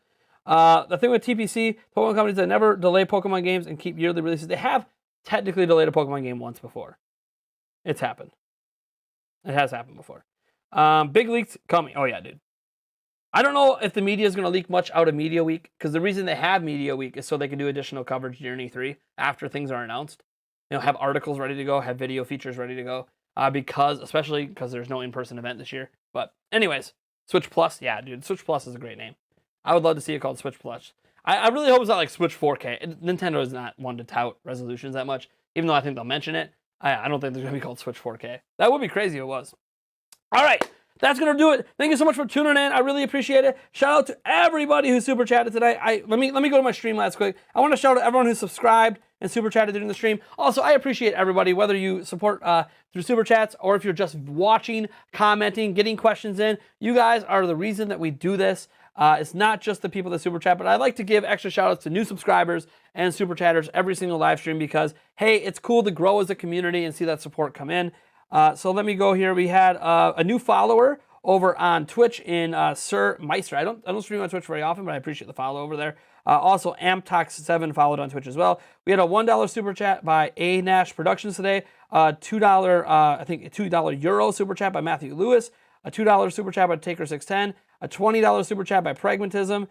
The thing with TPC, Pokemon companies that never delay Pokemon games and keep yearly releases, they have technically delayed a Pokemon game once before. It's happened. It has happened before. Big leaks coming. Oh, yeah, dude. I don't know if the media is going to leak much out of Media Week, because the reason they have Media Week is so they can do additional coverage during E3 after things are announced. Have articles ready to go, have video features ready to go, especially because there's no in-person event this year. But anyways, Switch Plus, yeah, dude, Switch Plus is a great name. I would love to see it called Switch Plus. I really hope it's not like Switch 4K. Nintendo is not one to tout resolutions that much, even though I think they'll mention it. I don't think they're going to be called Switch 4K. That would be crazy if it was. All right, that's going to do it. Thank you so much for tuning in. I really appreciate it. Shout out to everybody who super chatted today. Let me go to my Streamlabs quick. I want to shout out everyone who subscribed and super chatted during the stream. Also, I appreciate everybody, whether you support through super chats or if you're just watching, commenting, getting questions in. You guys are the reason that we do this. It's not just the people that super chat, but I like to give extra shout outs to new subscribers and super chatters every single live stream because, hey, it's cool to grow as a community and see that support come in. So let me go here. We had a new follower over on Twitch in Sir Meister. I don't stream on Twitch very often, but I appreciate the follow over there. Also, Amtox7 followed on Twitch as well. We had a $1 super chat by A Nash Productions today. $2 Euro super chat by Matthew Lewis. A $2 super chat by Taker610. A $20 super chat by Pragmatism.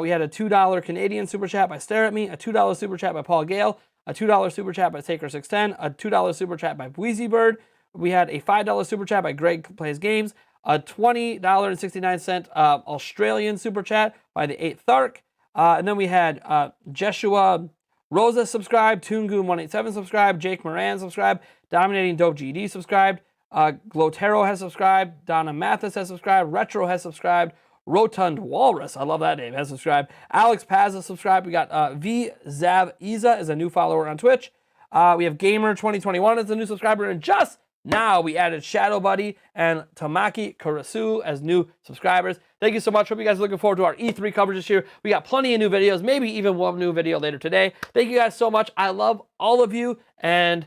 We had a $2 Canadian super chat by Stare At Me. A $2 super chat by Paul Gale. A $2 super chat by Taker610. A $2 super chat by Wheezy Bird. We had a $5 super chat by Greg Plays Games. A $20.69 Australian super chat by the 8th Thark. And then we had Jeshua Rosa subscribed, Toongoon187 subscribed, Jake Moran subscribed, Dominating Dope GD subscribed, Glotero has subscribed, Donna Mathis has subscribed, Retro has subscribed, Rotund Walrus, I love that name, has subscribed, Alex Paz has subscribed, we got V Zav Iza is a new follower on Twitch, we have Gamer 2021 as a new subscriber, and just now we added Shadow Buddy and Tamaki Karasu as new subscribers. Thank you so much. Hope you guys are looking forward to our E3 coverage this year. We got plenty of new videos, maybe even one new video later today. Thank you guys so much. I love all of you. And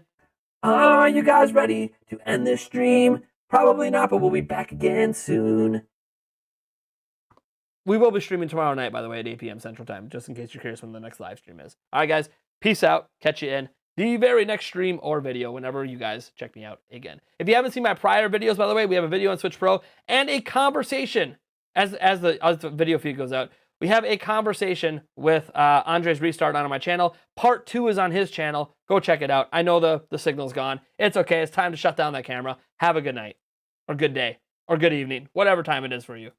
are you guys ready to end this stream? Probably not, but we'll be back again soon. We will be streaming tomorrow night, by the way, at 8 p.m. Central Time, just in case you're curious when the next live stream is. All right, guys. Peace out. Catch you in the very next stream or video whenever you guys check me out again. If you haven't seen my prior videos, by the way, we have a video on Switch Pro and a conversation as the video feed goes out we have a conversation with Andre's Restart on my channel. Part 2 is on his channel. Go check it out. I know the signal's gone. It's okay. It's time to shut down that camera. Have a good night, or good day, or good evening, whatever time it is for you.